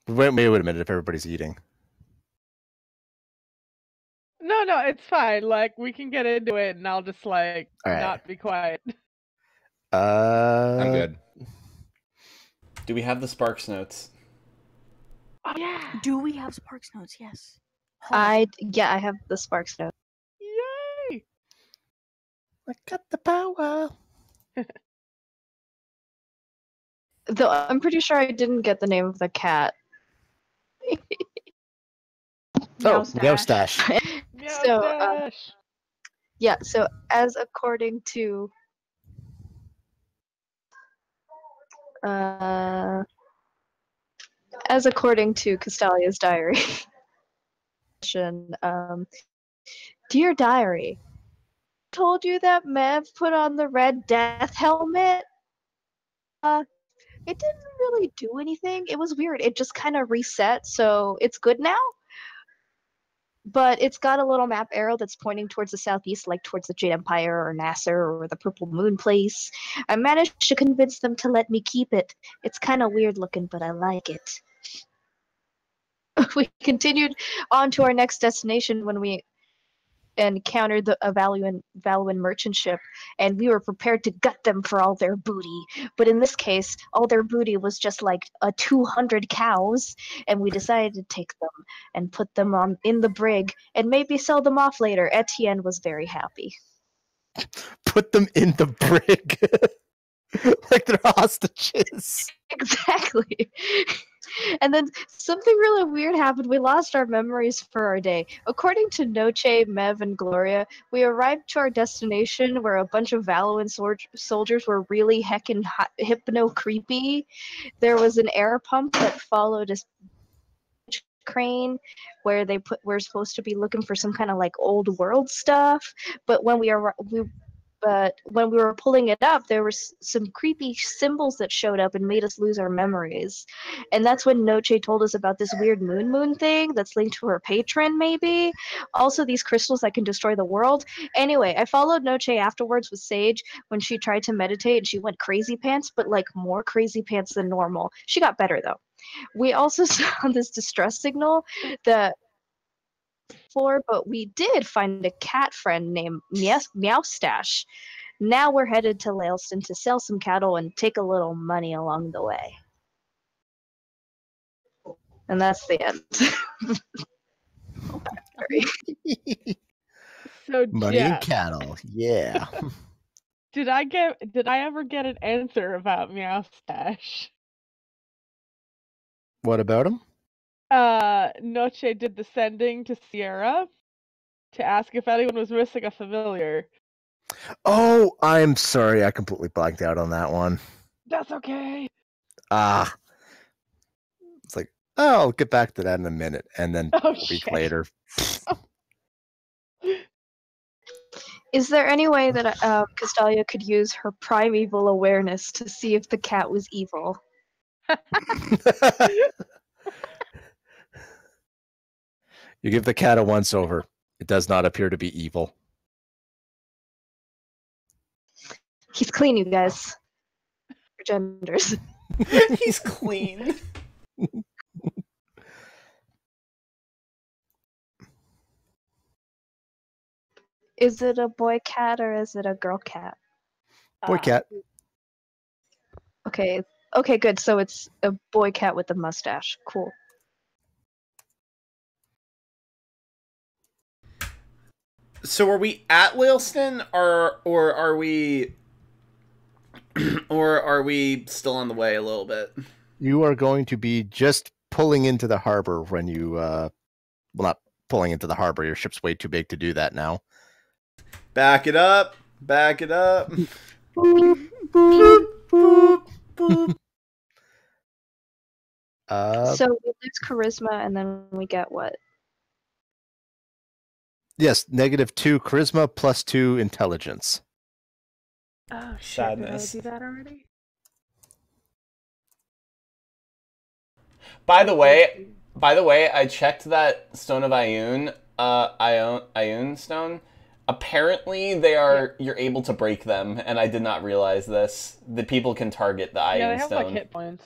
Wait a minute if everybody's eating. No, it's fine. Like, we can get into it, and I'll just, like, not be quiet. I'm good. Do we have the Sparks notes? Oh, yeah. Do we have Sparks notes? Yes. I have the Sparks note. Yay! I got the power. Though I'm pretty sure I didn't get the name of the cat. Meowstache. So, yeah, so as according to Castalia's diary, Dear Diary, told you that Mev put on the red death helmet? It didn't really do anything. It was weird. It just kind of reset, so it's good now. But it's got a little map arrow that's pointing towards the southeast, like towards the Jade Empire or Nasser or the Purple Moon place. I managed to convince them to let me keep it. It's kind of weird looking, but I like it. We continued on to our next destination when we encountered a Valuan merchant ship, and we were prepared to gut them for all their booty. But in this case, all their booty was just like 200 cows, and we decided to take them and put them in the brig and maybe sell them off later. Etienne was very happy. Put them in the brig. Like they're hostages. Exactly. And then something really weird happened. We lost our memories for our day. According to Noche, Mev, and Gloria, we arrived to our destination where a bunch of Valuan soldiers were really heckin' hypno-creepy. There was an air pump that followed a crane where we're supposed to be looking for some kind of like old world stuff. But when we were pulling it up, there were some creepy symbols that showed up and made us lose our memories. And that's when Noche told us about this weird moon thing that's linked to her patron, maybe. Also, these crystals that can destroy the world. Anyway, I followed Noche afterwards with Sage when she tried to meditate and she went crazy pants, but like more crazy pants than normal. She got better though. We also saw this distress signal that but we did find a cat friend named Meowstache. Now we're headed to Laleston to sell some cattle and take a little money along the way. And that's the end. So money and cattle, yeah. Did I ever get an answer about Meowstache? What about him? Noche did the sending to Sierra to ask if anyone was missing a familiar. Oh, I'm sorry. I completely blanked out on that one. That's okay. It's like, oh, I'll get back to that in a minute. And then a week later. Is there any way that Castalia could use her primeval awareness to see if the cat was evil? You give the cat a once-over. It does not appear to be evil. He's clean, you guys. For genders. He's clean. Is it a boy cat or is it a girl cat? Boy cat. Okay, good. So it's a boy cat with a mustache. Cool. So are we at Laleston, or are we still on the way a little bit? You are going to be just pulling into the harbor when you well, not pulling into the harbor. Your ship's way too big to do that now. Back it up. Back it up. Boop, boop, boop, boop. So we lose charisma and then we get what? Yes, -2 charisma plus 2 intelligence. Oh shit! Sadness. Did I do that already? By the way, I checked that Stone of Ioun, Ioun stone. Apparently, you're able to break them, and I did not realize this. The people can target the Ioun stone. Yeah, they have like hit points.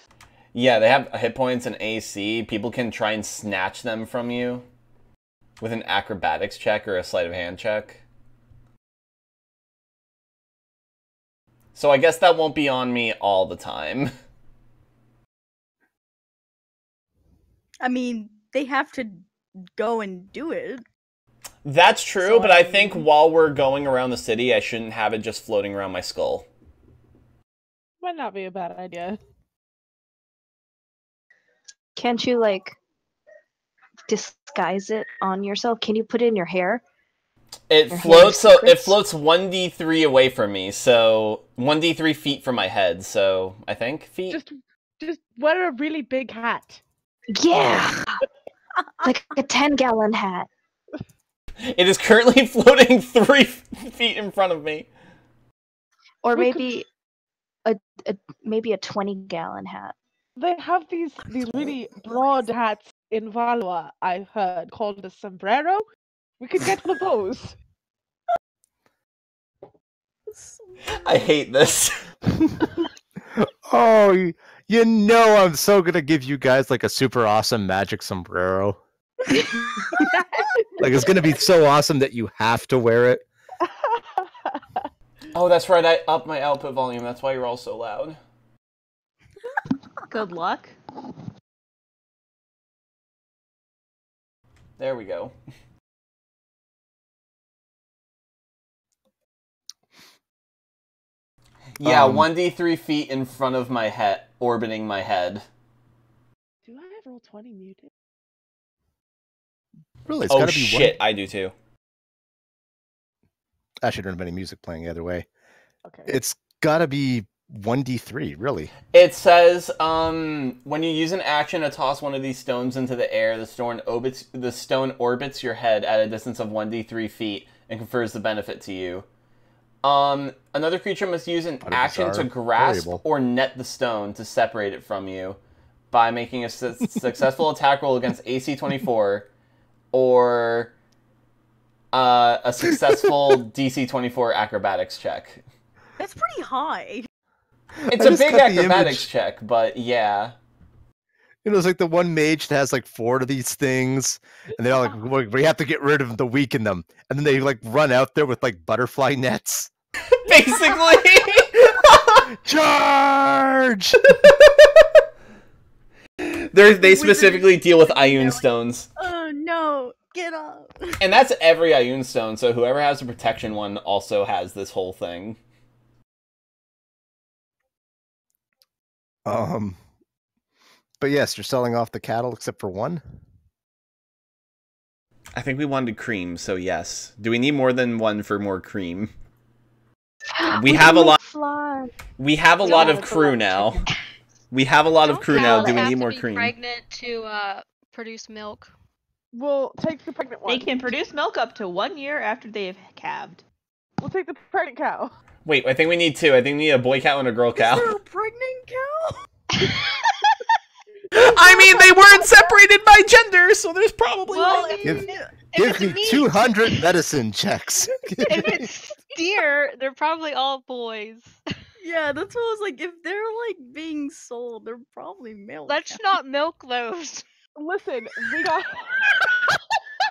Yeah, they have hit points and AC. People can try and snatch them from you with an acrobatics check or a sleight of hand check. So I guess that won't be on me all the time. I mean, they have to go and do it. That's true, So, but I think while we're going around the city, I shouldn't have it just floating around my skull. Might not be a bad idea. Can't you, like, disguise it on yourself? Can you put it in your hair? It Your floats. hand So it secrets? floats 1d3 away from me. So 1d3 feet from my head. So I think feet. Just wear a really big hat. Yeah! Like a 10-gallon hat. It is currently floating 3 feet in front of me. Or We maybe maybe a 20-gallon hat. They have these really broad hats in Valua, I've heard, called a sombrero. We could get one of those. I hate this. Oh, you know I'm so gonna give you guys like a super awesome magic sombrero. Like it's gonna be so awesome that you have to wear it. Oh, that's right. I upped my output volume. That's why you're all so loud. Good luck. There we go. Yeah, 1d3 feet in front of my head, orbiting my head. Do I have roll 20 muted? Really, it's Oh gotta be shit, I do too. Actually, don't have any music playing either way. Okay. It's gotta be 1d3, really. It says, when you use an action to toss one of these stones into the air, the stone orbits your head at a distance of 1d3 feet and confers the benefit to you. Another creature must use an action to grasp variable. or net the stone to separate it from you by making a successful attack roll against AC 24 or a successful DC 24 acrobatics check. That's pretty high. It's I a just big got the acrobatics image. check, but yeah. You know, it's like the one mage that has like 4 of these things, and they're all like, we have to get rid of the weak in them. And then they like run out there with like butterfly nets. Basically! Charge! They specifically deal with Ioun stones. Oh no, get up. And that's every Ioun stone, so whoever has the protection one also has this whole thing. But yes, you're selling off the cattle except for one. I think we wanted cream, so yes. Do we need more than one for more cream? We have a lot. We have a lot of crew now. We have a lot of crew now. Do we need more cream? Pregnant to produce milk. We'll take the pregnant one. They can produce milk up to 1 year after they have calved. We'll take the pregnant cow. Wait, I think we need 2. I think we need a boy cow and a girl cow. Is there a pregnant cow? I mean, they weren't separated by gender, so there's probably Well, one. Give me 200 medicine checks. If it's deer, they're probably all boys. Yeah, that's what I was like. If they're like being sold, they're probably male. Let's cows. not milk those. Listen, we got.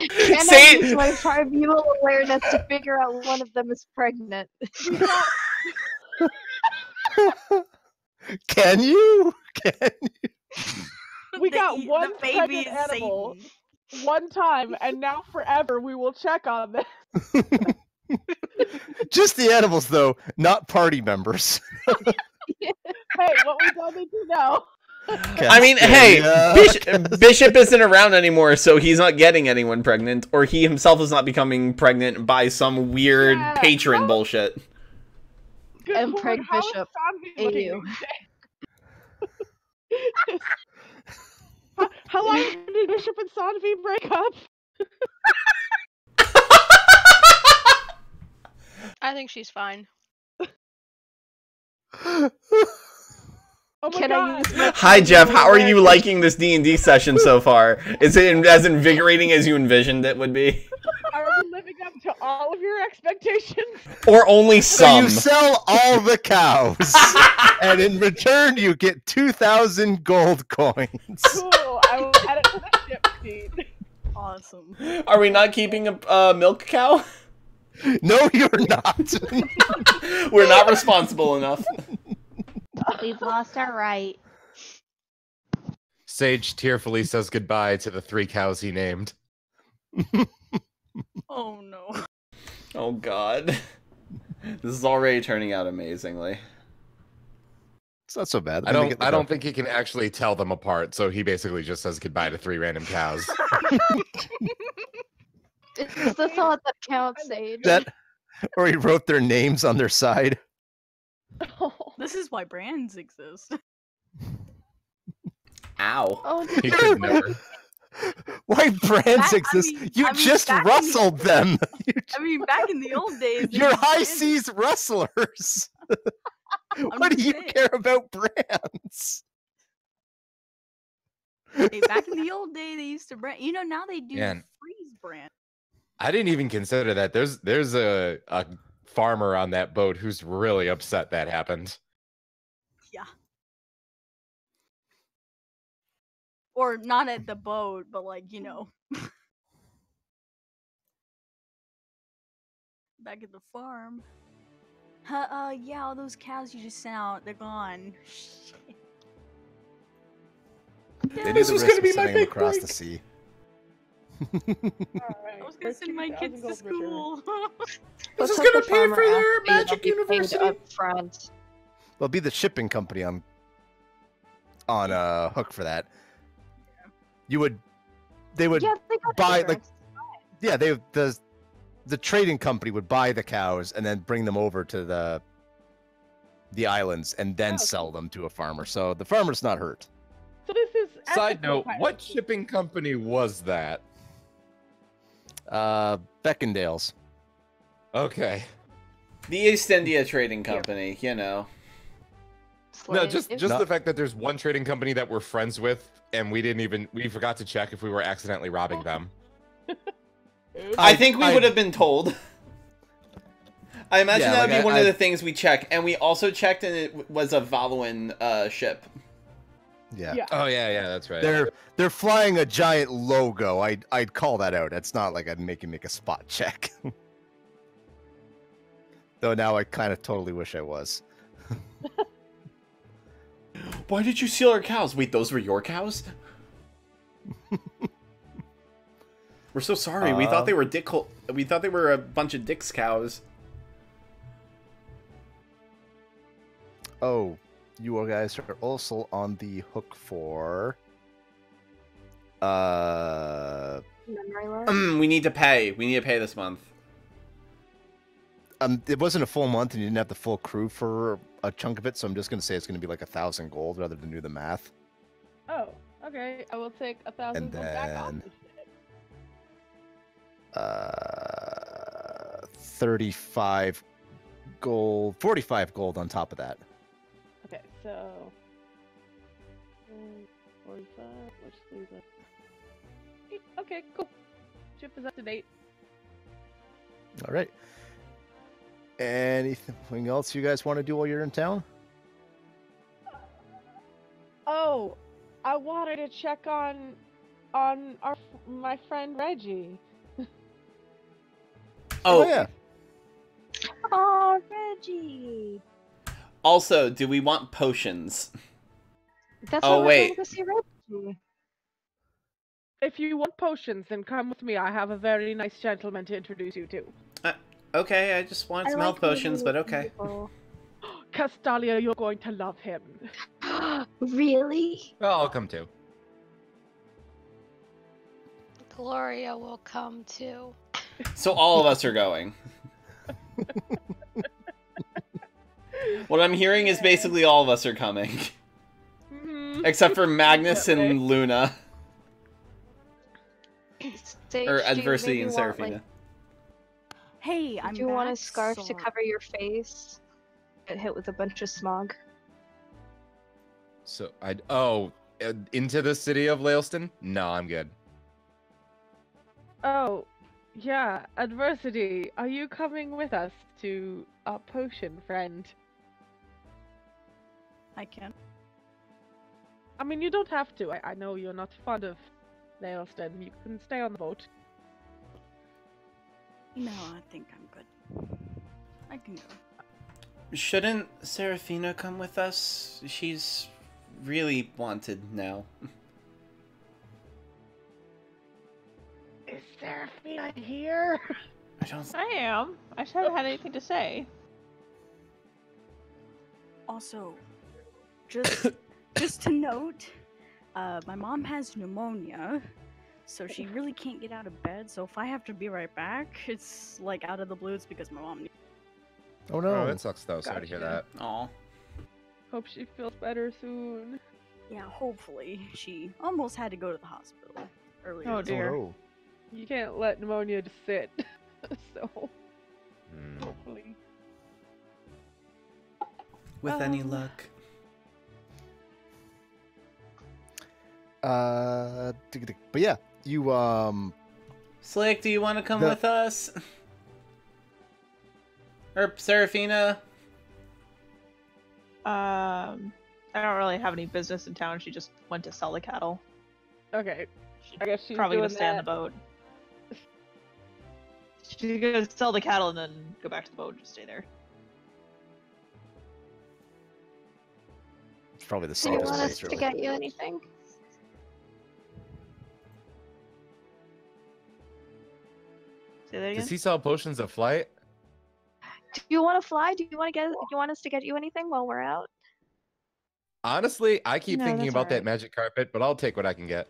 Can Say- I use my tribunal awareness to figure out one of them is pregnant? Can you? Can you? We got The one baby pregnant is animal Satan. one time, and now forever we will check on this. Just the animals, though, not party members. Hey, what we don't need to know. I mean, hey, Bishop isn't around anymore, so he's not getting anyone pregnant, or he himself is not becoming pregnant by some weird Yeah, patron how- bullshit. Good And Lord, Preg how is Bishop, Sanvi looking AU. these days? How long did Bishop and Sanvi break up? I think she's fine. Oh my Can God. I use my Hi, Jeff. How are you awareness? liking this D&D session so far? Is it as invigorating as you envisioned it would be? I living up to all of your expectations? Or only So some. you sell all the cows, and in return you get 2,000 gold coins. Cool. I will add it to the ship sheet. Awesome. Are we not keeping a milk cow? No, you're not. We're not responsible enough. We've lost our right. Sage tearfully says goodbye to the 3 cows he named. Oh no. Oh god. This is already turning out amazingly. It's not so bad. I don't think he can actually tell them apart, so he basically just says goodbye to 3 random cows. It's the thought that counts, Sage. that, or he wrote their names on their side. This is why brands exist. Ow. Oh, He could never. Why brands exist? You just rustled them. I mean, back in the old days. You're high seas rustlers. What do you care about brands? Hey, back in the old day, they used to brand. You know, now they do freeze brand. I didn't even consider that. There's a farmer on that boat who's really upset that happened. Yeah. Or not at the boat, but like, you know. Back at the farm. Yeah, all those cows you just sent out, they're gone. Shit. They This knew was the gonna risk be of my sending them big across break. the sea. I was gonna send my kids to school. This is Let's hope gonna the pay farmer for their actually magic will be paid university. up front. They'll be the shipping company on hook for that. They would Yeah, they got buy insurance. the trading company would buy the cows and then bring them over to the islands and then sell them to a farmer. So the farmer's not hurt. So this is Side ethical note, piracy. what shipping company was that? Beckendale's. Okay. The East India Trading Company, you know. No, just No. the fact that there's one trading company that we're friends with, and we forgot to check if we were accidentally robbing them. I think we would have been told. I imagine that would be one of the things we check, and we also checked, and it was a Valuan ship. Yeah. Oh yeah, that's right. They're flying a giant logo. I'd call that out. It's not like I'd make a spot check. Though now I kind of totally wish I was. Why did you steal our cows? Wait, those were your cows? We're so sorry. We thought they were we thought they were a bunch of Dick's cows. Oh, you guys are also on the hook for Memory loss? We need to pay. We need to pay this month. It wasn't a full month and you didn't have the full crew for a chunk of it, so I'm just gonna say it's gonna be like 1,000 gold rather than do the math. Oh, okay. I will take 1,000 And gold back off then- the ship. 35 gold, 45 gold on top of that. Okay, so 45, which leaves us. Okay, cool. Ship is up to date. All right. Anything else you guys want to do while you're in town? Oh, I wanted to check on my friend Reggie. Oh, yeah. Oh, Reggie. Also, do we want potions? That's Oh, why we're wait. going to see Reggie. If you want potions, then come with me. I have a very nice gentleman to introduce you to. Okay, I just want some health potions, but okay. Castalia, you're going to love him. Really? Well, I'll come too. Gloria will come too. So all of us are going. What I'm hearing is basically all of us are coming. Mhm. Except for Magnus and Luna. Sage, Or do you Adversity maybe and want, Seraphina. like, Hey, I'm do you want a back, scarf to sorry. cover your face? Get hit with a bunch of smog. So into the city of Laelston? No, I'm good. Oh, Yeah, Adversity, are you coming with us to our potion friend? I can. I mean, you don't have to. I know you're not fond of Nailston. You can stay on the boat. No, I think I'm good. I can go. Shouldn't Serafina come with us? She's really wanted now. Is Seraphina here? I don't. I am. I just haven't had anything to say. Also, just to note, my mom has pneumonia, so she really can't get out of bed. So if I have to be right back, it's like out of the blue. It's because my mom. Oh Oh, no. that sucks though. Sorry to hear that. Aw. Hope she feels better soon. Yeah, hopefully. She almost had to go to the hospital earlier. Oh, this dear. Oh, You can't let pneumonia just sit. So, Hmm. hopefully. With any luck. but yeah, you Slick, do you want to come The- with us? Or Serafina? I don't really have any business in town. She just went to sell the cattle. Okay, I guess she's Probably gonna doing stay on the that. boat. She's gonna sell the cattle and then go back to the boat and just stay there. it's probably the Do you safest want us place, to really. get you anything? Say that again. Does he sell potions of flight? Do you want to fly? Do you want to get? Do you want us to get you anything while we're out? Honestly, I keep No, thinking that's about that alright. magic carpet, but I'll take what I can get.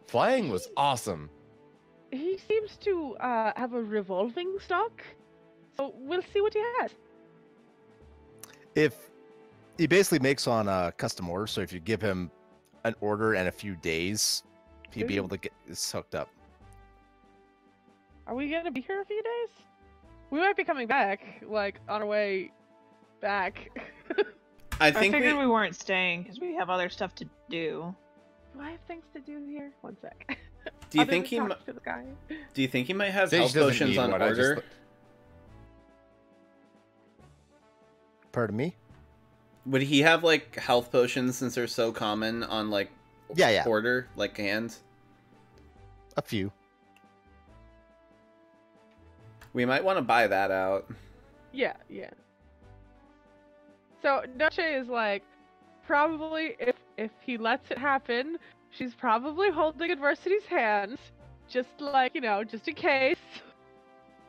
Flying was awesome. He seems to have a revolving stock, so we'll see what he has. If he basically makes on a custom order, so if you give him an order and a few days, he'd be Ooh. able to get this hooked up. Are we gonna be here a few days? We might be coming back, like on our way back. I I think figured we... we weren't staying because we have other stuff to do. Do I have things to do here? One sec. Do you Other think than he talk to the guy. Do you think he might have Sage health doesn't potions need on one, I just- order? Pardon me? Would he have like health potions since they're so common on like Yeah. order, like hands? A few. We might want to buy that out. Yeah. So Noche is like, probably if he lets it happen, she's probably holding Adversity's hand, just like, just in case.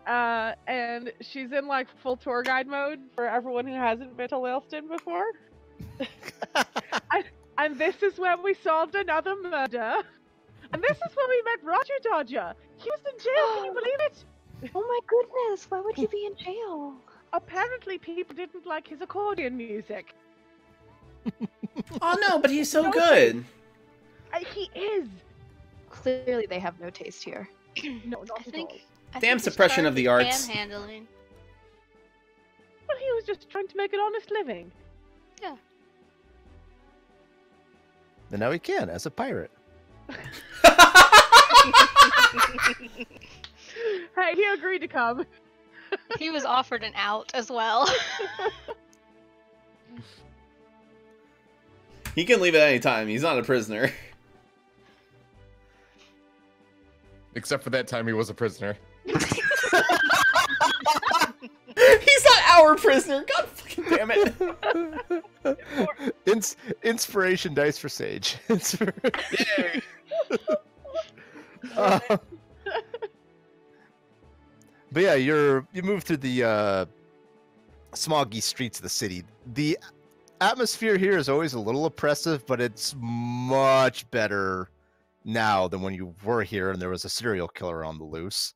And she's in like full tour guide mode for everyone who hasn't been to Lilston before. And this is when we solved another murder. And this is when we met Roger Dodger. He was in jail, can you believe it? Oh my goodness! Why would he be in jail? Apparently people didn't like his accordion music. Oh no, but he's so No, good. He is. Clearly, they have no taste here. No, not I at all. think. I Damn think his suppression of charge the is arts. Panhandling. Well, he was just trying to make an honest living. And now he can, as a pirate. Hey, he agreed to come. He was offered an out as well. He can leave at any time. He's not a prisoner. Except for that time he was a prisoner. He's not our prisoner. God fucking damn it. Inspiration dice for Sage. Uh, but yeah, you move through the smoggy streets of the city. The atmosphere here is always a little oppressive, but it's much better now than when you were here and there was a serial killer on the loose.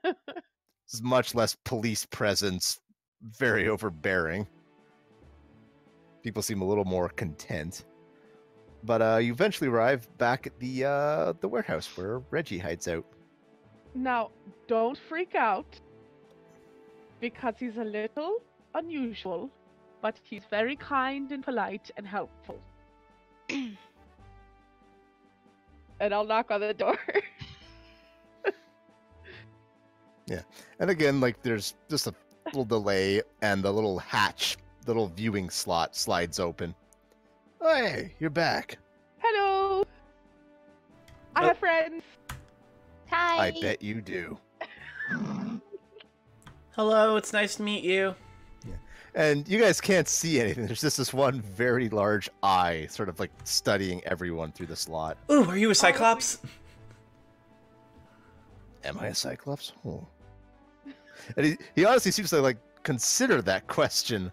There's much less police presence, very overbearing. People seem a little more content. But you eventually arrive back at the warehouse where Reggie hides out. Now, don't freak out, because he's a little unusual, but he's very kind and polite and helpful. and I'll knock on the door. And again, like there's just a little delay, and the little hatch, the little viewing slot slides open. Hey, you're back. Hello. I have friends. Hi. I bet you do. Hello, it's nice to meet you. And you guys can't see anything. There's just this one very large eye, sort of like studying everyone through the slot. Ooh, are you a Cyclops? Am I a Cyclops? Oh. And he honestly seems to like consider that question.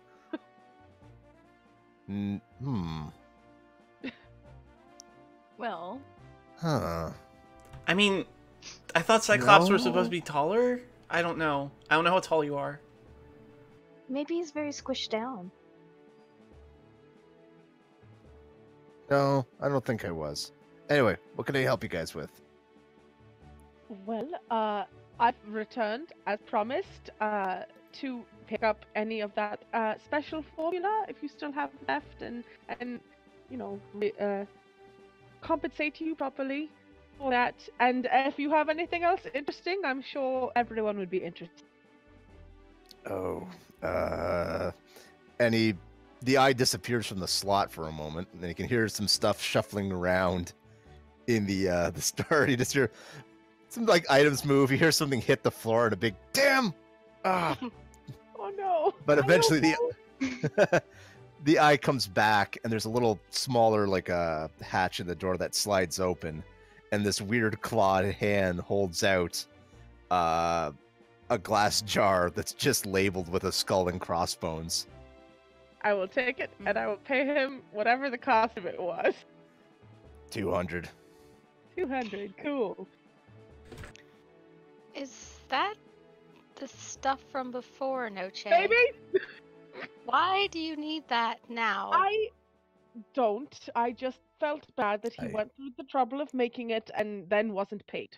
Well, Huh. I mean, I thought Cyclops were No. supposed to be taller. I don't know. I don't know how tall you are. Maybe he's very squished down. No, I don't think I was. Anyway, what can I help you guys with? Well, I've returned as promised to pick up any of that special formula if you still have left, and you know compensate you properly for that. And if you have anything else interesting, I'm sure everyone would be interested. Oh, and the eye disappears from the slot for a moment, and then you can hear some stuff shuffling around in the start. You just hear some like items move. You hear something hit the floor, and a big damn. Ah! Oh no! But I don't eventually know. the eye comes back, and there's a little smaller like a hatch in the door that slides open, and this weird clawed hand holds out a glass jar that's just labeled with a skull and crossbones. I will take it, and I will pay him whatever the cost of it was. 200. 200. Cool. Is that the stuff from before, Noche? Baby, Why do you need that now? I don't. I just felt bad that he I- went through the trouble of making it and then wasn't paid.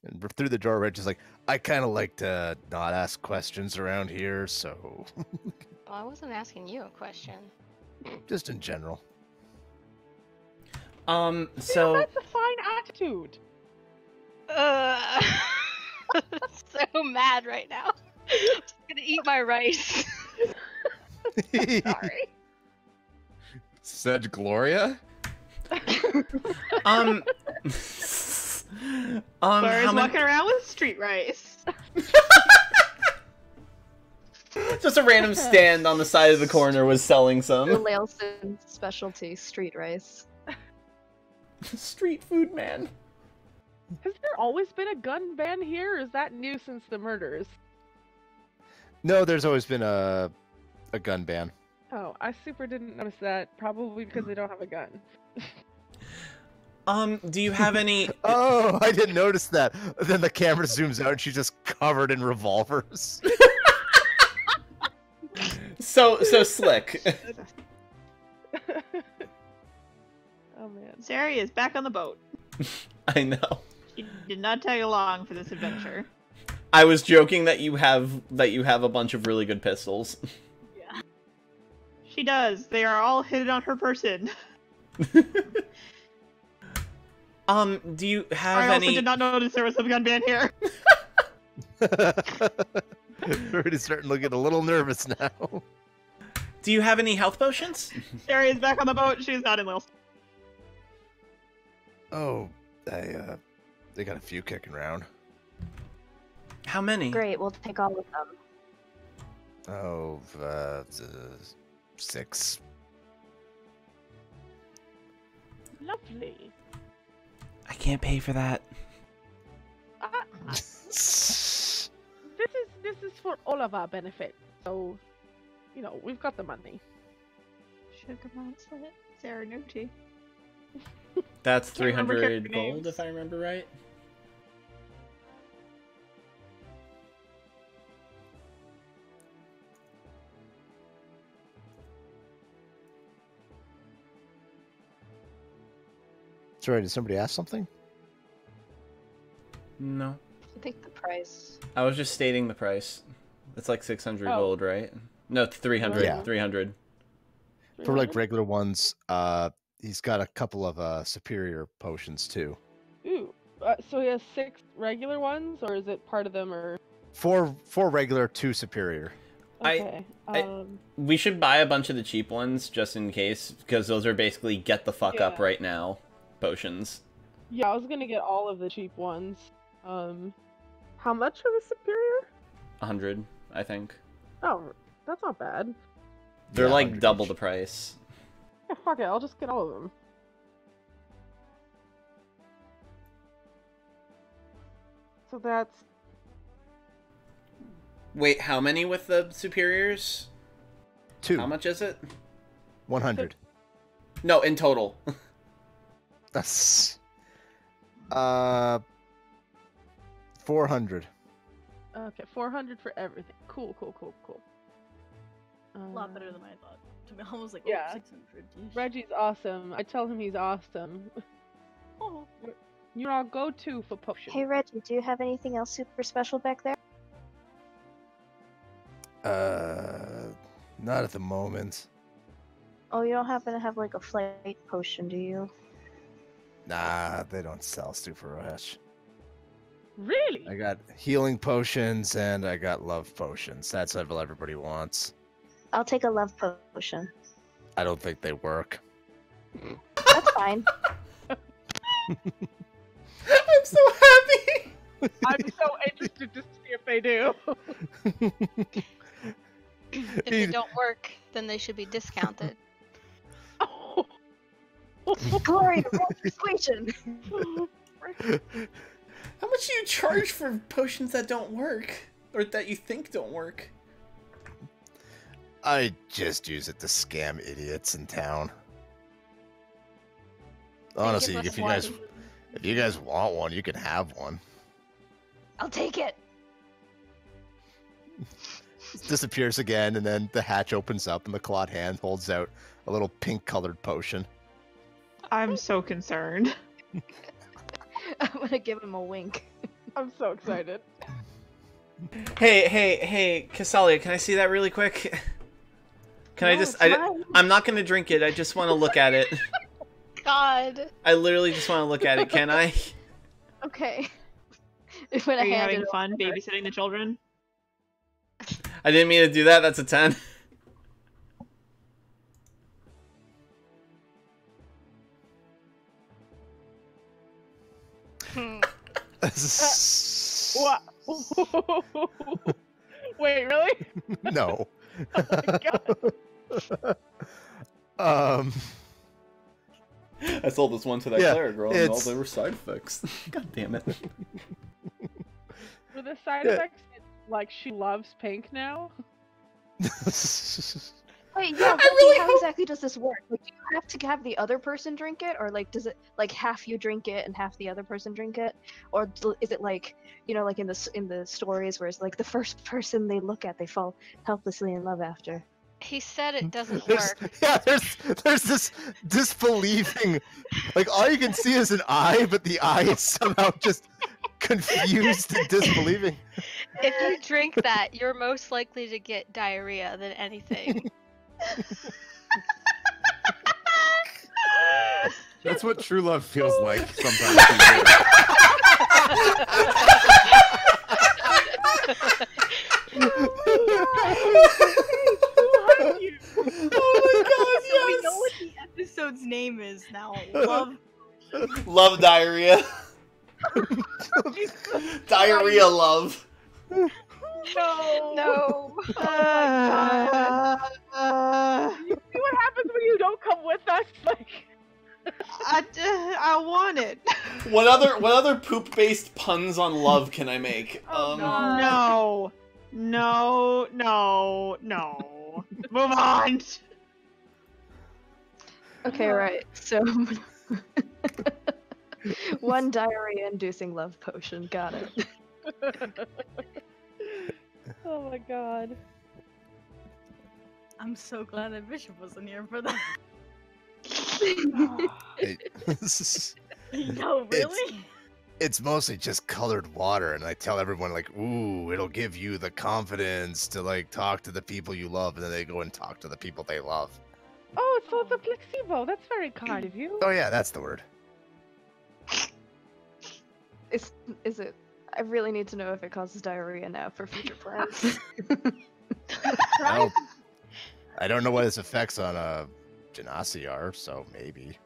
And through the door, Reg is like, I kind of like to not ask questions around here, so Well, I wasn't asking you a question. just in general. So That's a fine attitude. So mad right now. I'm just gonna eat my rice. Sorry. Said Gloria? Clara's how many... walking around with street rice. Just a random stand on the side of the corner was selling The some Laleson's specialty, street rice. street food man. Has there always been a gun ban here, or is that new since the murders? No, there's always been a gun ban. Oh, I super didn't notice that. Probably because they don't have a gun. Do you have any? Oh, I didn't notice that. Then the camera zooms out and she's just covered in revolvers. So slick. Oh man. Sari is back on the boat. I know. She did not tag along for this adventure. I was joking that you have a bunch of really good pistols. Yeah. She does. They are all hidden on her person. Do you have I also any? did not notice there was a gun ban here. Already starting to get a little nervous now. Do you have any health potions? Sari is back on the boat. She's not in Lil. Oh, they got a few kicking around. How many? Great, we'll take all of them. Oh, 6. Lovely. I can't pay for that. This is for all of our benefit. So, you know, we've got the money. Sugar Monster. Sarah Nucci. That's Can't remember 300 character gold, names. if I remember right. Sorry, did somebody ask something? No. I think the price. I was just stating the price. It's like 600 Oh. gold, right? No, 300. Yeah. 300. For like regular ones, he's got a couple of superior potions too. Ooh. So he has 6 regular ones, or is it part of them, or? 4 regular, 2 superior. Okay. We should buy a bunch of the cheap ones just in case, because those are basically get the fuck up right now potions. Yeah, I was gonna get all of the cheap ones. How much for the superior? 100, I think. Oh, that's not bad. They're Yeah, like 100 double each. the price. Yeah, fuck it, I'll just get all of them. So that's... Wait, how many with the superiors? 2. How much is it? 100. No, in total. That's 400. Okay, 400 for everything. Cool. A lot better than I thought. To be honest, like, Yeah. 600. Geez. Reggie's awesome. I tell him he's awesome. Oh. You're our go-to for potions. Hey Reggie, do you have anything else super special back there? Not at the moment. Oh, you don't happen to have like a flight potion, do you? Nah, they don't sell super rush. Really? I got healing potions and I got love potions. That's what everybody wants. I'll take a love potion. I don't think they work. That's fine. I'm so happy! I'm so interested to see if they do. If they don't work, then they should be discounted. Gloria, roll persuasion. How much do you charge for potions that don't work? Or that you think don't work? I just use it to scam idiots in town. Honestly, us if you one. guys want one, you can have one. I'll take it. It disappears again, and then the hatch opens up, and the clawed hand holds out a little pink-colored potion. I'm so concerned. I'm gonna give him a wink. I'm so excited. Hey, Casalia, can I see that really quick? Can I No, just... it's mine. I'm not gonna drink it, I just want to look at it. God. I literally just want to look at it, can I? Okay. When Are I you hand having it fun over- babysitting the children? I didn't mean to do that, that's a 10. What? Wait, really? No. God. I sold this one to that Yeah, Claire girl, and all it's- there were side effects. God damn it. For the side Yeah. effects, it's like she loves pink now. Wait, yeah, Reggie, how exactly does this work? Like, do you have to have the other person drink it, or like, does it like half you drink it and half the other person drink it, or is it like, you know, like in the stories where it's like the first person they look at, they fall helplessly in love after? He said it doesn't There's, work. yeah, there's this disbelieving, like all you can see is an eye, but the eye is somehow just confused and disbelieving. If you drink that, you're most likely to get diarrhea than anything. That's what true love feels like sometimes. So we know what the episode's name is now. Love. Love diarrhea. Diarrhea love. No. No. You see what happens when you don't come with us? Like, I want it. What other poop-based puns on love can I make? No. Move on. Okay, right. So one diarrhea-inducing love potion. Got it. oh my god. I'm so glad that Bishop wasn't here for that. No, really? It's mostly just colored water, and I tell everyone like, ooh, it'll give you the confidence to like talk to the people you love, and then they go and talk to the people they love. Oh, so it's a placebo. That's very kind of you. Oh yeah, that's the word. Is it? I really need to know if it causes diarrhea now for future plans. I don't know what its effects on Genasi are, so maybe.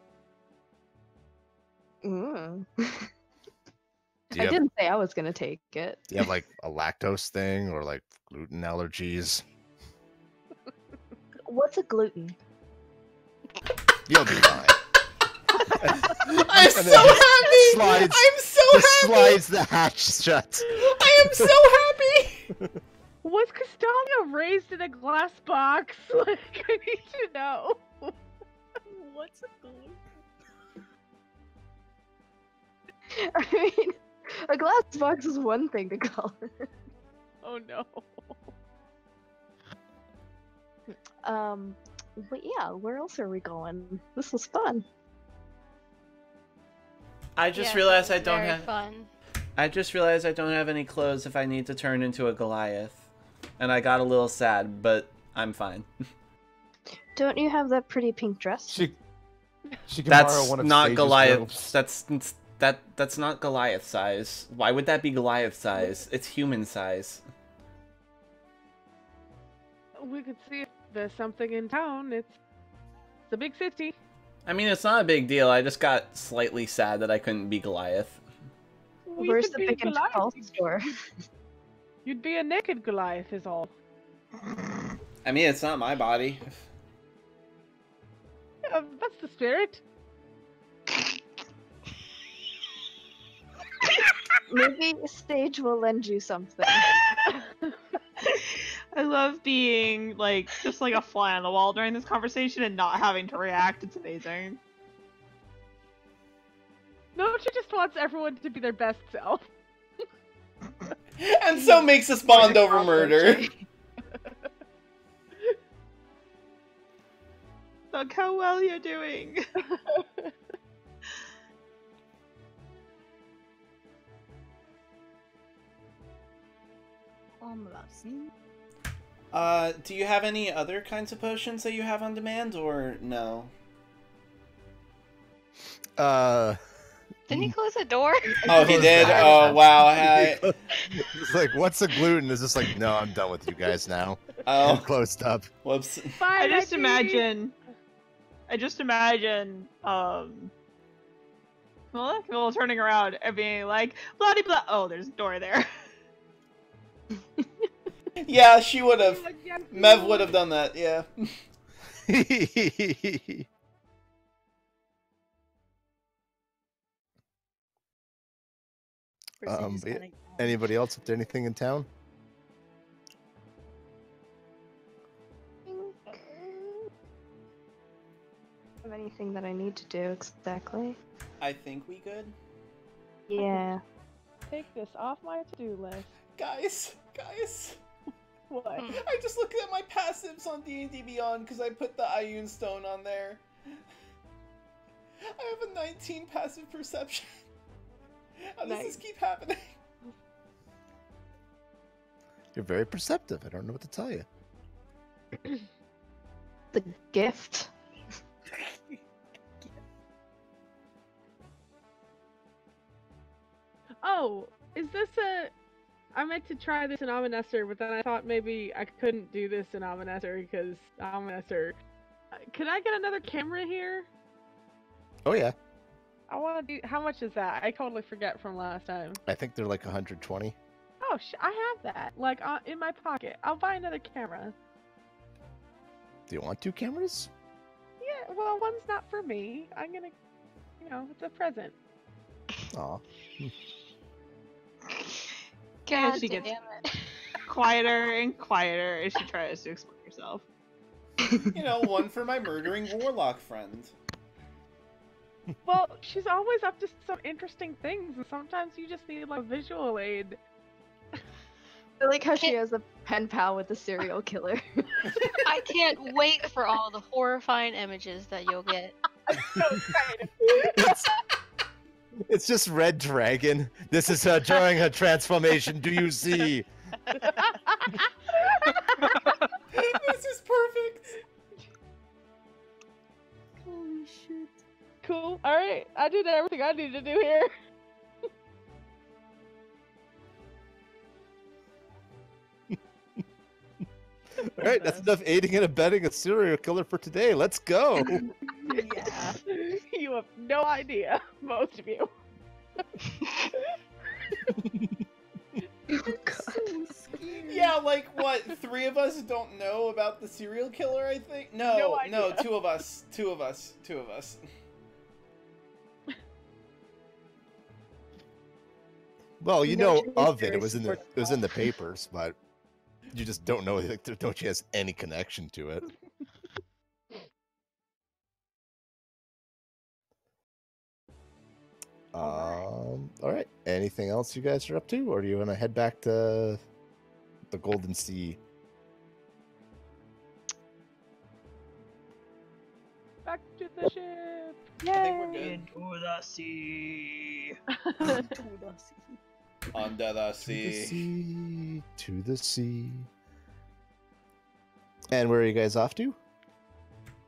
Mm. Do I you have, didn't say I was gonna take it. do you have like a lactose thing or like gluten allergies? What's a gluten? You'll be fine. I'm so happy! Slides, I'm so just happy! slides the hatch shut. I am so happy! Was Castalia raised in a glass box? Like, I need to know. What's a glue? I mean, a glass box is one thing to call it. Oh no. But yeah, where else are we going? This was fun. I just Yes, realized that I was don't very have. fun. I just realized I don't have any clothes if I need to turn into a Goliath, and I got a little sad, but I'm fine. Don't you have that pretty pink dress? She can borrow That's one of not Sage's Goliath. robes. That's not Goliath size. Why would that be Goliath size? It's human size. We could see if there's something in town. It's a big city. I mean, it's not a big deal. I just got slightly sad that I couldn't be Goliath. We Where's could the be pick and Goliath. tall store? You'd be a naked Goliath, is all. I mean, it's not my body. That's the spirit. Maybe Sage will lend you something. I love being like just like a fly on the wall during this conversation and not having to react. It's amazing. No, she just wants everyone to be their best self. And so makes us bond over murder. Look how well you're doing. About scene. Do you have any other kinds of potions that you have on demand, or no? Didn't he close the door? Oh, he Close did? that. Oh, wow. I... It's like, what's a gluten? It's just like, no, I'm done with you guys now. Oh, I'm closed up. whoops. Bye, I just Becky. imagine, well, turning around and being like, blah de blah. Oh, there's a door there. Yeah, she would have. Mev would have done that, yeah. Anybody else up to anything in town? Have anything that I need to do exactly? I think we good. Yeah. Take this off my to-do list. Guys. What? I just looked at my passives on D&D Beyond because I put the Ioun Stone on there. I have a 19 passive perception. How does this keep happening? You're very perceptive. I don't know what to tell you. The gift. Oh, is this a... I meant to try this in Ominesser, but then I thought maybe I couldn't do this in Ominesser because Ominesser... Could I get another camera here? Oh yeah. I want to do... How much is that? I totally forget from last time. I think they're like 120. Oh, I have that. Like, in my pocket. I'll buy another camera. Do you want 2 cameras? Yeah, well, one's not for me. I'm gonna... You know, it's a present. Aw. God she damn gets- it. Quieter and quieter as she tries to explain herself. You know, one for my murdering warlock friend. Well, she's always up to some interesting things, and sometimes you just need, like, a visual aid. I like how she has a pen pal with the serial killer. I can't wait for all the horrifying images that you'll get. It's just Red Dragon. This is her during her transformation. Do you see? This is perfect. All right, I did everything I needed to do here. All right, that's enough aiding and abetting a serial killer for today. Let's go. Yeah. You have no idea, most of you. Yeah, like what? 3 of us don't know about the serial killer, I think? No, No idea. 2 of us. 2 of us. 2 of us. Well, you No, know she is of it. very It was in the papers, but you just don't know like don't she has any connection to it. All right. Anything else you guys are up to, or do you want to head back to the Golden Sea? Back to the ship. I think we're good. Into the sea. Under the To the sea. sea, to the sea. And where are you guys off to?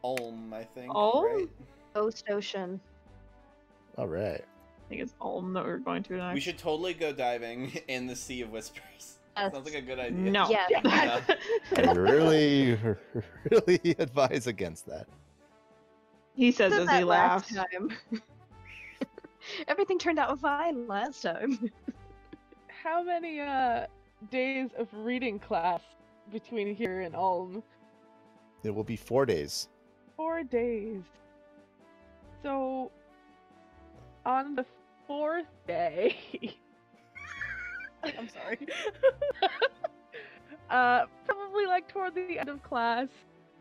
Ulm, I think. Ulm? Right? Ghost Ocean. All right. I think it's Ulm that we're going to next. We should totally go diving in the Sea of Whispers. Yes. Sounds like a good idea. No. Yeah. Yeah. I really advise against that. He says Did as that he last laughs. time. Everything turned out fine last time. How many days of reading class between here and Ulm? It will be 4 days. 4 days. So, on the 4th day, I'm sorry. probably like toward the end of class,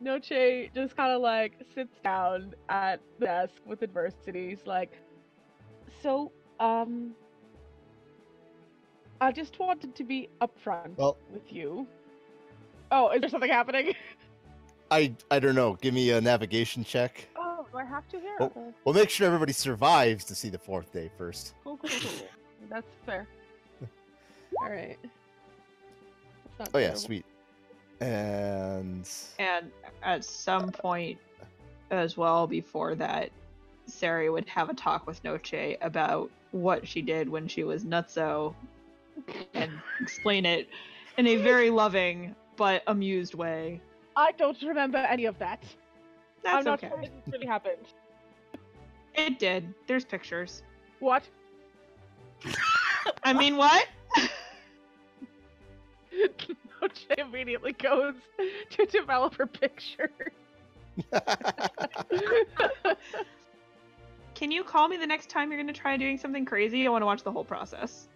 Noche just kind of like sits down at the desk with adversity. He's like, so, I just wanted to be upfront with you. Oh, is there something happening? I don't know. Give me a navigation check. Oh, do I have to here? Oh. Okay. We'll make sure everybody survives to see the 4th day first. Cool. That's fair. All right. That's not Oh yeah, terrible. sweet. And And at some point as well before that, Sari would have a talk with Noche about what she did when she was nutso and explain it in a very loving but amused way. I don't remember any of that. I'm That's not okay. sure this really happened. It did. There's pictures. What? I mean, what? Noche immediately goes to developer picture. Can you call me the next time you're going to try doing something crazy? I want to watch the whole process.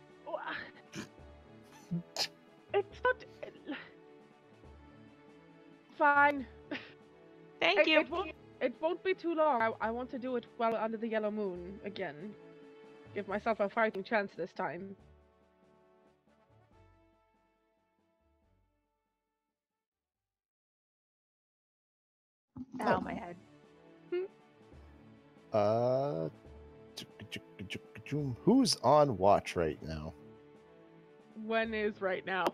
It's not. Fine. Thank you. It won't be too long. I want to do it well under the yellow moon again. Give myself a fighting chance this time. Ow, my head. Who's on watch right now? When is right now?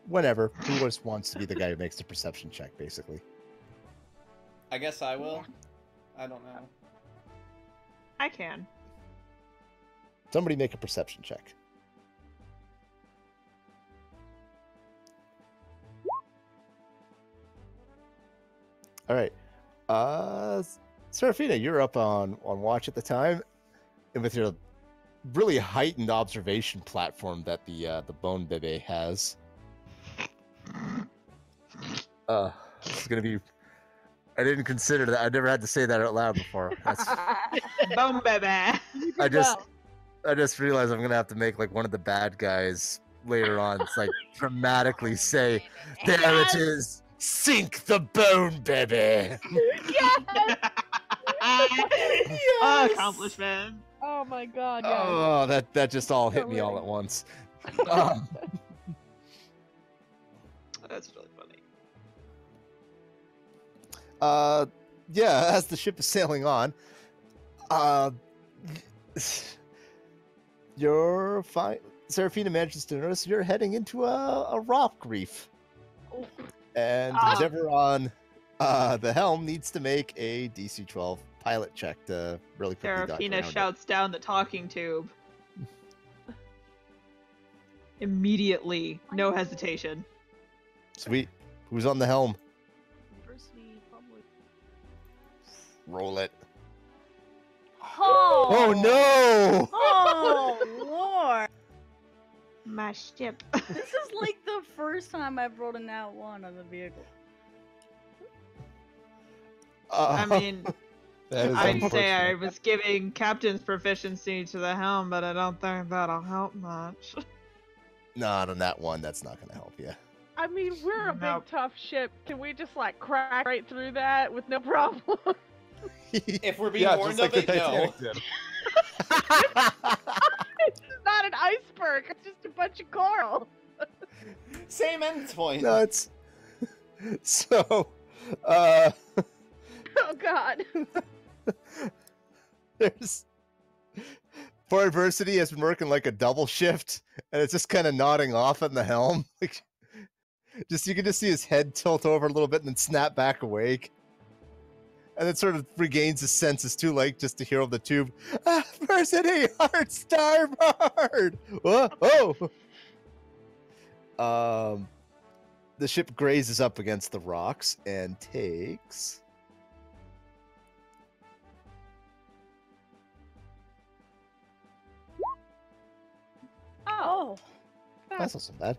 Whenever. Who just wants to be the guy who makes the perception check, basically? I guess I will. I don't know. I can. Somebody make a perception check. All right. Serafina, you're up on watch at the time, and with your really heightened observation platform that the Bone Bebe has. This is gonna be. I didn't consider that. I never had to say that out loud before. That's, Boom, baby. I just realized I'm gonna have to make like one of the bad guys later on. It's like dramatically say, "There it is, sink the Bone Bebe." Accomplishment. Oh my god, yeah. Oh, that just all hit me all at once. Um, That's really funny. yeah, as the ship is sailing on, you're fine. Serafina manages to notice you're heading into a rock reef. And Endeavor on the helm needs to make a DC 12 pilot check to really quickly dodge Serafina around shouts down the talking tube. Immediately, no hesitation. it. Sweet. Who's on the helm? Adversity, probably. Roll it. Oh, Oh no! Oh Lord! My ship. This is like the first time I've rolled a nat 1 on the vehicle. I mean, That is I'd say I unfortunate. was giving captain's proficiency to the helm, but I don't think that'll help much. Not on that one. That's not gonna help you. I mean, we're a Nope. big tough ship. Can we just like crack right through that with no problem? If we're being Yeah, warned just like of the it, no. Titanic did. It's not an iceberg. It's just a bunch of coral. Same endpoint. No, it's so. Oh God. There's for adversity has been working like a double shift, and it's just kind of nodding off at the helm. Like, just you can just see his head tilt over a little bit and then snap back awake, and then sort of regains his senses too, like just to hear over the tube. Adversity, hard starboard. Whoa, oh. The ship grazes up against the rocks and takes. Oh, That's not so bad.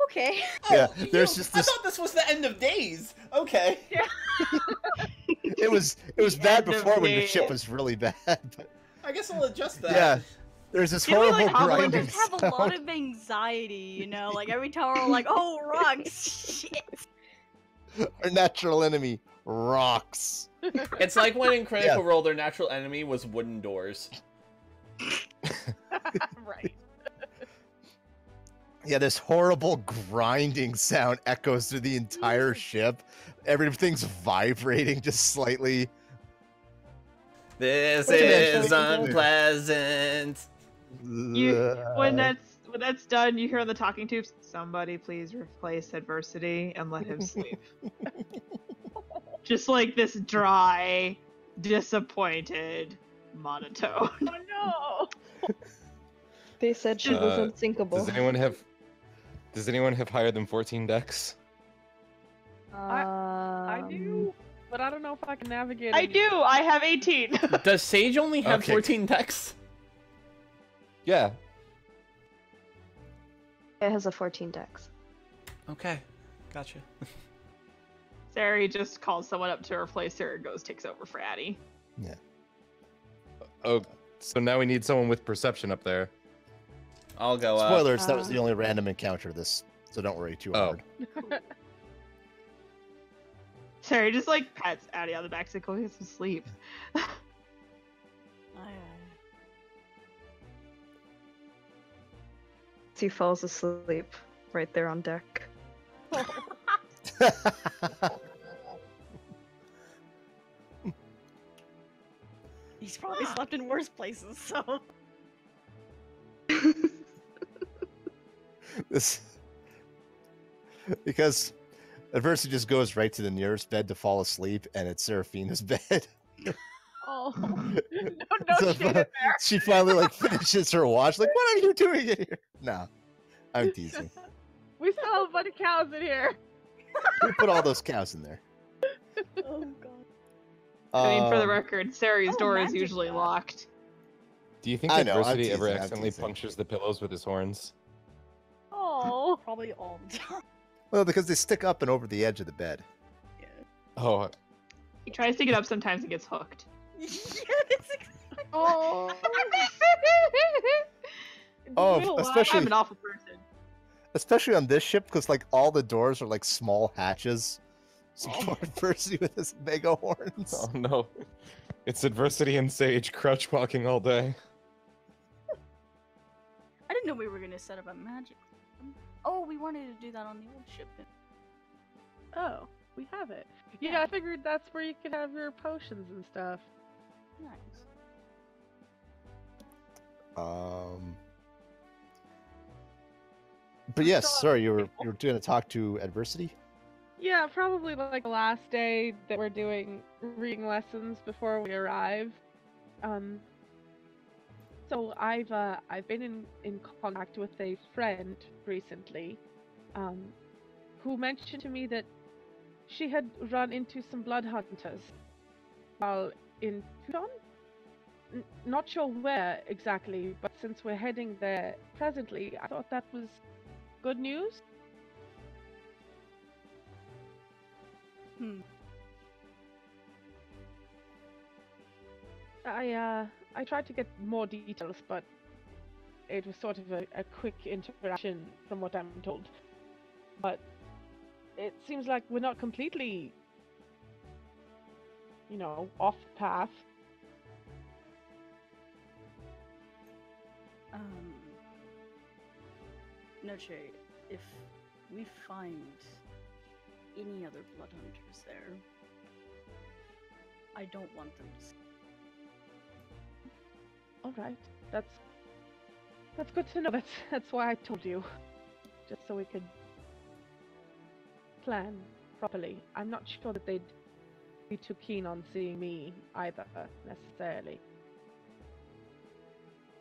okay. Yeah, Oh, there's just I this. thought this was the end of days. Okay. It was The bad end of before when your days. ship was really bad. But I guess I'll adjust that. yeah, there's this Didn't we, horrible like, hobble I grinding just have a lot sound. of anxiety, you know? Like every time we're like, oh, rocks, shit. Our natural enemy, rocks. It's like when in Critical Yeah. Role their natural enemy was wooden doors. Right. Yeah, this horrible grinding sound echoes through the entire ship. Everything's vibrating just slightly. This What's is eventually- unpleasant. When that's done, you hear on the talking tubes, "Somebody please replace adversity and let him sleep." Just like this dry, disappointed monotone. Oh no. They said she was Uh, unsinkable. Does anyone have higher than 14 decks? I do, but I don't know if I can navigate. I it. do. I have 18. Does Sage only have Okay. 14 decks? Yeah. It has a 14 dex. Okay, gotcha. Sari just calls someone up to replace her and takes over for Addie. Oh, so now we need someone with perception up there. I'll go up. Spoilers, that was the only random encounter this, so don't worry too Oh. hard. Sari just like pats Addie on the back, like, "Go get some sleep." He falls asleep right there on deck. He's probably slept in worse places, so. This because adversity just goes right to the nearest bed to fall asleep, and it's Seraphina's bed. Oh. No So shade in there. she finally like finishes her watch. Like, what are you doing in here? No, I'm teasing. We still have a bunch of cows in here. Who put all those cows in there? Oh god. I mean, for the Um, record, Sari's Oh, door is magic usually cat. locked. Do you think I know, I'm adversity ever teasing, I'm accidentally teasing. punctures the pillows with his horns? Oh. Probably all the time. Well, because they stick up and over the edge of the bed. Yeah. Oh, He tries to get up sometimes and gets hooked. Yeah, that's exactly. Oh. Oh, Real life. especially- I'm an awful person. Especially on this ship, because like all the doors are like small hatches. So poor adversity with his mega horns. oh no. It's adversity and Sage crouch walking all day. I didn't know we were gonna set up a magic. Oh, we wanted to do that on the old ship. Oh, we have it. Yeah, I figured that's where you could have your potions and stuff. Nice. But yes, sorry, you were going to talk to adversity. Yeah, probably like the last day that we're doing reading lessons before we arrive. So I've been in contact with a friend recently, who mentioned to me that she had run into some blood hunters while in Tudon. Not sure where exactly, but since we're heading there presently, I thought that was good news. I tried to get more details, but it was sort of a quick interaction from what I'm told. But it seems like we're not completely, off path. Noche, if we find any other blood hunters there, I don't want them to. All right, that's good to know. That's why I told you, just so we could plan properly. I'm not sure that they'd be too keen on seeing me either, necessarily.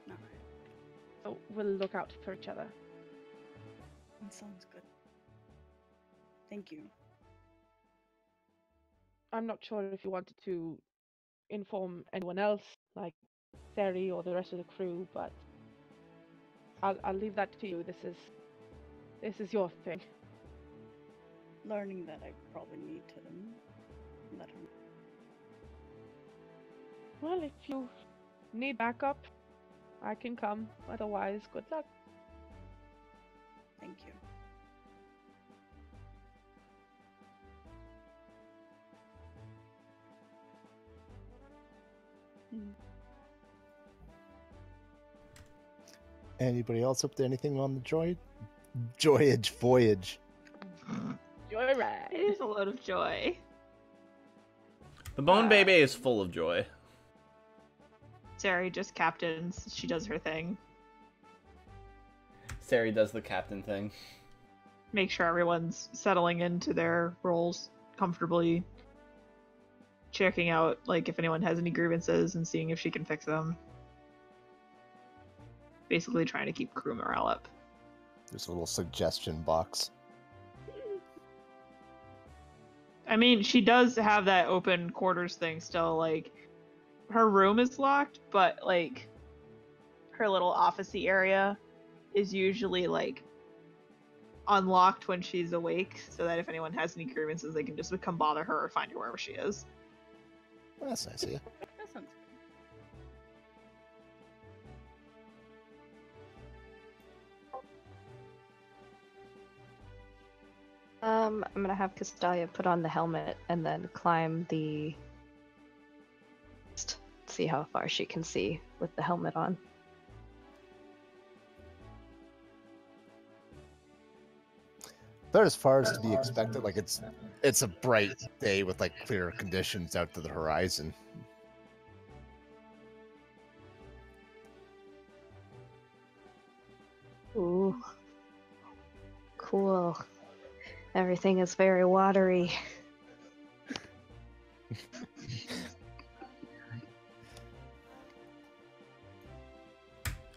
Alright. So we'll look out for each other. That sounds good. Thank you. I'm not sure if you wanted to inform anyone else, like Sari or the rest of the crew, but I'll leave that to you. This is your thing. Learning that I probably need to let her. Well, if you need backup, I can come. Otherwise, good luck. Thank you. Anybody else up to anything on the voyage? Joyride. It is a load of joy. The Bone Baby is full of joy. Sari just captains. She does her thing. Sari does the captain thing. Make sure everyone's settling into their roles comfortably. Checking out, like, if anyone has any grievances and seeing if she can fix them. Basically trying to keep crew morale up. There's a little suggestion box. I mean, she does have that open quarters thing still. Like, her room is locked, but, like, her little officey area is usually, like, unlocked when she's awake, so that if anyone has any grievances, they can just come bother her or find her wherever she is. Well, that's nice of you. That sounds good. I'm gonna have Castalia put on the helmet and then climb the. See how far she can see with the helmet on. About as far as to be expected. Like it's a bright day with like clear conditions out to the horizon. Ooh, cool. Everything is very watery.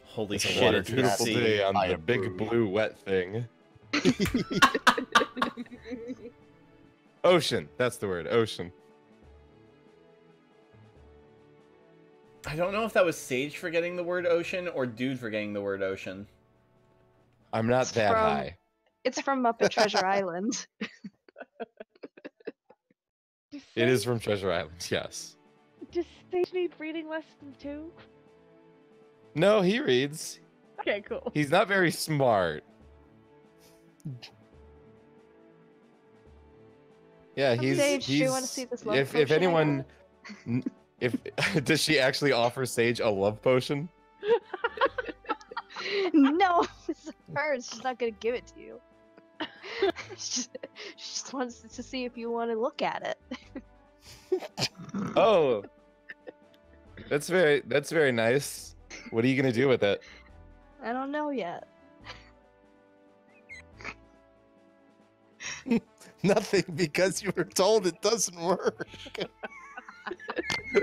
Holy It's a shit, it's beautiful beautiful day on I the big approve. blue wet thing. Ocean. That's the word. Ocean. I don't know if that was Sage forgetting the word ocean or Dude forgetting the word ocean. I'm not It's that from- high. It's from Muppet Treasure Island. It is from Treasure Island, yes. Does Sage need reading lessons too? No, he reads. Okay, cool. He's not very smart. Yeah, he's. Sage, do you he's wanna see this love if potion I anyone, if does she actually offer Sage a love potion? No, it's hers. She's not gonna give it to you. she just wants to see if you want to look at it. Oh, that's very nice. What are you gonna do with it? I don't know yet. Nothing, because you were told it doesn't work.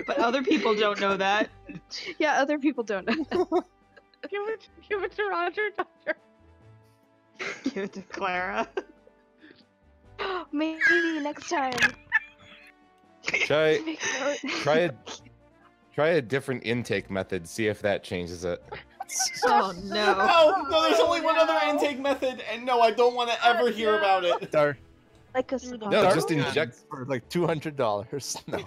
But other people don't know that. Yeah, other people don't know. Give it to Roger, Doctor. Give it to Clara. Maybe next time. Try Make a note. try a different intake method. See if that changes it. Oh no. No, there's only one other intake method, and no, I don't want to ever hear about it. Dark, Like a No, just suppository? inject. for like $200. No.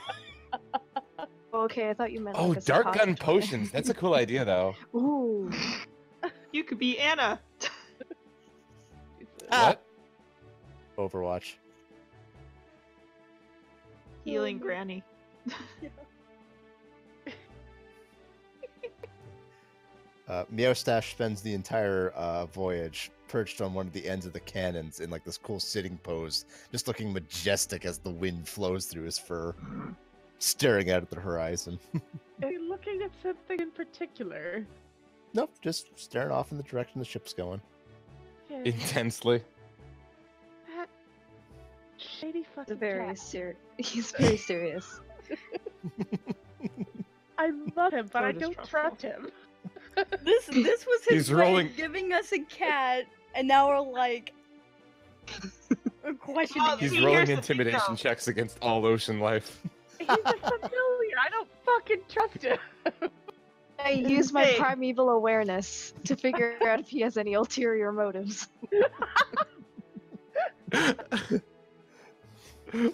Okay, I thought you meant Oh, like a dark gun suppository. potions. That's a cool idea, though. Ooh. You could be Anna. What? Overwatch. Healing Granny. Meowstache spends the entire voyage perched on one of the ends of the cannons in like this cool sitting pose, just looking majestic as the wind flows through his fur, staring out at the horizon. Are you looking at something in particular? Nope, just staring off in the direction the ship's going. Okay. Intensely. That shady He's fucking very cat. He's very serious. I love him, but So I don't distrustful. trust him. This was his He's way rolling- of giving us a cat, and now we're like questioning Oh, it. He's See, rolling here's the thing, intimidation though. checks against all ocean life. He's a familiar. I don't fucking trust him. I use my Hey. primeval awareness to figure out if he has any ulterior motives.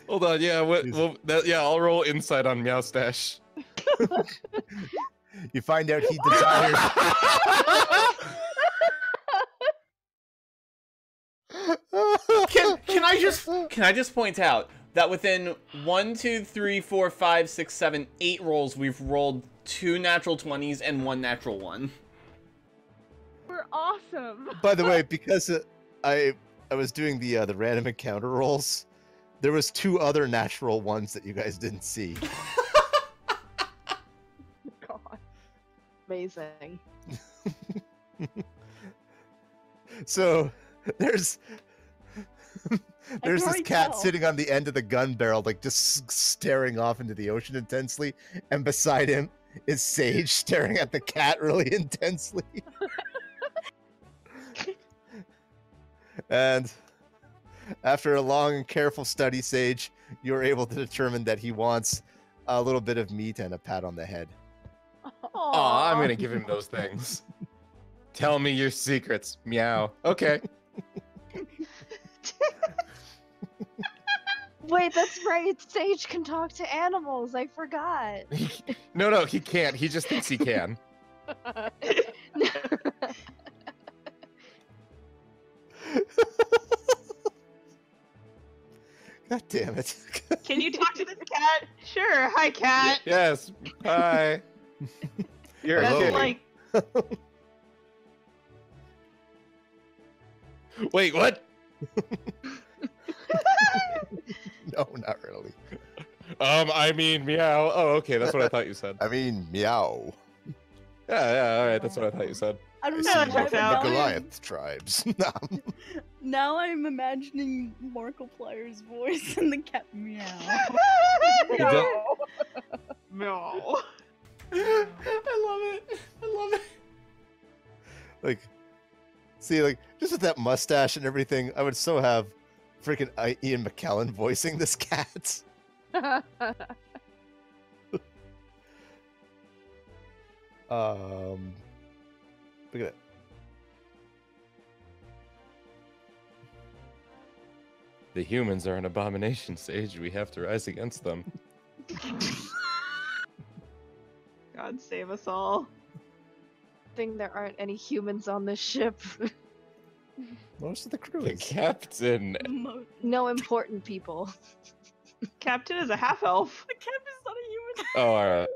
Hold on, yeah, I'll roll insight on Meowstache. You find out he desires. Can I just point out that within 1, 2, 3, 4, 5, 6, 7, 8 rolls, we've rolled 2 natural 20s and 1 natural 1. We're awesome. By the way, because I was doing the random encounter rolls, there was 2 other natural ones that you guys didn't see. God. Amazing. So there's this already cat tell. sitting on the end of the gun barrel, like just staring off into the ocean intensely, and beside him is Sage staring at the cat really intensely. And after a long and careful study, Sage, you're able to determine that he wants a little bit of meat and a pat on the head. Aw, I'm gonna give him those things. Tell me your secrets. Meow. Okay. Wait, that's right. Sage can talk to animals. I forgot. No, he can't. He just thinks he can. God damn it. Can you talk to this cat? Sure. Hi, cat. Yes. Hi. You're Hello. kidding. Like, Wait, what? No, not really. I mean, meow. Oh, okay. That's what I thought you said. I mean, meow. Yeah. All right. That's what I thought you said. I don't I know. see that you checks from out. the Goliath tribes. Now I'm imagining Markiplier's voice and the cat meow. He does- no. I love it. Like, see, like, just with that mustache and everything, I would so have freaking Ian McKellen voicing this cat. Look at it. The humans are an abomination, Sage. We have to rise against them. God save us all. Thing there aren't any humans on this ship. Most of the crew The is. captain. Mo- No important people. Captain is a half elf. The cat is not a human. Oh, all right.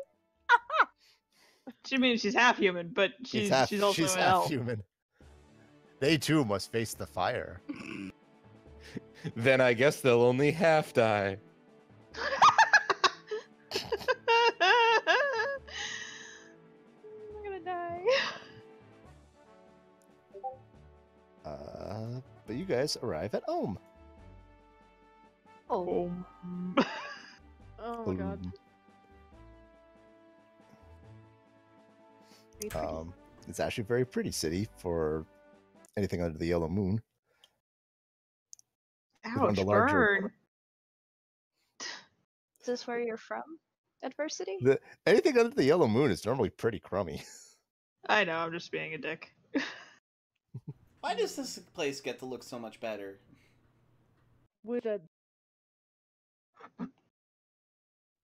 She means she's half human, but she's also she's an half elf. human. They too must face the fire. Then I guess they'll only half die. I'm gonna die. But you guys arrive at Ohm. Oh. Oh my god. Very pretty. It's actually a very pretty city for anything under the yellow moon. Even on Ouch, the larger- burn. Is this where you're from? Adversity? Anything under the yellow moon is normally pretty crummy. I know, I'm just being a dick. Why does this place get to look so much better? Wizard.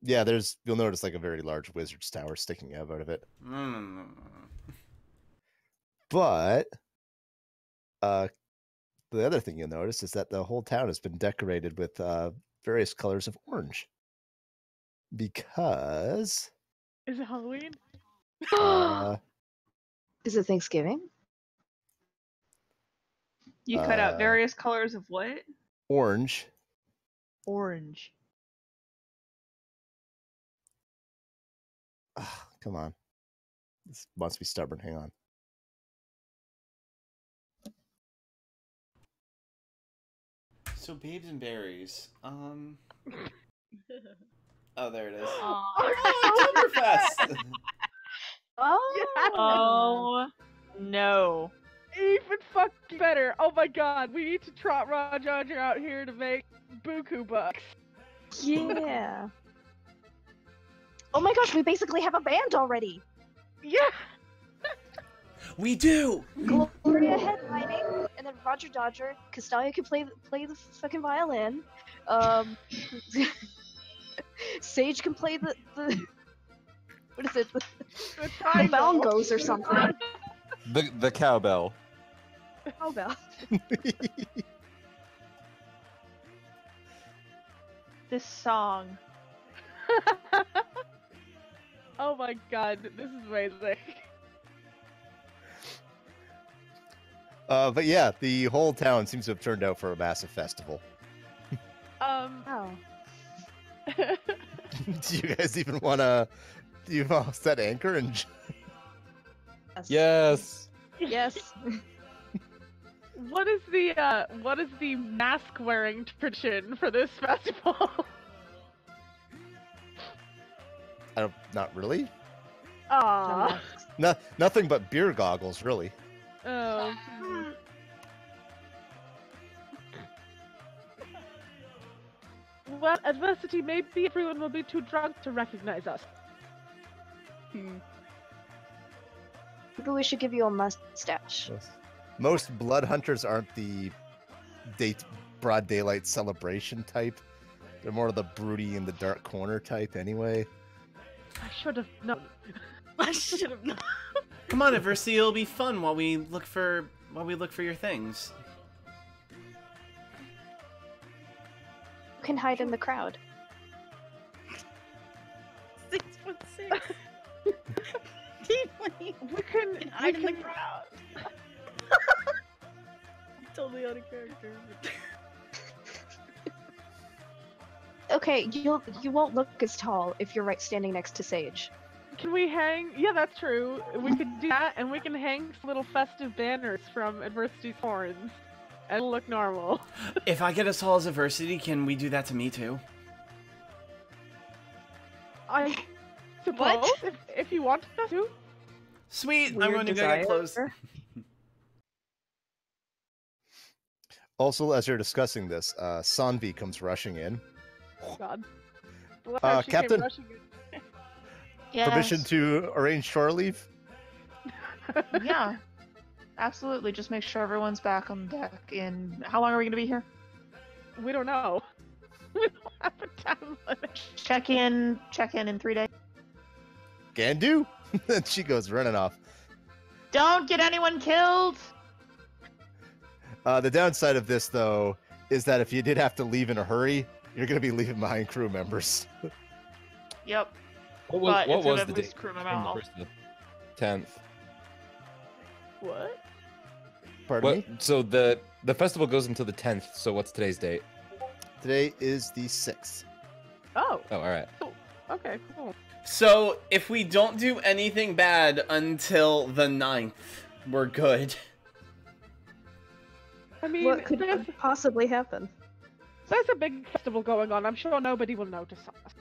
Yeah, you'll notice like a very large wizard's tower sticking out of it. But the other thing you'll notice is that the whole town has been decorated with various colors of orange. Because Is it Halloween? Is it Thanksgiving? You cut out various colors of what? orange. Orange. Come on. This must be stubborn. Hang on. So babes and berries. Oh, there it is. Aw. Oktoberfest. Oh no. Even fucking better. Oh my god, we need to trot Roger out here to make buku bucks. Yeah. Oh my gosh, we basically have a band already. Yeah. We do. Gloria headlining, and then Roger Dodger, Castalia can play the fucking violin. Sage can play the what is it? The bongos or something. The cowbell. Cowbell. This song. Oh my god, this is amazing. But yeah, the whole town seems to have turned out for a massive festival. Oh. Do you guys even want to? Do you want to set anchor and? Yes. Yes. What is the mask wearing tradition for this festival? Not really. Aww. Nothing but beer goggles, really. Oh. Well, adversity, maybe everyone will be too drunk to recognize us. Maybe we should give you a mustache. Most blood hunters aren't the broad daylight celebration type. They're more of the broody in the dark corner type, anyway. I should have known. I should have known. Come on, adversity. It'll be fun while we look for your things. You can hide in the crowd. 6'6". Tiefling. We can Hide in the crowd. Totally out of character. Okay, you won't look as tall if you're right standing next to Sage. Can we hang? Yeah, that's true. We could do that, and we can hang some little festive banners from Adversity's horns, and it'll look normal. If I get as tall as adversity, can we do that to me too? I suppose if you want us to. Sweet. I'm Weird going to go get desire. close. Also, as you're discussing this, Sanvi comes rushing in. Oh, God. Well, how she came Captain? rushing in. Yes. Permission to arrange shore leave? Yeah. Absolutely. Just make sure everyone's back on deck. In how long are we gonna be here? We don't know. We don't have a time limit. Check in in 3 days. Can do. And she goes running off. Don't get anyone killed. The downside of this, though, is that if you did have to leave in a hurry, you're going to be leaving behind crew members. Yep. What was, But what it's was gonna the boost date? crew From morale. the first to the 10th. What? Pardon me? So the festival goes until the 10th. So what's today's date? Today is the 6th. Oh. Oh, all right. Okay, cool. So, if we don't do anything bad until the 9th, we're good. I mean, What could there's- possibly happen? There's a big festival going on. I'm sure nobody will notice us.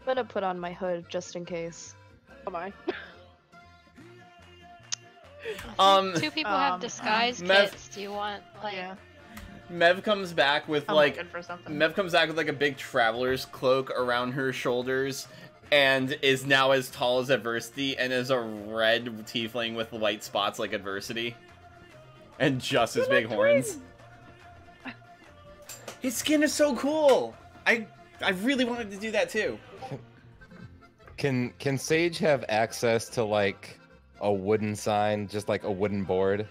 I'm gonna put on my hood just in case. Am I? Two people have disguise Mev- kits. Do you want like? Yeah. Mev comes back with I'm like looking for something. Mev comes back with like a big traveler's cloak around her shoulders and is now as tall as Adversity and is a red tiefling with white spots like Adversity. And just as big horns. His skin is so cool! I really wanted to do that too. Can Sage have access to like a wooden sign, just like a wooden board?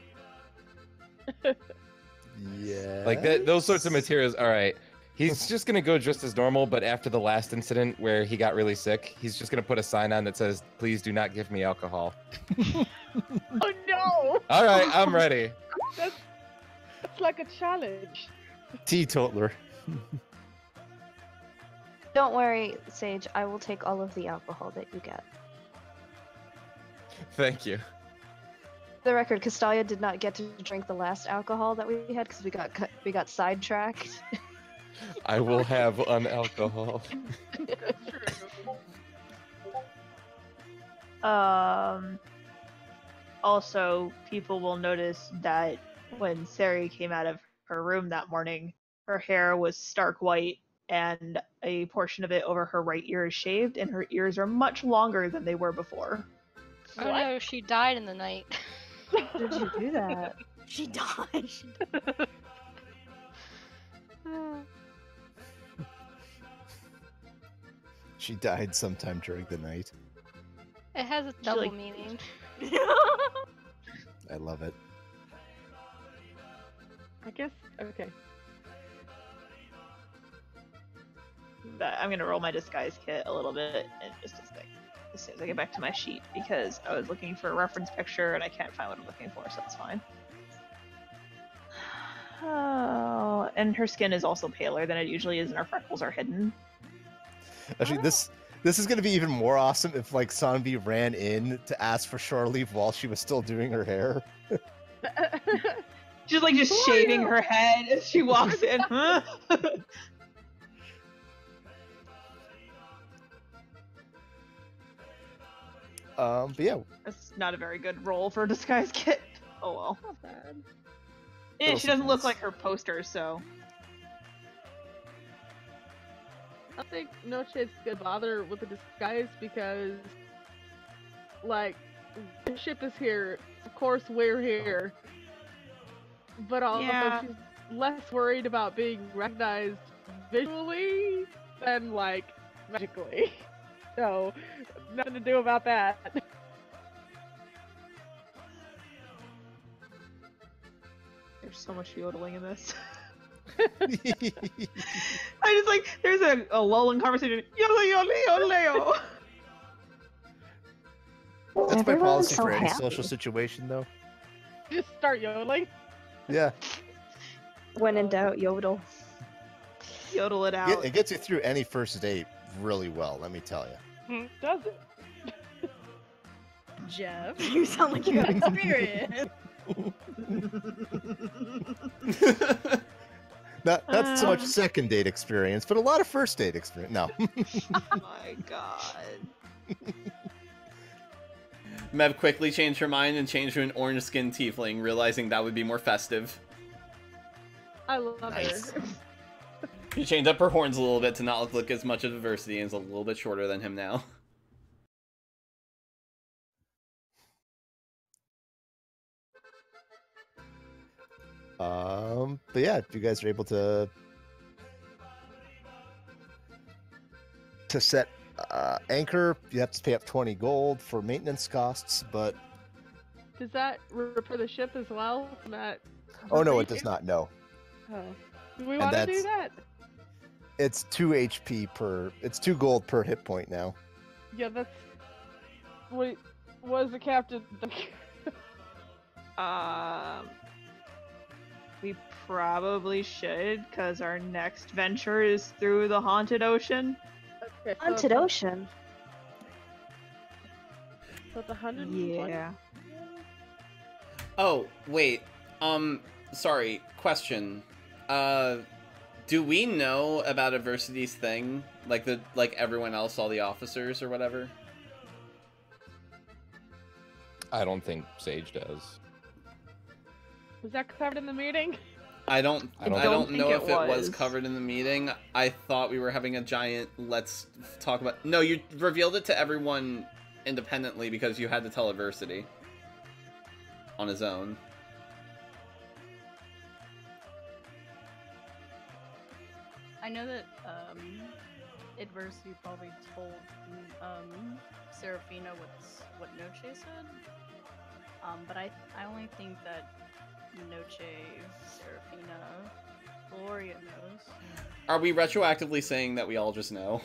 Yeah. Like those sorts of materials. All right. He's just gonna go just as normal, but after the last incident where he got really sick, he's just gonna put a sign on that says, "Please do not give me alcohol." Oh no! All right, I'm ready. That's like a challenge. Teetotaler. Don't worry, Sage. I will take all of the alcohol that you get. Thank you. For the record, Castalia did not get to drink the last alcohol that we had because we got sidetracked. I will have an alcohol. Also, people will notice that when Sari came out of her room that morning, her hair was stark white and a portion of it over her right ear is shaved, and her ears are much longer than they were before. Oh no, she died in the night. How did you do that? She died. She died sometime during the night. It has a double meaning. I love it. I guess. Okay. But I'm gonna roll my disguise kit a little bit in just a sec, as soon as I get back to my sheet, because I was looking for a reference picture and I can't find what I'm looking for, so that's fine. Oh, and her skin is also paler than it usually is, and her freckles are hidden. Actually, this is gonna be even more awesome if like Sanvi ran in to ask for shore leave while she was still doing her hair. She's like just shaving her head as she walks in. But yeah, That's not a very good roll for a disguise kit. Oh well. Not bad. Yeah, she doesn't look like her posters, so. I think Noche's gonna bother with the disguise because, like, the ship is here. Of course, we're here. But also, she's less worried about being recognized visually than, like, magically. So, nothing to do about that. There's so much yodeling in this. I just like, there's a lull in conversation. Yodel, yodel, yodel, yodel. that's my Everyone's policy so for any happy. social situation, though. Just start yodeling. Yeah, When in doubt, yodel. Yodel it out. it gets you through any first date really well. Let me tell you. Does it? Jeff, you sound like you have experience. Not so much second date experience, but a lot of first date experience. No. Oh my god. Mev quickly changed her mind and changed to an orange-skinned tiefling, realizing that would be more festive. I love Nice. her. She changed up her horns a little bit to not look as much of Adversity and is a little bit shorter than him now. But yeah, if you guys are able to set anchor, you have to pay up 20 gold for maintenance costs, but Does that repair the ship as well? Not. oh no, it does not. No, Oh. Do we want to do that's- that? it's 2 HP per. It's 2 gold per hit point now. Yeah, that's. Wait, what does the captain think? We probably should, because our next venture is through the haunted ocean. Okay, so Haunted Ocean. So it's 120. Yeah. Oh, wait. Sorry, question. Do we know about Adversity's thing? Like everyone else, all the officers or whatever? I don't think Sage does. Was that covered in the meeting? I don't don't know think if it it was was. covered in the meeting. I thought we were having a giant let's talk about. No, you revealed it to everyone independently because you had to tell Adversity on his own. I know that Adversity probably told Seraphina what Noche said. But I only think that Noche, Seraphina, Gloria knows. Are we retroactively saying that we all just know?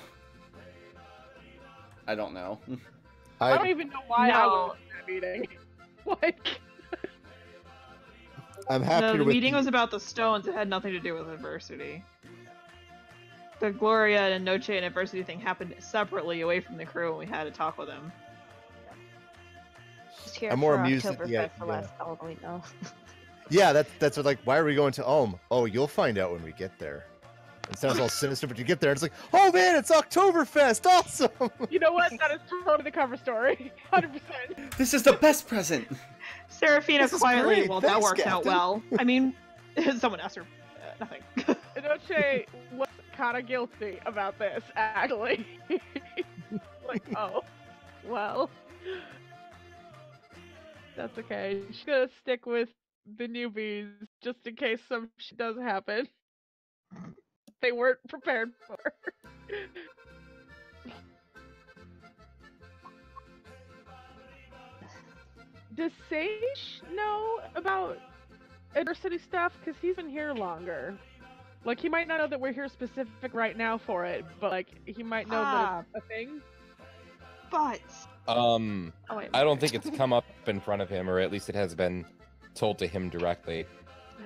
I don't know. I don't even know why I No. was in that meeting. Like, I'm No, happier the with meeting was about the stones. It had nothing to do with Adversity. The Gloria and Noche and Adversity thing happened separately away from the crew, and we had to talk with them. She's here I'm more for amused at the Oktoberfest the idea. last Halloween, no. Yeah, that's what, like, why are we going to Ulm? Oh, you'll find out when we get there. It sounds all sinister, but you get there, and it's like, oh man, it's Oktoberfest, awesome! you know what? That is totally the cover story. 100%. This is the best present. Seraphina This is quietly, great. well, that Thanks, worked out Captain. well. I mean, someone asked her. Nothing. Noche was kind of guilty about this, actually. Like, oh, well. That's okay. She's gonna stick with the newbies just in case some shit does happen. They weren't prepared for. Does Sage know about Adversity stuff? Because he's been here longer. Like, he might not know that we're here specific right now for it, but, like, he might know that it's a thing. But Oh, wait. I don't think it's come up in front of him, or at least it has been told to him directly.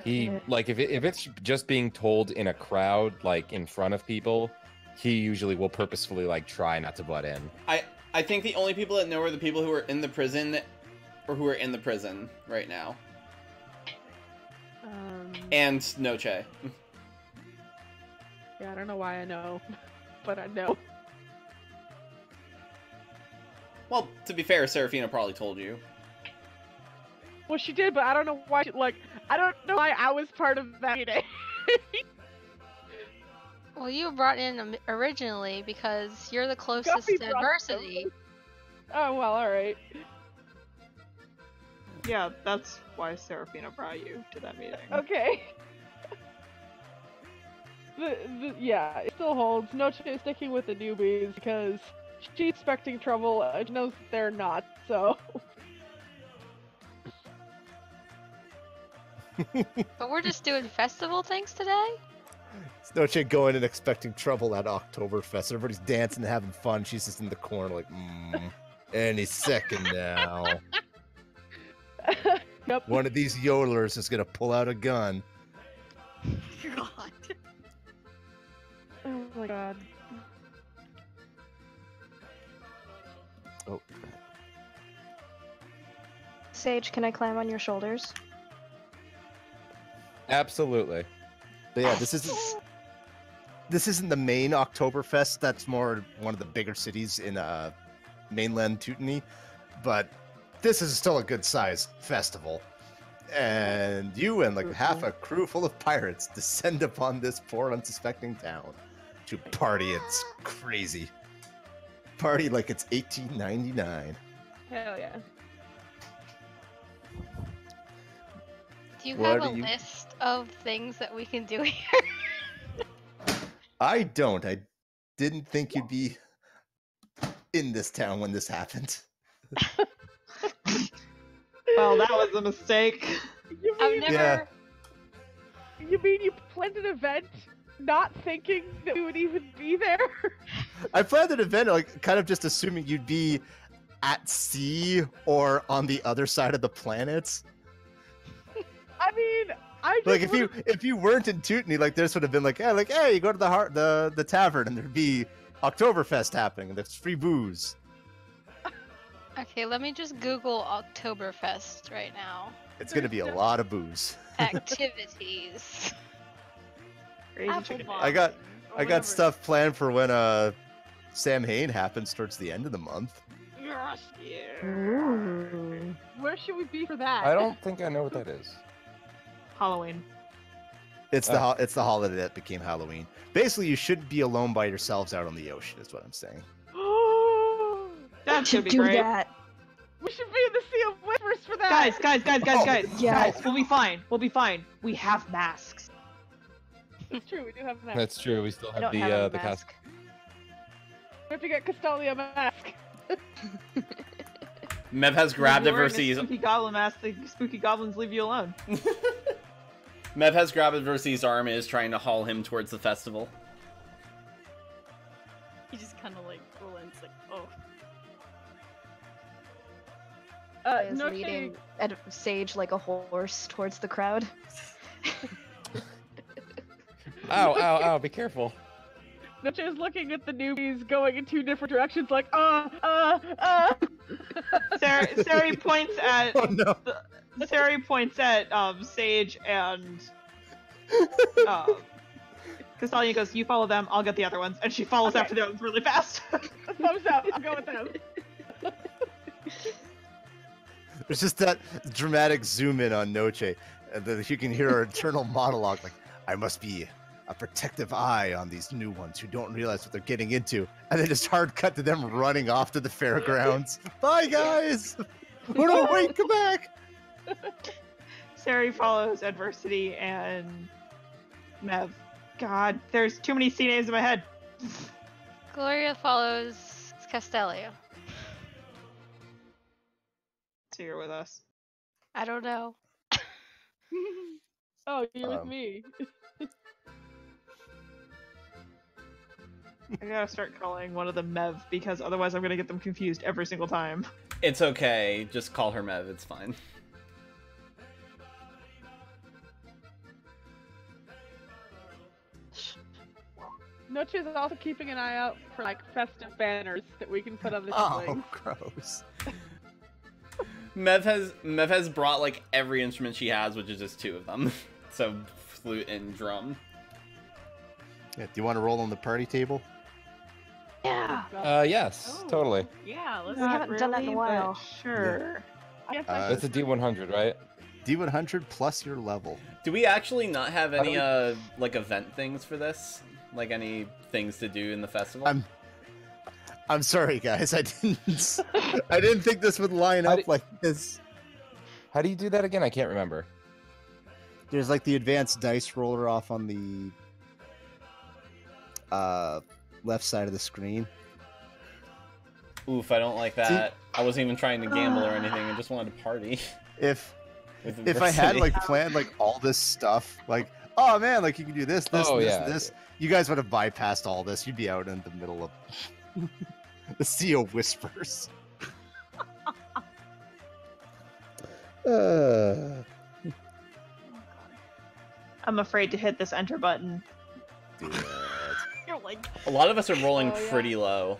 He Yeah. like if it's just being told in a crowd, like in front of people, he usually will purposefully like try not to butt in. I think the only people that know are the people who are in the prison, or who are in the prison right now, and Noche. Yeah, I don't know why I know, but I know. Well, to be fair, Seraphina probably told you. Well, she did, but I don't know why. Like, I don't know why I was part of that meeting. Well, you were brought in originally because you're the closest Guppy to brought Adversity. Oh well, all right. yeah, that's why Seraphina brought you to that meeting. Okay. Yeah, it still holds. Noche is sticking with the newbies because she's expecting trouble and she knows they're not, so. But we're just doing festival things today? It's no chick going and expecting trouble at Oktoberfest. Everybody's dancing and having fun. She's just in the corner like, any second now. Yep. One of these yodelers is gonna pull out a gun. God. Oh my god. Oh, Sage, can I climb on your shoulders? Absolutely. but yeah, this isn't the main Oktoberfest. That's more one of the bigger cities in mainland Teutony, but this is still a good sized festival. And you and like half a crew full of pirates descend upon this poor unsuspecting town to party. It's crazy. Party like it's 1899. Hell yeah. Do you What have do a you- list of things that we can do here? I don't. I didn't think you'd be in this town when this happened. Well, that was a mistake. You I've mean, never. Yeah. you mean you planned an event not thinking that we would even be there? I planned an event, like kind of just assuming you'd be at sea or on the other side of the planets. I mean, I just Like would've- if you weren't in Teutony, like this would have been like, hey, you go to the tavern and there'd be Oktoberfest happening and there's free booze. Okay, let me just Google Oktoberfest right now. It's gonna be a lot of booze. Activities. Crazy Apple chicken. bomb. I got Or I got whatever. stuff planned for when Sam Hain happens towards the end of the month. Yes. Ooh. Where should we be for that? I don't think I know what that is. Halloween. It's it's the holiday that became Halloween. Basically, you shouldn't be alone by yourselves out on the ocean. Is what I'm saying. That should be do great. that. We should be in the Sea of Whispers for that. Guys, yes. we'll be fine. We'll be fine. We have masks. It's true. We do have that. That's true. We still I have don't the have a the cast. mask. We have to get Castalia a mask. Mev has grabbed it You're wearing a versus spooky goblin mask. The spooky goblins leave you alone. Mev has grabbed it versus arm and is trying to haul him towards the festival. He just kind of like relents, like, oh. Is Noche, leading Sage like a horse towards the crowd. Ow! Ow! Ow! Be careful. Noche is looking at the newbies going in two different directions, like, Sari points at Oh no! Sari points at Sage and Castalia goes, "You follow them. I'll get the other ones." And she follows after the others really fast. Thumbs up. I'll go with them. There's just that dramatic zoom in on Noche, and then you can hear her internal monologue like, "I must be a protective eye on these new ones who don't realize what they're getting into," and then just hard cut to them running off to the fairgrounds. Bye, guys. Oh no! Wait, come back. Sari follows Adversity and Mev. God, there's too many C names in my head. Gloria follows Castellio. So you're with us. I don't know. Oh, you're with Um, me. I gotta start calling one of them Mev because otherwise I'm gonna get them confused every single time. It's okay. Just call her Mev. It's fine. Noche is also keeping an eye out for like festive banners that we can put on the Oh, ceiling. gross. Mev has brought like every instrument she has, which is just two of them. So flute and drum. Yeah, do you want to roll on the party table? Yeah. Yes, Oh, totally. Yeah, let's We haven't done that in a Really, but while. Sure. I guess That's a D100, right? D100 plus your level. Do we actually not have any don't like event things for this? Like any things to do in the festival? I'm sorry, guys. I didn't think this would line How up do- like this. How do you do that again? I can't remember. There's like the advanced dice roller off on the left side of the screen. Oof, I don't like that. I wasn't even trying to gamble or anything. I just wanted to party. If With if I had adversity. like planned like all this stuff, like, oh man, like you can do this, this, Oh, this, yeah. this. You guys would have bypassed all this. You'd be out in the middle of the Sea of Whispers. I'm afraid to hit this enter button. Do it. You're like, A lot of us are rolling Oh, yeah. pretty low.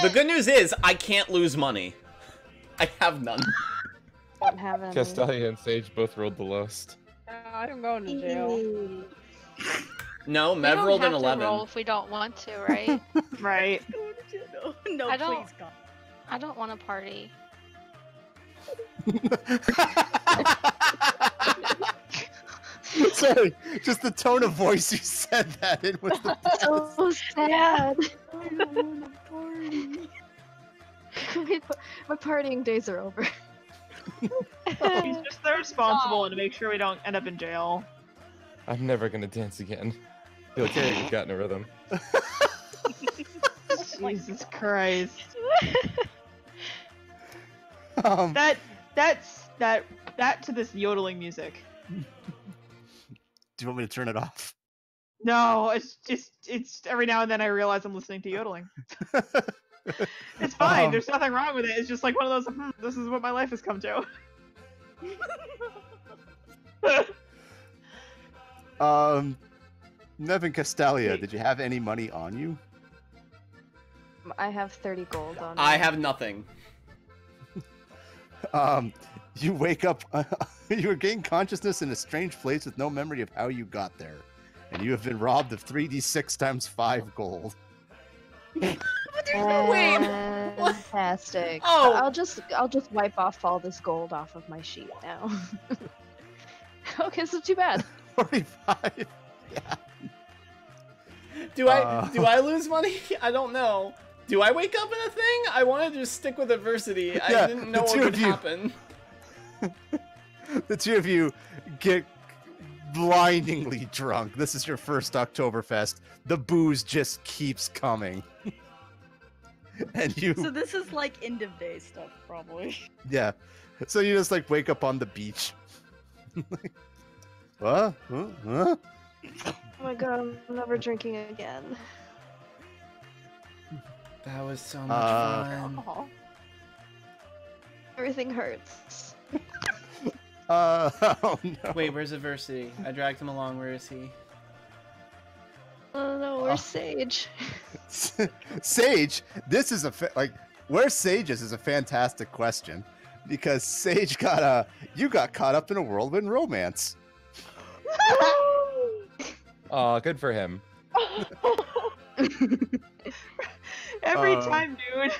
The good news is I can't lose money. I have none. Don't have any. Castalia and Sage both rolled the lowest. I'm going to jail. No, We Mev don't rolled have an to 11. roll if we don't want to, right? Right. no, I don't- please God. I don't want to party. Sorry, just the tone of voice you said that in was the best. So sad. My partying days are over. He's just there responsible to make sure we don't end up in jail. I'm never gonna dance again. Feel like we've gotten a rhythm. Jesus Christ. Um, That to this yodeling music. do you want me to turn it off? No, it's every now and then I realize I'm listening to yodeling. It's fine. There's nothing wrong with it. It's just like one of those. This is what my life has come to. Nevin Castalia, did you have any money on you? I have 30 gold on I me. have nothing. You wake up, you regain consciousness in a strange place with no memory of how you got there. and you have been robbed of 3d6 times 5 gold. But there's no way. Fantastic. Oh. I'll just wipe off all this gold off of my sheet now. Okay, so too bad. 45. Yeah. Do I lose money? I don't know. Do I wake up in a thing? I want to just stick with adversity. Yeah, I didn't know the what two would of you- happen. The two of you get blindingly drunk. This is your first Oktoberfest. The booze just keeps coming. And you, So this is like end of day stuff, probably. yeah. So you just like wake up on the beach. What? Huh? Huh? Oh my god, I'm never drinking again. That was so much fun. Alcohol. Everything hurts. Oh no. Wait, where's adversity? I dragged him along. Where is he? Oh no, where's Sage? Sage, this is where Sage is a fantastic question, because Sage you got caught up in a whirlwind romance. Oh, good for him. Every time, dude.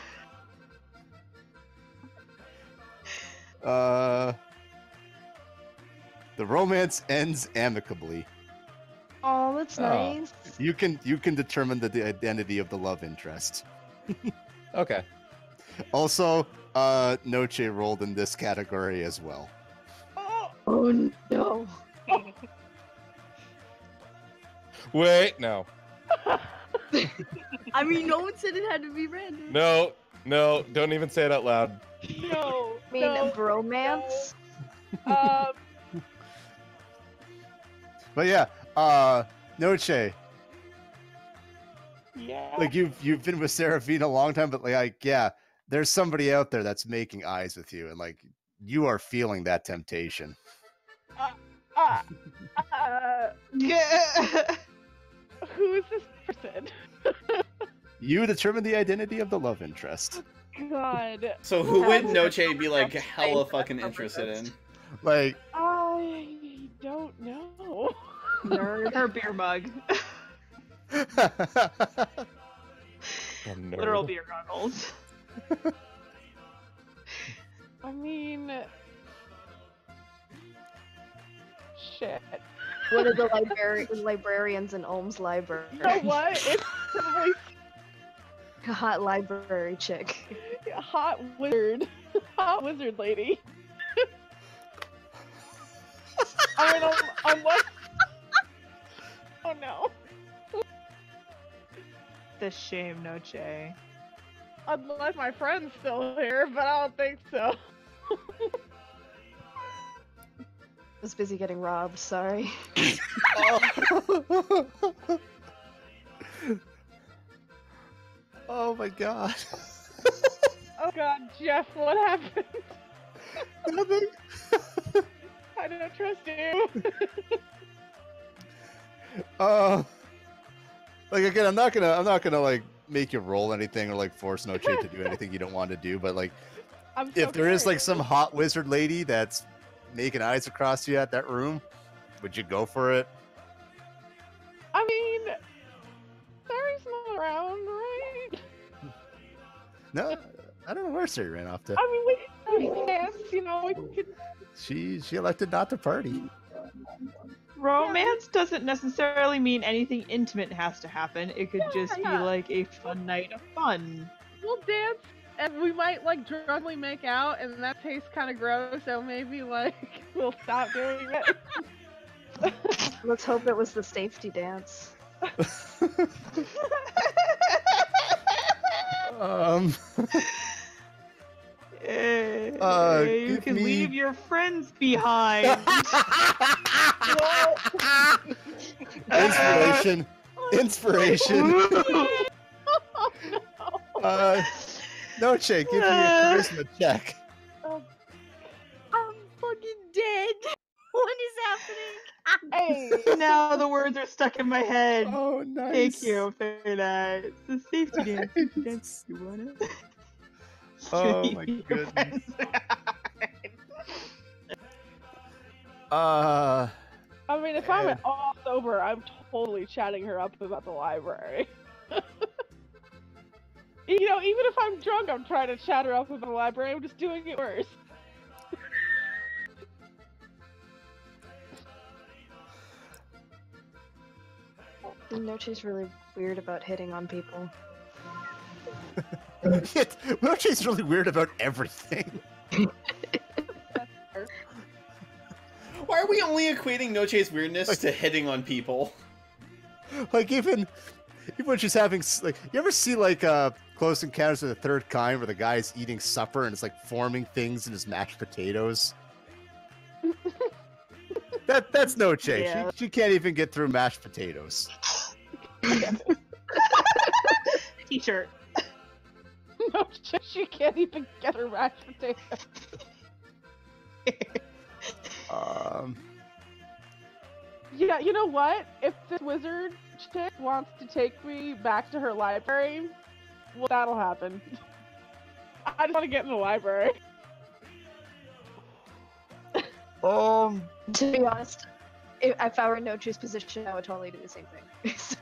The romance ends amicably. Oh, that's nice. You can determine the identity of the love interest. Okay. Also, Noche rolled in this category as well. Oh no. Wait, no. I mean, no one said it had to be random. No, don't even say it out loud. No. I mean, no, bromance? no. But yeah, Noche, Yeah. like you've been with Seraphine a long time, but like yeah, there's somebody out there that's making eyes with you, and like you are feeling that temptation. Yeah. Who is this person? You determine the identity of the love interest. God. So who would That's- Noche be like hella fucking interested in? Like I don't know. Nerd. Her beer mug. A nerd. Literal beer goggles. I mean, shit. One of the librarians in Ohm's library. You know what? It's probably A hot library chick. a hot wizard. Hot wizard lady. I mean, unless... Oh no. The shame, Noche. Unless my friend's still here, but I don't think so. I was busy getting robbed, sorry. Oh my god. Oh god, Jeff, what happened? Nothing. I don't trust you. Like again, I'm not gonna like make you roll anything or like force Noche to do anything you don't want to do, but like I'm so if there is like curious. some hot wizard lady that's making eyes across you at that room, would you go for it? I mean, Sarah's not around, right? No, I don't know where Siri ran off to. I mean, we can dance, you know, we could... She elected not to party. Romance doesn't necessarily mean anything intimate has to happen. It could just be Yeah. like a fun night of fun. We'll dance, and we might, like, drunkenly make out, and that tastes kind of gross, so maybe, like, we'll stop doing it. Let's hope it was the safety dance. You give can me- leave your friends behind. Inspiration. Inspiration. Noche, give me a charisma check. I'm fucking dead. What is happening? Hey! Now the words are stuck in my head. Oh, nice. Thank you for that. It's the safety dance. Safety dance. You want it? Oh Leave my your goodness. friends behind. I mean, if I'm all sober, I'm totally chatting her up about the library. You know, even if I'm drunk, I'm trying to chat her up about the library. I'm just doing it worse. Noche's really weird about hitting on people. Mochi's really weird about everything. Why are we only equating Noche's weirdness to hitting on people? Like even when she's having like, you ever see like Close Encounters of the Third Kind where the guy's eating supper and it's like forming things in his mashed potatoes? That's Noche. Yeah. She can't even get through mashed potatoes. T-shirt. No, she can't even get her mashed potatoes. Yeah, you know what? If this wizard chick wants to take me back to her library, well, that'll happen. I just want to get in the library. To be honest, if I were in Noche's position, I would totally do the same thing. So.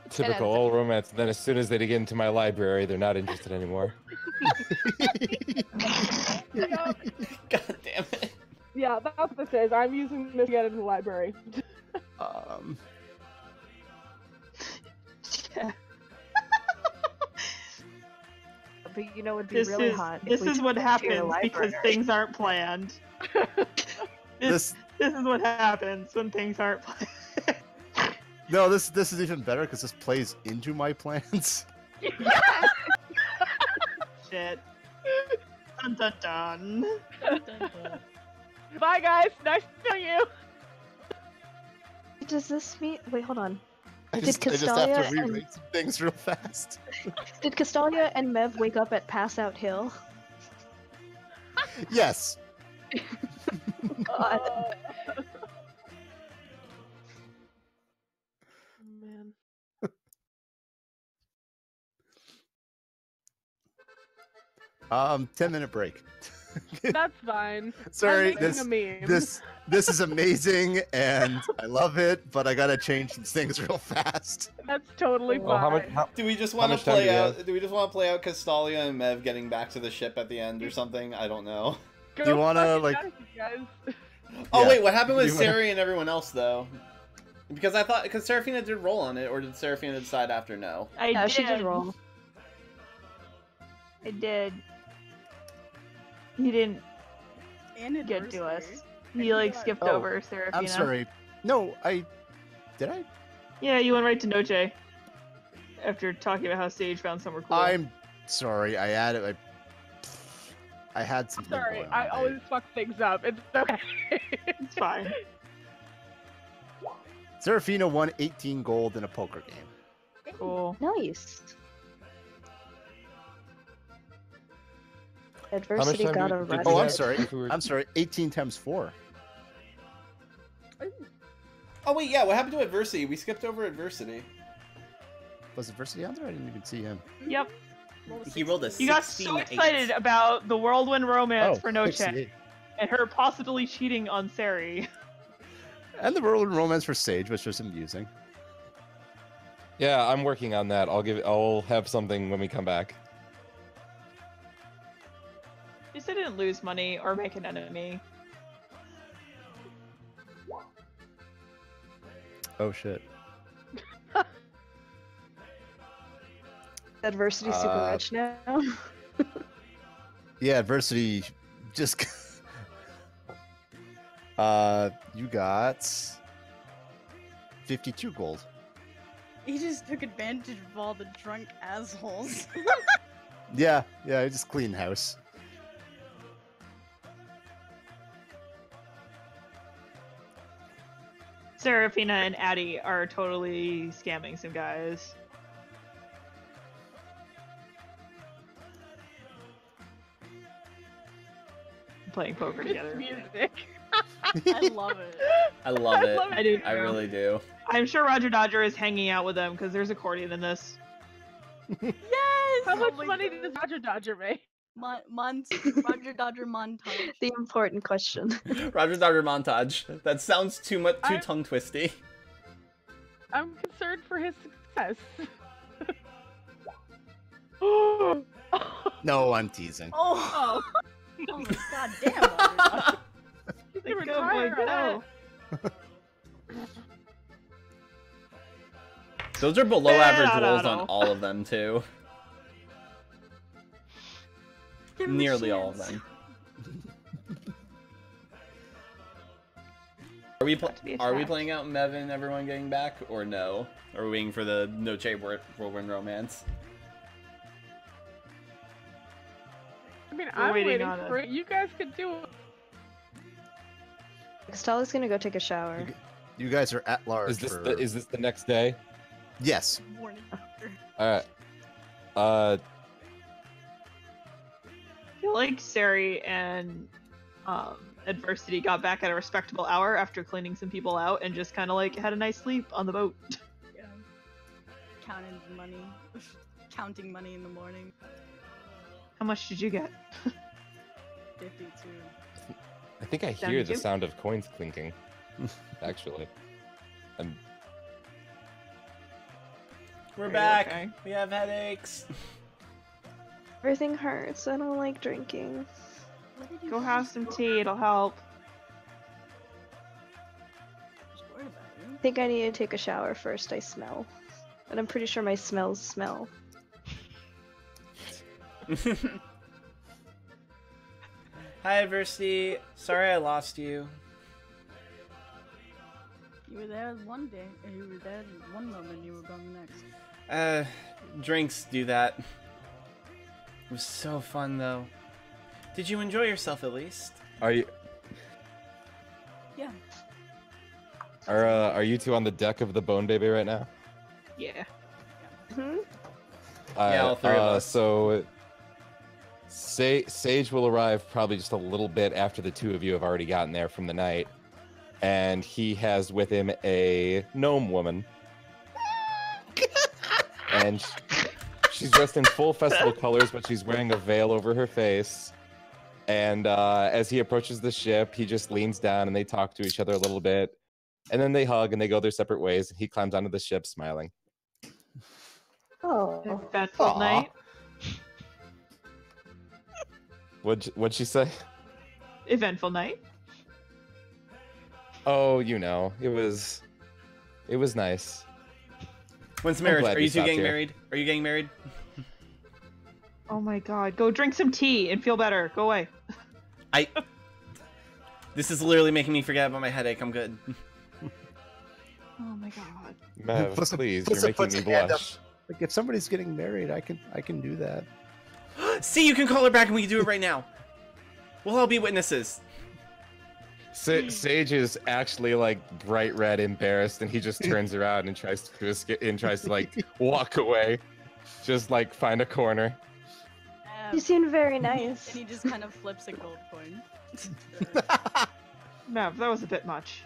Typical old romance. And then as soon as they get into my library, they're not interested anymore. Yeah. God damn it. Yeah, that's what this is. I'm using this to get into the library. But you know, it'd be really hot. This is what happens because things aren't planned. This is what happens when things aren't planned. No, this is even better because this plays into my plans. Shit. Dun dun dun. Bye, guys. Nice to meet you. Does this mean? Wait, hold on. I just have to rewrite some things real fast. Did Castalia and Mev wake up at Pass Out Hill? Yes. God. Man. 10-minute break. That's fine. Sorry, I'm making a meme. this is amazing and I love it, but I gotta change some things real fast. That's totally fine. Well, Do we just want to much time do play we out? have? Do we just want to play out Castalia and Mev getting back to the ship at the end or something? I don't know. Go Do you wanna, fucking like- nuts, you guys. Oh Yeah. wait, what happened with You wanna- Sari and everyone else though? Because I thought because Serafina did roll on it, or did Serafina decide after no? No, she did roll. I did. He didn't And get to us. adversity. He like skipped Oh, over Serafina. I'm sorry. No, did I? Yeah, you went right to Noche. After talking about how Sage found somewhere cool. I'm sorry. I added. I had I'm something. sorry. going on. I always fuck things up. It's okay. It's fine. Serafina won 18 gold in a poker game. Cool. Nice. How much Adversity time got do a we- did red. we Oh, I'm have sorry. if we were- I'm sorry. 18 times 4. Oh wait, yeah. What happened to adversity? We skipped over adversity. Was adversity on there? I didn't even see him. Yep. He rolled a You got 16 so eight. excited about the whirlwind romance Oh, for Noche 68. and her possibly cheating on Sari. And the Whirlwind Romance for Sage, which was amusing. Yeah, I'm working on that. I'll have something when we come back. At least I didn't lose money or make an enemy. Oh shit. Adversity super rich now. Yeah, adversity just you got 52 gold. He just took advantage of all the drunk assholes. Yeah, I just clean house. Serafina and Addie are totally scamming some guys. Playing poker together. Music. I love it. I love it. I do. I really do. I'm sure Roger Dodger is hanging out with them because there's accordion in this. Yes! How much Oh my money God. does Roger Dodger make? Roger Dodger montage. The important question. Roger Dogger montage. That sounds too I'm- tongue twisty. I'm concerned for his success. Oh. No, I'm teasing. Oh, oh my god damn, Roger Dodger. You can Like, go, boy, retire go. Those are below average no, rolls no. on all of them too. Give him a Nearly all of chance. them. Are we Got to be a are we fact. playing out Mev and everyone getting back, or no? Are we waiting for the Noche Whirlwind Romance? I mean, We're I'm waiting waiting on it. for it. You guys could do it. Stella's gonna go take a shower. You guys are at large. Is this for... is this the next day? Yes. Morning after. All right. I feel like Sari and Adversity got back at a respectable hour after cleaning some people out and just kind of like had a nice sleep on the boat. Yeah. Counting money. Counting money in the morning. How much did you get? 52. I think I Sound hear the you? sound of coins clinking. Actually, I'm We're Are you back. okay? We have headaches. Everything hurts. I don't like drinking. What did you Go do? have some tea, it'll help. Just worried about you. I think I need to take a shower first. I smell. And I'm pretty sure my smells smell. Hi, Adversity. Sorry I lost you. You were there one day, and you were there one moment, you were gone the next. Drinks do that. It was so fun, though. Did you enjoy yourself at least? Are you Yeah. are you two on the deck of the Bone Baby right now? Yeah. Hmm? Yeah, all three of us. So Sage will arrive probably just a little bit after the two of you have already gotten there from the night, and he has with him a gnome woman, and she's dressed in full festival colors, but she's wearing a veil over her face. And as he approaches the ship, he just leans down and they talk to each other a little bit, and then they hug and they go their separate ways. And he climbs onto the ship, smiling. Oh. Eventful Aw. night. What'd she say? Eventful night. Oh, you know, it was nice. When's the I'm marriage? glad Are we you two stopped getting here. married? Are you getting married? Oh my god. Go drink some tea and feel better. Go away. This is literally making me forget about my headache. I'm good. Oh my god. Mev, Puts a- please, puts you're a- puts making me a hand up. blush. Like if somebody's getting married, I can do that. See, you can call her back and we can do it right now. We'll all be witnesses. Sage is actually like bright red, embarrassed, and he just turns around and tries to escape and tries to like walk away, just like find a corner. You seem very And nice. he just kind of flips a gold coin. Mav, that was a bit much.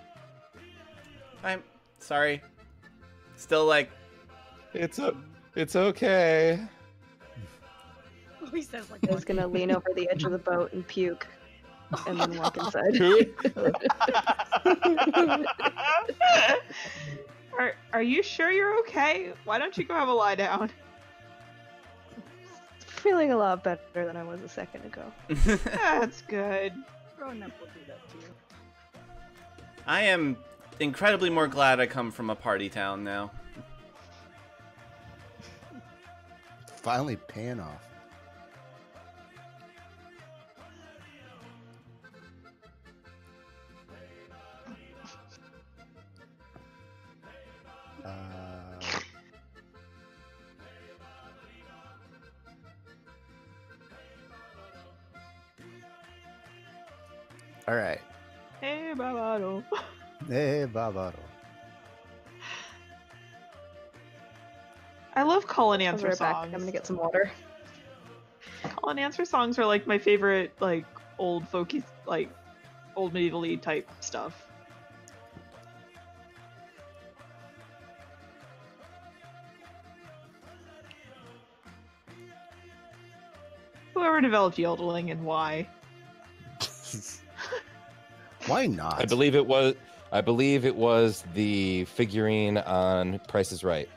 I'm sorry. Still like, It's okay. He says like, I was gonna lean over the edge of the boat and puke, and then walk inside. Who? Are you sure you're okay? Why don't you go have a lie down? Feeling a lot better than I was a second ago. That's good. growing up will do that to you. I am incredibly more glad I come from a party town now. Finally paying off. All right. Hey, Bravado. Hey, Barbaro. I love call and I'll be answer right back. songs. I'm gonna get some water. Call and answer songs are like my favorite, like old folky, like old medieval-y type stuff. Whoever developed yodeling and why? Why not? I believe it was the figurine on Price is Right.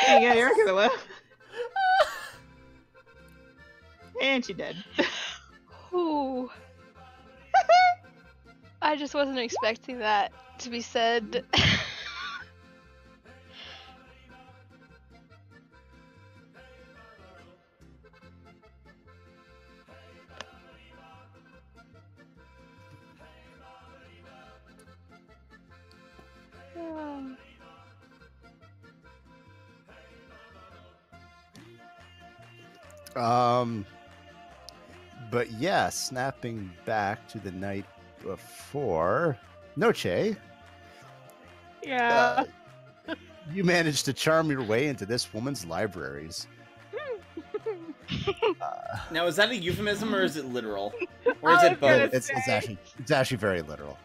Yeah, you're gonna live. And she did. Ooh. I just wasn't expecting that to be said. But yeah, snapping back to the night before, Noche, Yeah. you managed to charm your way into this woman's libraries. Now, is that a euphemism or is it literal? Or is I it was gonna both? It's actually very literal.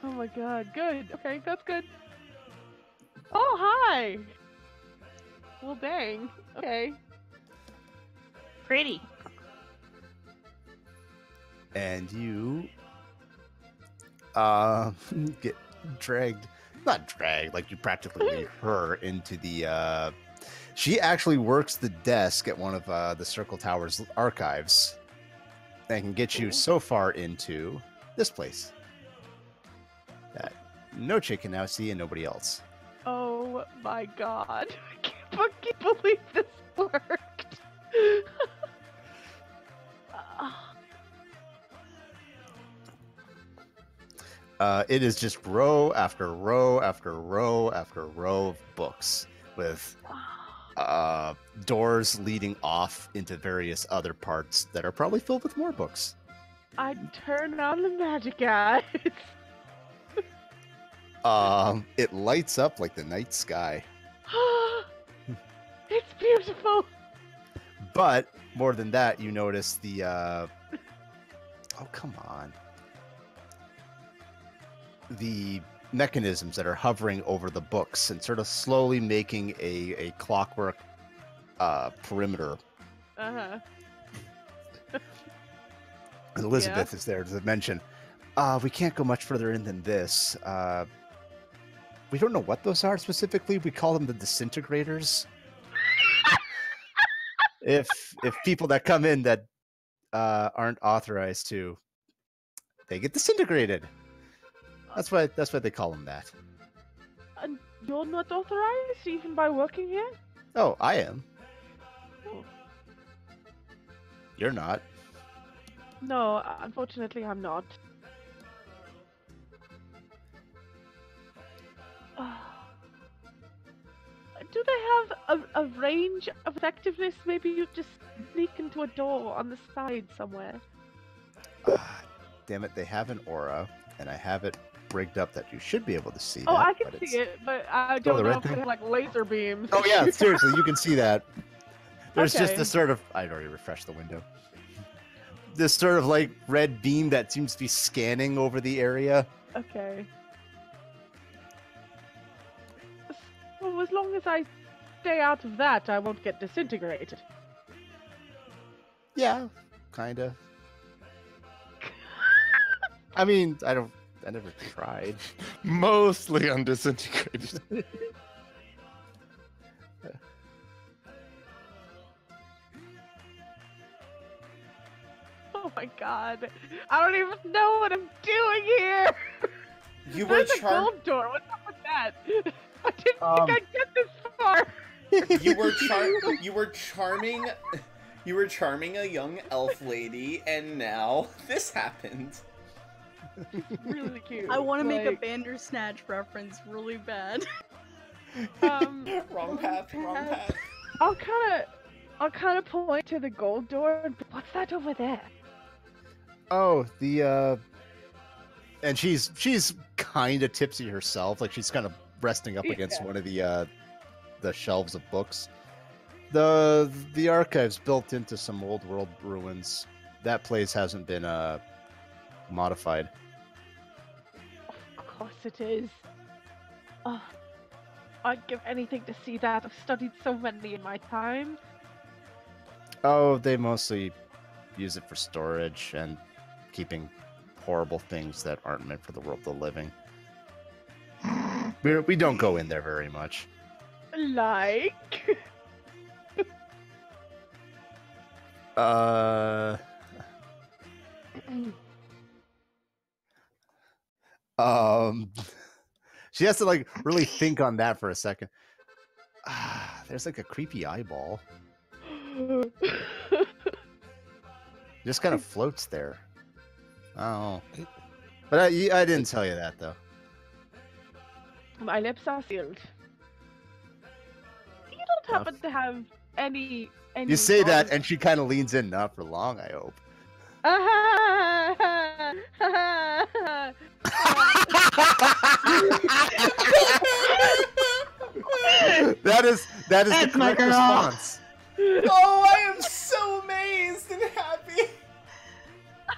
Oh my god, good. Okay, that's good. Oh, hi! Well, dang. Okay. Pretty. And you get not dragged, like you practically lead her into the she actually works the desk at one of the Circle Tower's archives and can get you so far into this place that Noche can now see and nobody else. Oh my god. I can't fucking believe this worked. It is just row after row after row after row of books with doors leading off into various other parts that are probably filled with more books. I turn on the magic eyes. It lights up like the night sky. It's beautiful. But more than that, you notice the oh, come on. The mechanisms that are hovering over the books and sort of slowly making a clockwork perimeter. Uh-huh. And Elizabeth is there to mention, we can't go much further in than this. We don't know what those are specifically. We call them the disintegrators. If people that come in that aren't authorized to, they get disintegrated. That's why they call them that. And you're not authorized even by working here? Oh, I am. Oh. You're not. No, unfortunately I'm not. Do they have a range of effectiveness? Maybe you just sneak into a door on the side somewhere. Damn it, they have an aura, and I have it rigged up that you should be able to see Oh, that, I can but see it, but I don't the know red if they thing? have like laser beams. Oh yeah, seriously, you can see that. There's just Okay. this sort of, I'd already refreshed the window. This sort of like red beam that seems to be scanning over the area. Okay. So as long as I stay out of that, I won't get disintegrated. Yeah, kinda. I mean, I never tried. Mostly undisintegrated. Oh my god. I don't even know what I'm doing here! You were There's a gold door. What's up with that? I didn't think I'd get this far. you were charming a young elf lady, and now this happened. Really cute. I want to make a like, Bandersnatch reference really bad. Wrong path. I'll kind of point to the gold door. And what's that over there? Oh, and she's kind of tipsy herself, like she's kind of resting up against one of the shelves of books. The archive's built into some old world ruins. That place hasn't been modified. Of course it is. I'd give anything to see that. I've studied so many in my time. Oh, they mostly use it for storage and keeping horrible things that aren't meant for the world of the living. We don't go in there very much. Like? She has to like really think on that for a second. There's like a creepy eyeball. Just kind of floats there. Oh, but I didn't tell you that though. My lips are sealed. You don't happen to have any You say that, and she kind of leans in, not for long, I hope. That's the my correct girl. response. Oh, I am so amazed and happy.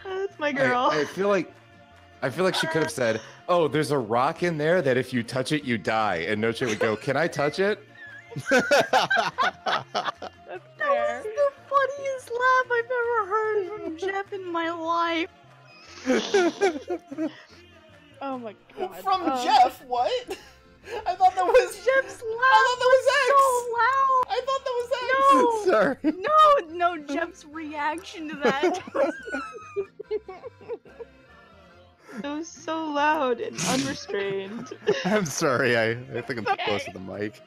That's my girl. I feel like she could have said, "Oh, there's a rock in there that if you touch it, you die," and Noche would go, "Can I touch it?" That's That fair. was the funniest laugh I've ever heard from Jeff in my life. Oh my god. From Jeff, what? I thought that was Jeff's laugh I was so loud. thought that was X. Sorry. No, Jeff's reaction to that. It was so loud and unrestrained. I'm sorry. I think I'm too close to the mic.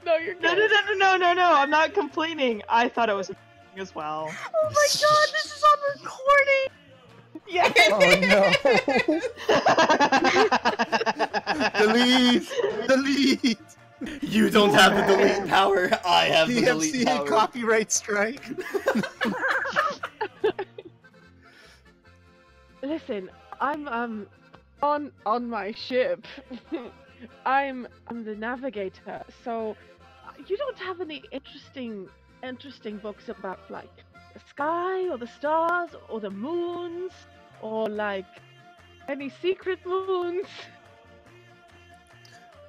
No, you're No, good. no, I'm not complaining. I thought it was as well. Oh my god, this is on recording. Yeah. Oh no! Delete! You don't have the delete power. I have the delete DMCA power. copyright strike. Listen, I'm on my ship. I'm the navigator. So you don't have any interesting books about like the sky or the stars or the moons or like any secret moons?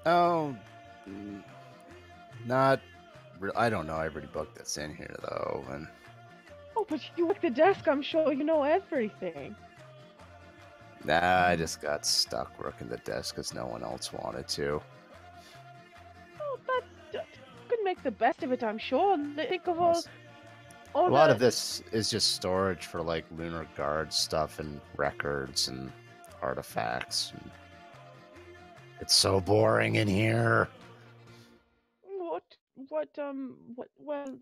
Oh, not. I don't know every book that's in here though, and Oh, but you work the desk. I'm sure you know everything. nah, I just got stuck working the desk because no one else wanted to. Oh, you can make the best of it, I'm sure. Think of all A lot of this is just storage for like lunar guard stuff and records and artifacts. And it's so boring in here. Well,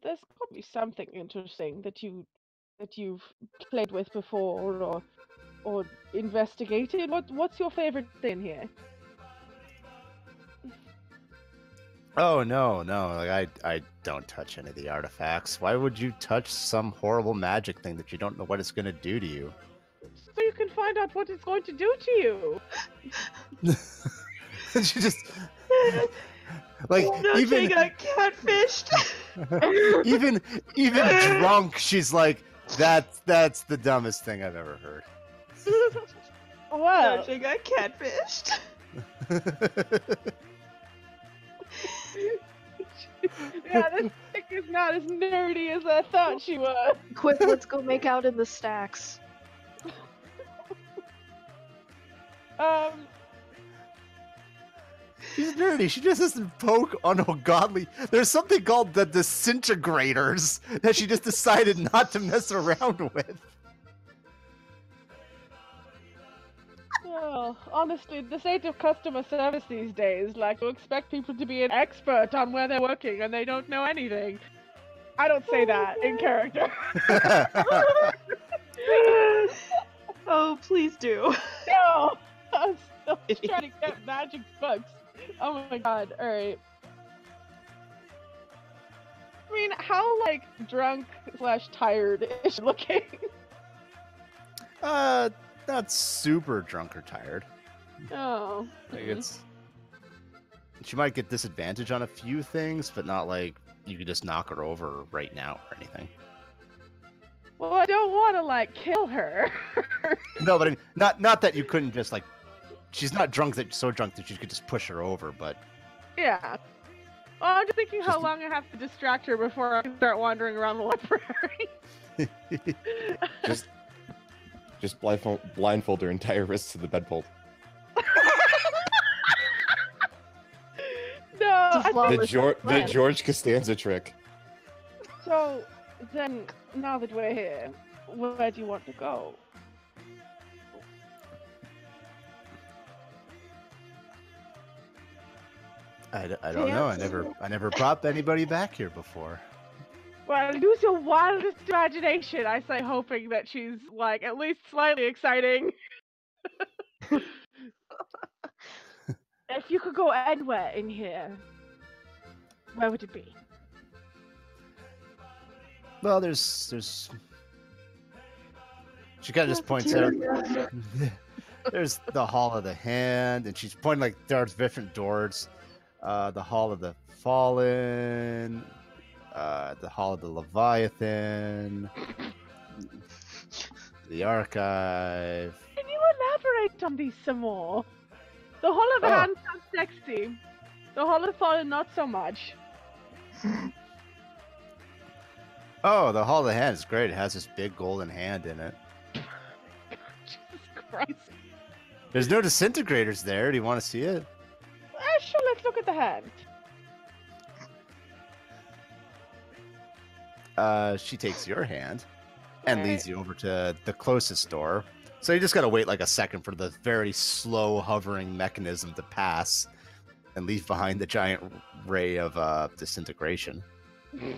there's got to be something interesting that you've played with before or investigated. What's your favorite thing here? Oh no, like I don't touch any of the artifacts. Why would you touch some horrible magic thing that you don't know what it's gonna do to you? So you can find out what it's going to do to you. She just like No, even she got catfished. even drunk, she's like, that's the dumbest thing I've ever heard. Well, No, she got catfished. yeah, this chick is not as nerdy as I thought she was. Quick, let's go make out in the stacks. She's nerdy. She just doesn't poke ungodly. There's something called the disintegrators that she just decided not to mess around with. Well, honestly, the state of customer service these days, like, you expect people to be an expert on where they're working and they don't know anything. I don't say that in character. Oh, please do. No! I'm still trying to get magic books. Oh my god, alright. I mean, how, like, drunk / tired is she looking? Not super drunk or tired. Oh. Like it's. She might get disadvantage on a few things, but not like you could just knock her over right now or anything. Well, I don't want to, like, kill her. No, but I mean, not that you couldn't just like. She's not drunk so drunk that you could just push her over, but Yeah. Oh, I'm just thinking how long I have to distract her before I can start wandering around the library. Just blindfold her entire wrist to the bedpost. No, I think The George Costanza trick. so. Then, now that we're here, where do you want to go? I don't know. I never brought anybody back here before. Well, use your wildest imagination, I say, hoping that she's, like, at least slightly exciting. If you could go anywhere in here, where would it be? Well, there's. She kind of just points out. There's the Hall of the Hand, and she's pointing like there's different doors. The Hall of the Fallen, the Hall of the Leviathan, the Archive. Can you elaborate on these some more? The Hall of the Hand sounds sexy. The Hall of the Fallen, not so much. Oh, the Hall of the Hand is great. It has this big golden hand in it. Jesus Christ. There's no disintegrators there. Do you want to see it? Sure, let's look at the hand. She takes your hand and leads you over to the closest door. So you just gotta wait like a second for the very slow hovering mechanism to pass and leave behind the giant ray of disintegration. Is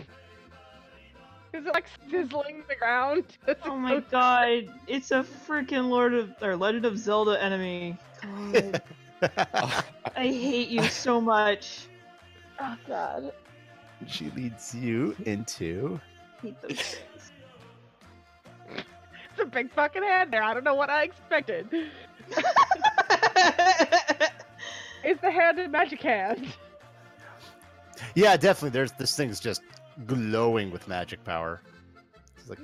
it like sizzling the ground? Oh my god, it's a freaking Legend of Zelda enemy. God. I hate you so much. Oh god. She leads you into. I hate those things. It's a big fucking hand there. I don't know what I expected. It's the hand in Magic Hand. Yeah, definitely. This thing's just glowing with magic power. It's like,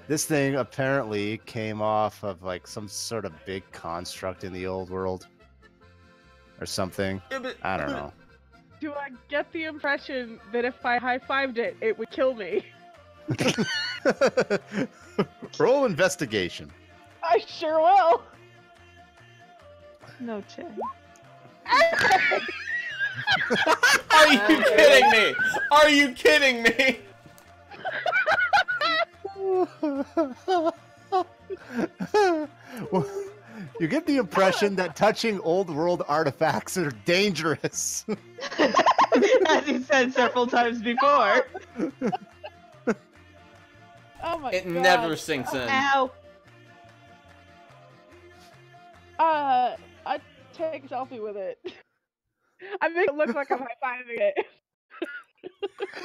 this thing apparently came off of like some sort of big construct in the old world. Or something. I don't know. Do I get the impression that if I high-fived it, it would kill me? Roll investigation. I sure will. No check. Are you kidding me? Are you kidding me? You get the impression that touching old world artifacts are dangerous. As he said several times before. Oh my god. It never sinks in. Ow. I take a selfie with it. I make it look like I'm high-fiving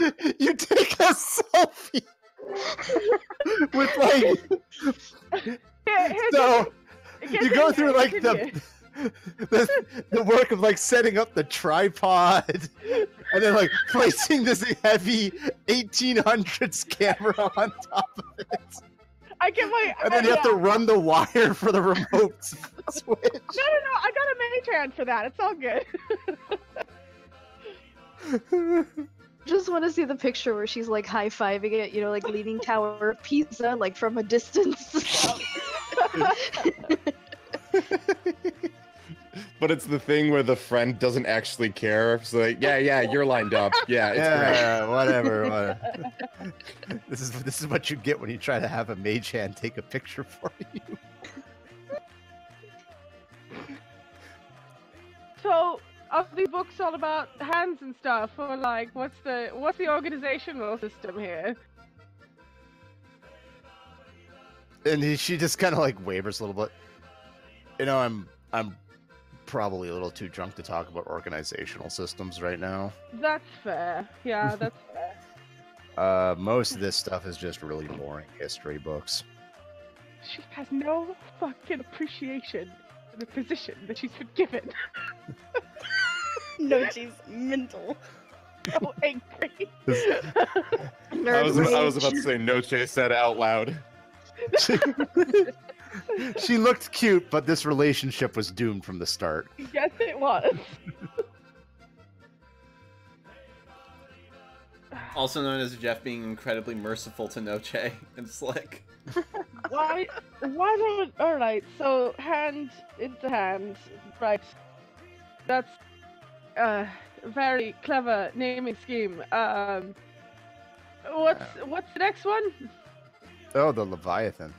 it. You take a selfie with like so you go through like the work of like setting up the tripod and then like placing this heavy 1800s camera on top of it. I get my and then you have to run the wire for the remote switch. No, I got a mage hand for that. It's all good. Just want to see the picture where she's like high-fiving it, you know, like Leaning Tower of Pisa, like from a distance. But it's the thing where the friend doesn't actually care. So like, yeah, you're lined up. Yeah, it's great. Whatever. This is what you get when you try to have a mage hand take a picture for you. So, are these books all about hands and stuff, or like, what's the organizational system here? And she just kind of like wavers a little bit. You know, I'm probably a little too drunk to talk about organizational systems right now. That's fair. Yeah, that's fair. Most of this stuff is just really boring history books. She has no fucking appreciation for the position that she's been given. No, she's mental. So angry. I was about to say Noche said out loud. She looked cute, but this relationship was doomed from the start. Yes, it was. Also known as Jeff being incredibly merciful to Noche and Slick. Why don't... Alright, so hand into hand. Right. That's a very clever naming scheme. What's the next one? Oh, the Leviathan.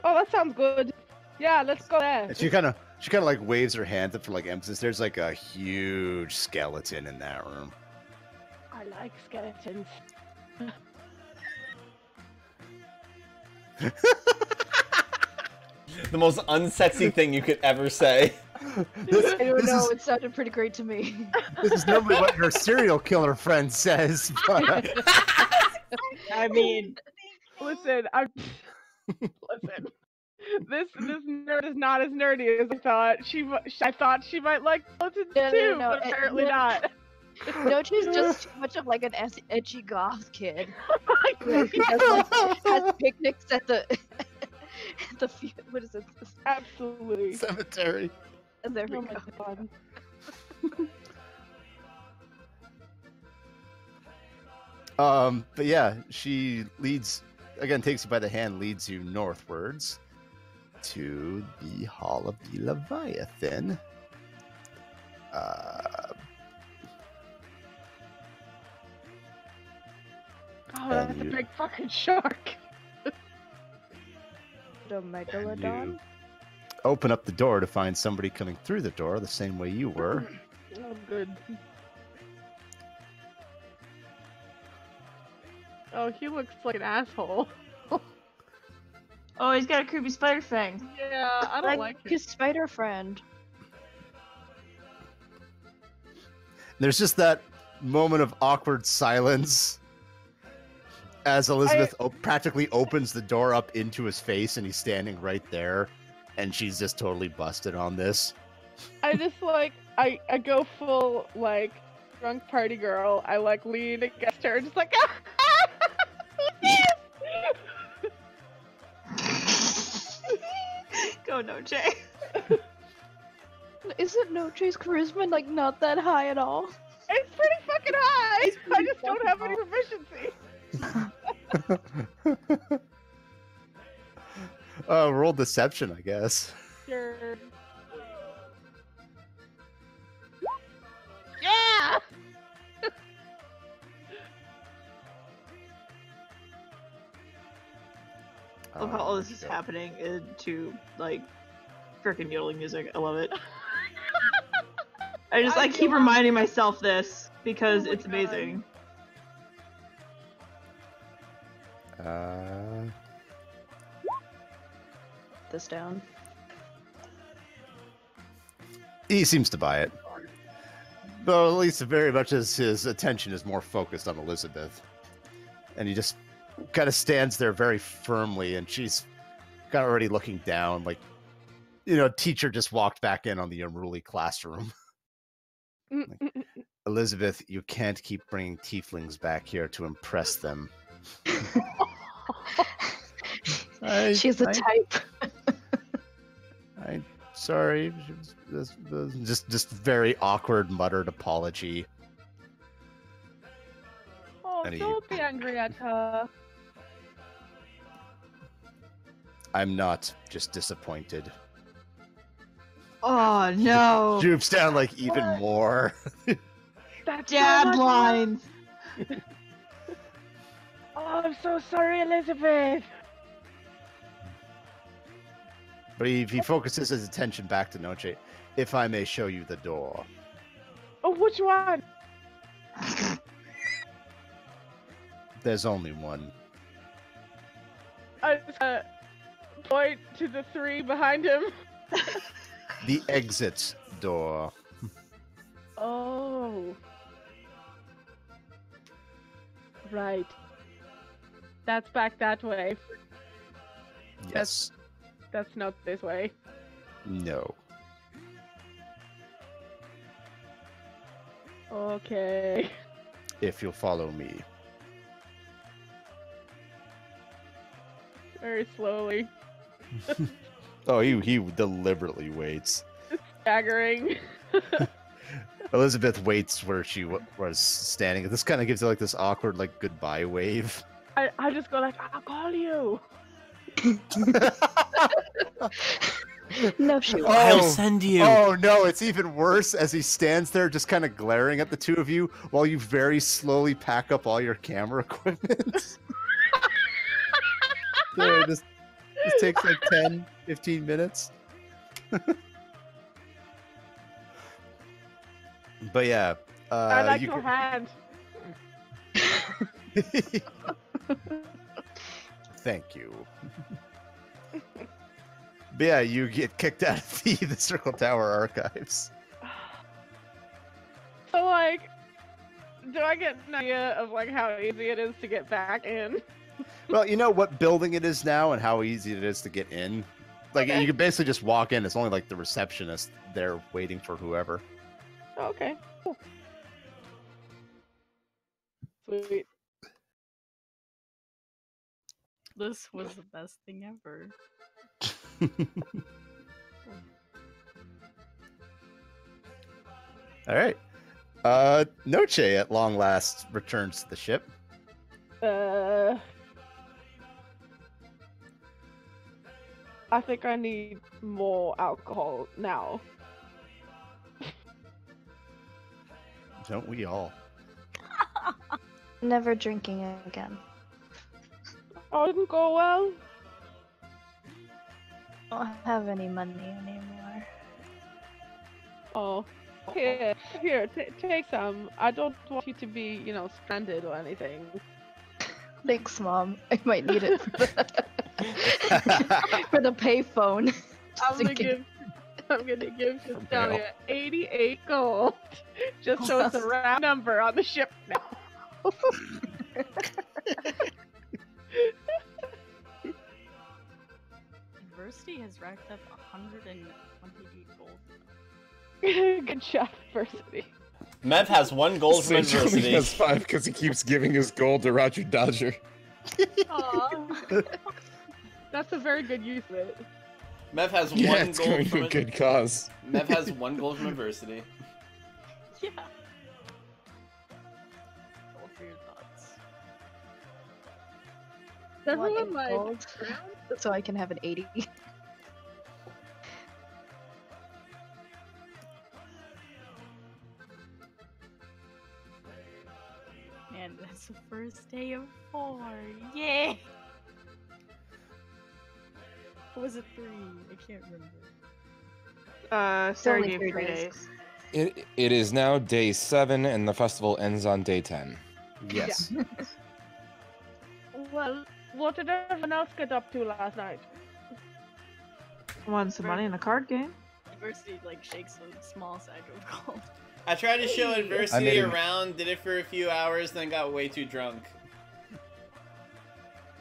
Oh, that sounds good. Yeah, let's go there. And she kind of like waves her hands up for like emphasis. There's like a huge skeleton in that room. I like skeletons. The most unsexy thing you could ever say. I don't know, it sounded pretty great to me. This is normally what your serial killer friend says, but I mean, Listen, listen. This nerd is not as nerdy as I thought. I thought she might like skeletons too, but apparently not. Noche's just too much of like an edgy goth kid. Like, He has picnics at the what is it? absolutely. cemetery. There we Oh go. my god. But yeah, she leads again, takes you by the hand, leads you northwards to the Hall of the Leviathan. Oh, that's a big fucking shark. The megalodon. You open up the door to find somebody coming through the door the same way you were. Oh, good. Oh, he looks like an asshole. oh, he's got a creepy spider fang. Yeah, I don't like it. his spider friend. There's just that moment of awkward silence as Elizabeth practically opens the door up into his face and he's standing right there and she's just totally busted on this. I just like, I go full, like, drunk party girl. I, like, lean against her, just like, Go, Noche. Isn't Noche's charisma like not that high at all? It's pretty fucking high! I just don't have any proficiency. Roll deception, I guess. Sure. Yeah! I love how all this is happening to like freaking yodeling music. I love it. I keep reminding myself this because it's amazing. This down. He seems to buy it. But at least very much as his attention is more focused on Elizabeth. And he just kind of stands there very firmly, and she's kind of already looking down, like, teacher just walked back in on the unruly classroom. Like, Elizabeth, you can't keep bringing tieflings back here to impress them. She's a type. I'm sorry. Just very awkward muttered apology. Oh, And he- don't be angry at her. I'm not, just disappointed. Oh no! Droops down like even more. That's Dad so much- lines. Oh, I'm so sorry, Elizabeth. But he focuses his attention back to Noche. If I may show you the door. Oh, which one? There's only one. I just point to the three behind him. The exit door. Oh. Right. That's back that way. Yes. That's not this way. No. Okay. If you'll follow me. Very slowly. Oh, he deliberately waits. Staggering. Elizabeth waits where she was standing. This kind of gives it like this awkward like goodbye wave. I just go like, I'll call you. No, she won't. I'll send you. Oh no, it's even worse as he stands there just kind of glaring at the two of you while you very slowly pack up all your camera equipment. So this takes like 10, 15 minutes. But yeah. I like you your can- hand. Thank you. But yeah, you get kicked out of the Circle Tower archives. So like, do I get an idea of like how easy it is to get back in? Well, you know what building it is now and how easy it is to get in. Like Okay. you can basically just walk in. It's only like the receptionist there waiting for whoever. Oh, okay. Cool. Sweet. This was the best thing ever. All right. Noche at long last returns to the ship. I think I need more alcohol now. Don't we all? Never drinking again. Oh, it didn't go well. I don't have any money anymore. Oh, here, take some. I don't want you to be, stranded or anything. Thanks, Mom. I might need it for the, for the payphone. I'm gonna give Castalia 88 gold, just so it's a round number on the ship now. University has racked up 128 gold. Good job, Versity. Mev has 1 gold from Sage only adversity. has 5 because he keeps giving his gold to Roger Dodger. Aw. That's a very good use of it. Mev has Yeah, 1 it's going gold to from a good cause. Mev has 1 gold from adversity. Yeah. Gold for your thoughts. Everyone Want like gold so I can have an 80. Man, that's the first day of 4. Yay! Or was it 3? I can't remember. Sarah only gave 3 3 days. days. It is now day 7 and the festival ends on day 10. Yes. Well, what did everyone else get up to last night? Won some money in a card game. University like shakes a small sack of gold. I tried to show I adversity made it- around, did it for a few hours, then got way too drunk.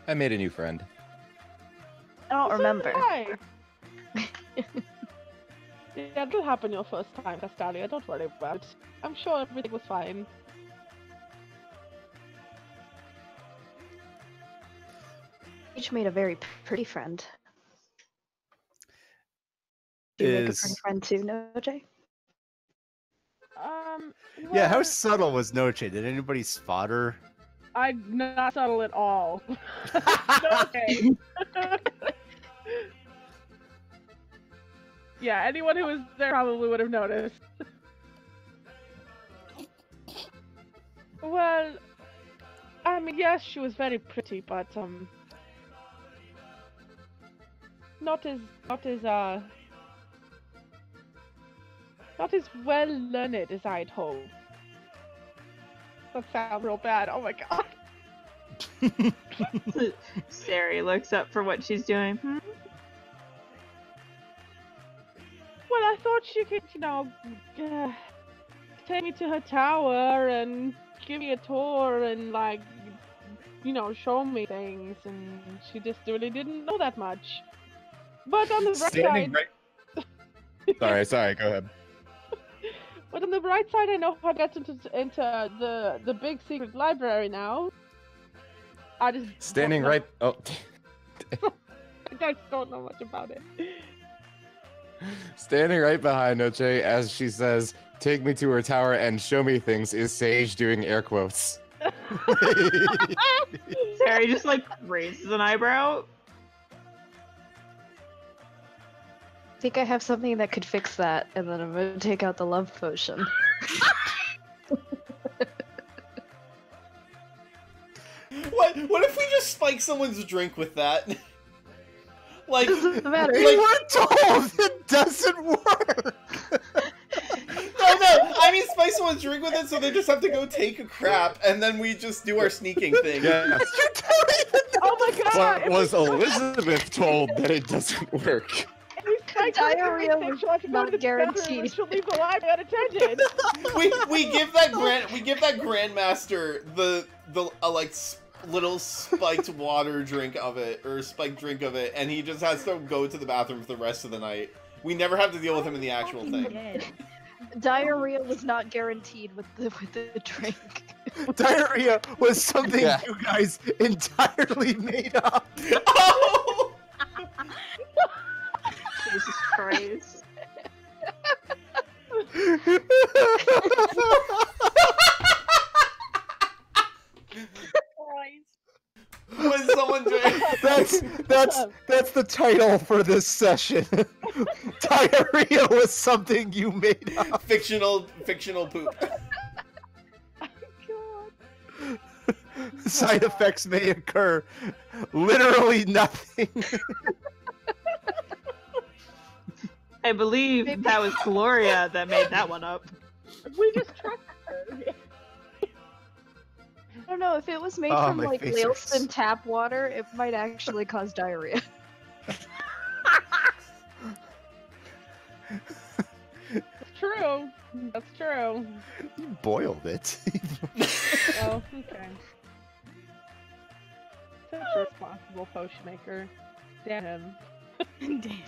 I made a new friend. I don't remember. Hi. Yeah, it'll happen your first time, Castalia. Don't worry about it. I'm sure everything was fine. Each made a very pretty friend. Did you make a pretty Is friend too, Noje? yeah. How Well, subtle was Noche? Did anybody spot her? I'm not subtle at all. Okay. Yeah, anyone who was there probably would have noticed. Well, I mean, yes, she was very pretty, but not as well learned as I'd hoped. That sounds real bad. Oh my god. Sari looks up for what she's doing. Well, I thought she could, take me to her tower and give me a tour and, like, show me things, and she just really didn't know that much. But on the bright Standing side, Sorry, go ahead. but on the bright side, I know how to get into the big secret library now. I just Oh, I just don't know much about it. Standing right behind Noche as she says, "Take me to her tower and show me things," is Sage doing air quotes. Sari just like raises an eyebrow. I think I have something that could fix that, and then I'm gonna take out the love potion. What if we just spike someone's drink with that? Like, Doesn't matter. We were told it doesn't work. no, I mean spike someone's drink with it so they just have to go take a crap and then we just do our sneaking thing. Yes. Oh my god! But was Elizabeth told that it doesn't work? Diarrhea was not guaranteed. She'll leave the library unattended. we give that grandmaster the like little spiked water drink of it, or spiked drink of it, and he just has to go to the bathroom for the rest of the night. We never have to deal with him in the actual thing. Diarrhea was not guaranteed with the drink. Diarrhea was something you guys entirely made up. Oh! Jesus Christ. When someone That's the title for this session. Diarrhea was something you made up. fictional poop. Side effects may occur. Literally nothing. I believe that was Gloria that made that one up. We just trust her. I don't know, if it was made Oh, from my like face Leilston hurts. tap water, it might actually cause diarrhea. True. That's true. You boiled it. Oh, okay. Such a responsible potion maker. Damn him. Damn.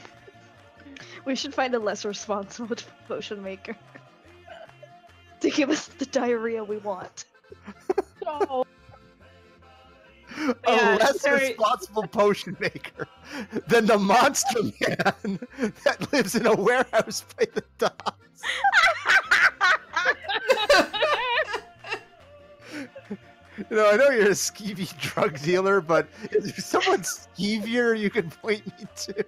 We should find a less responsible potion maker to give us the diarrhea we want. So, A Yeah, less Sari- responsible potion maker than the monster man that lives in a warehouse by the docks. You know, I know you're a skeevy drug dealer, but is there someone skeevier you can point me to?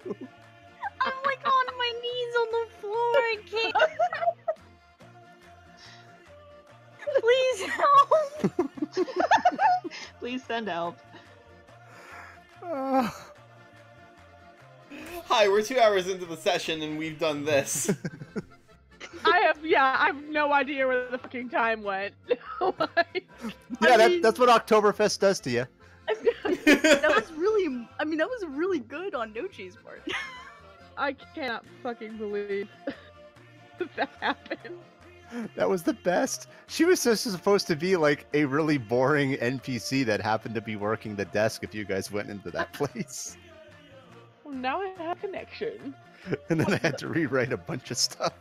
I'm like on my knees on the floor. I can't. Please help. Please send help. Hi, we're 2 hours into the session and we've done this. I have no idea where the fucking time went. Like, Yeah, I mean- that's what Oktoberfest does to you. That was really. I mean, that was really good on Nochi's part. I cannot fucking believe that happened. That was the best. She was just supposed to be like a really boring NPC that happened to be working the desk if you guys went into that place. Well, now I have a connection. And then I had to rewrite a bunch of stuff.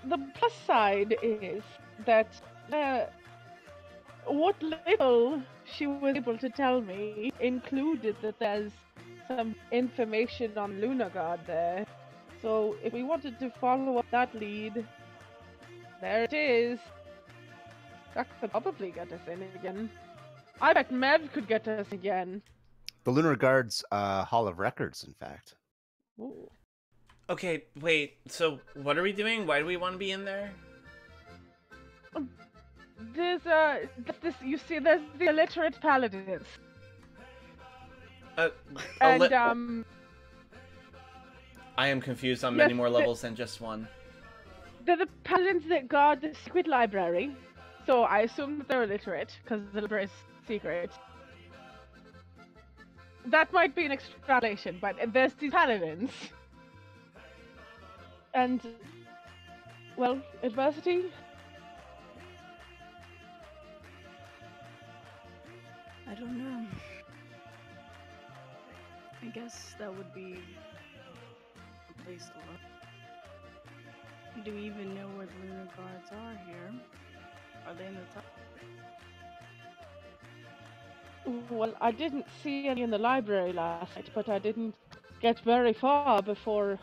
The plus side is that what little she was able to tell me included that there's some information on Lunagard there. So if we wanted to follow up that lead, there it is. That could probably get us in again. I bet Mev could get us again. The Lunar Guard's Hall of Records, in fact. Ooh. Okay, wait, so what are we doing? Why do we want to be in there? There's this, you see, there's the illiterate paladins. And I am confused on Yes, many more levels than just one. they're the paladins that guard the secret library. So I assume that they're illiterate, because the library is secret. That might be an extrapolation, but there's these paladins. And, well, adversity? I don't know. I guess that would be a place to look. Do we even know where the lunar guards are here? Are they in the top? Well, I didn't see any in the library last night, but I didn't get very far before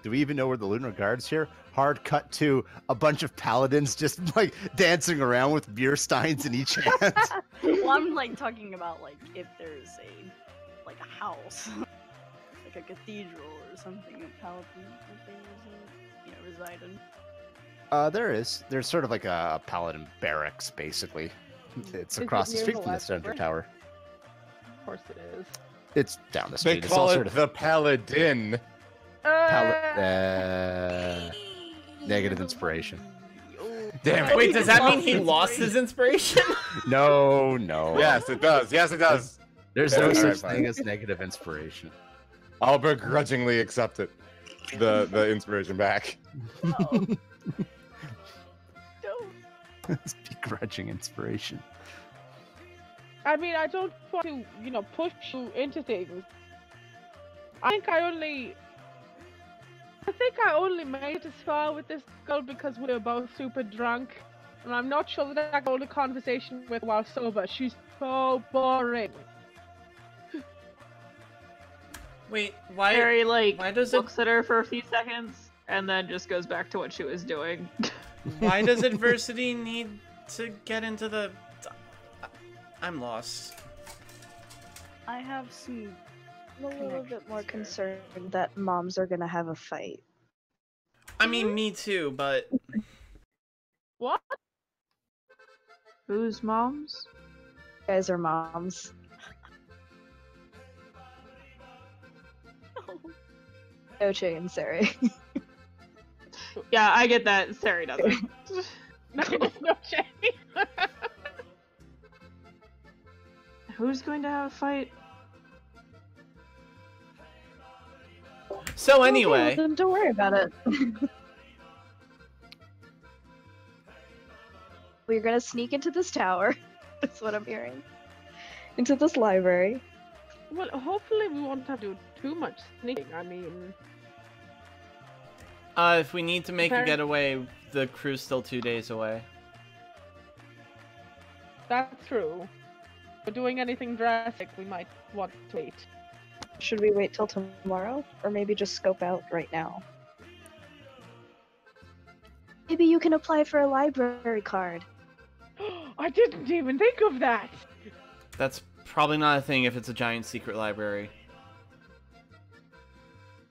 Do we even know where the Lunar Guard's here? Hard cut to a bunch of paladins just like dancing around with beer steins in each hand. Well, I'm like talking about like if there's a house, like a cathedral or something, a paladin that they reside in. There is. There's sort of like a paladin barracks, basically. It's across the near street the from the center library? tower. Of course it is. It's down the They street. It's call all it sort of the Paladin. negative inspiration. Damn it. Wait, does that mean he lost his inspiration? No. Yes, it does. Yes, it does. There's Yeah, no all such right, fine. thing as negative inspiration. I'll begrudgingly accept it. The inspiration back. It's begrudging inspiration. I mean, I don't want to, push you into things. I think I only made it this far with this girl because we were both super drunk. And I'm not sure that I could hold a conversation with while sober. She's so boring. Wait, why? Harry why does it? looks at her for a few seconds and then just goes back to what she was doing. Why does adversity need to get into the? I'm lost. I have some. I'm a little bit more connections here. concerned that moms are gonna have a fight. I mean, me too, but What? Whose moms? You guys are moms. Noche and Sari. Yeah, I get that. Sari doesn't. No shame. Who's going to have a fight? so Okay, anyway. well, then don't worry about it. We're gonna sneak into this tower. That's what I'm hearing. Into this library. Well, hopefully we won't have to do too much sneaking. I mean, If we need to make a Very- getaway, the crew's still 2 days away. that's true. If we're doing anything drastic, we might want to wait. Should we wait till tomorrow? Or maybe just scope out right now? Maybe you can apply for a library card. I didn't even think of that. That's probably not a thing if it's a giant secret library.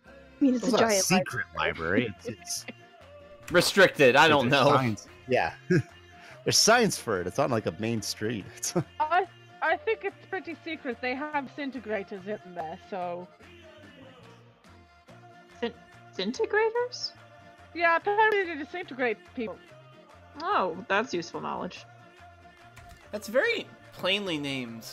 I mean, it's It's a not a giant secret library. It's Restricted, I don't there's know. signs. Yeah. There's signs for it. It's on like a main street. I think it's pretty secret. They have disintegrators in there, so Disintegrators? yeah. Apparently they disintegrate people. Oh, that's useful knowledge. That's very plainly named.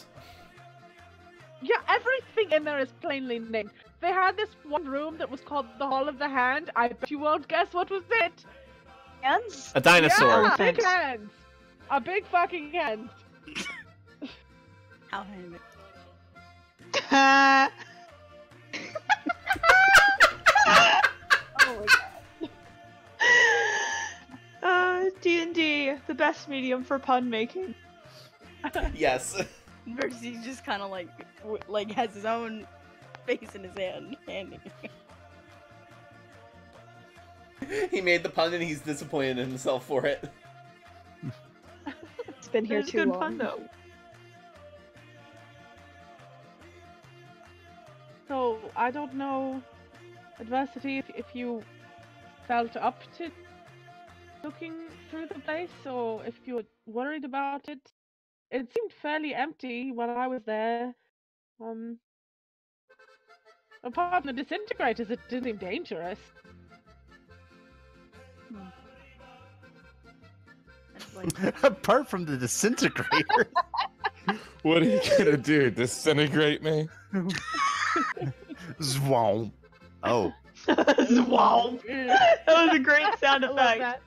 Yeah, everything in there is plainly named. They had this one room that was called the Hall of the Hand. I bet you won't guess what was it. hands. A dinosaur. Yeah, big Elephant. hands. A big fucking hand. How handy. Oh my god. D&D, the best medium for pun making. Yes. Versus just kind of like has his own face in his hand. Handy. He made the pun and he's disappointed in himself for it. It's been here It's too good long. fun though. So I don't know, Adversity, if you felt up to looking through the place, or if you were worried about it. It seemed fairly empty when I was there. Apart from the disintegrators, it didn't seem dangerous. It's like, Apart from the disintegrator. What are you gonna do? Disintegrate me? Zwomp. Oh. Wow. That was a great sound I love effect. that.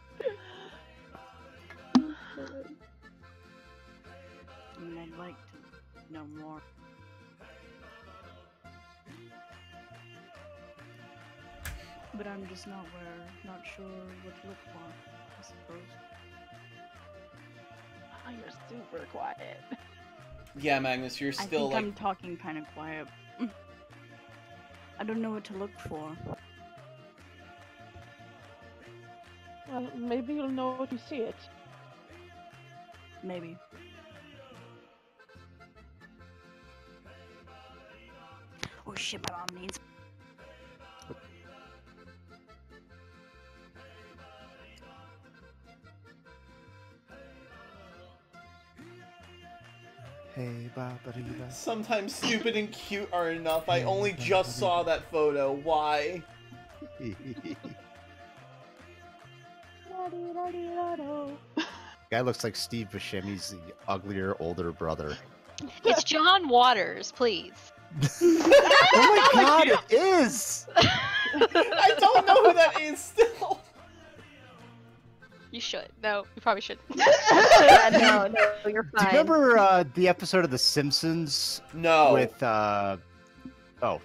I mean, I'd like to know more. But I'm just not sure what to look for, I suppose. Oh, you're super quiet. Yeah, Magnus, you're I still think like. I'm talking kind of quiet. I don't know what to look for. Well, maybe you'll know if you see it. Maybe. Oh shit, my mom needs. Hey, ba-ba-dee-ba. Sometimes stupid and cute are enough. I only just saw that photo. Why? Guy looks like Steve Buscemi's uglier older brother. It's John Waters, please. Oh my god, it is! I don't know who that is still. You should. No, you probably should. No, you're Do fine. you remember the episode of The Simpsons No. with oh, Keep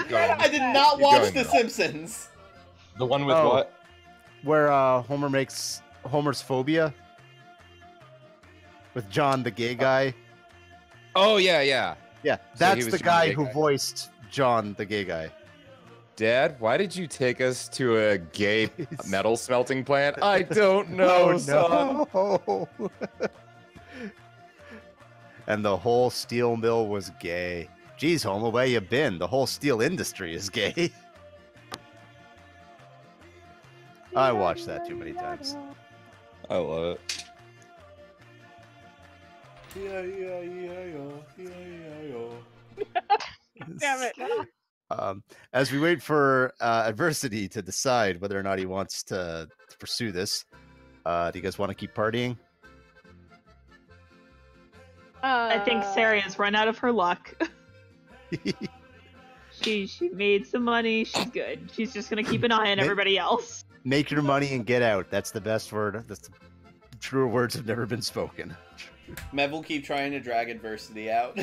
going. I did not Keep watch going, The though. Simpsons. The one with Oh. what? where Homer makes Homer's phobia with John, the gay guy? Oh yeah, yeah. Yeah, So he that's was the John, the guy gay who guy. voiced John, the gay guy. Dad, why did you take us to a gay metal smelting plant? I don't know, son. no. And the whole steel mill was gay. Geez, Homer, where you been? The whole steel industry is gay. I watched that too many times. I love it. Damn it. As we wait for adversity to decide whether or not he wants to pursue this, do you guys want to keep partying? I think Sari has run out of her luck. She made some money. She's good. She's just gonna keep an eye on everybody else. Make your money and get out. That's the best word. That's the truer words have never been spoken. Mev will keep trying to drag adversity out.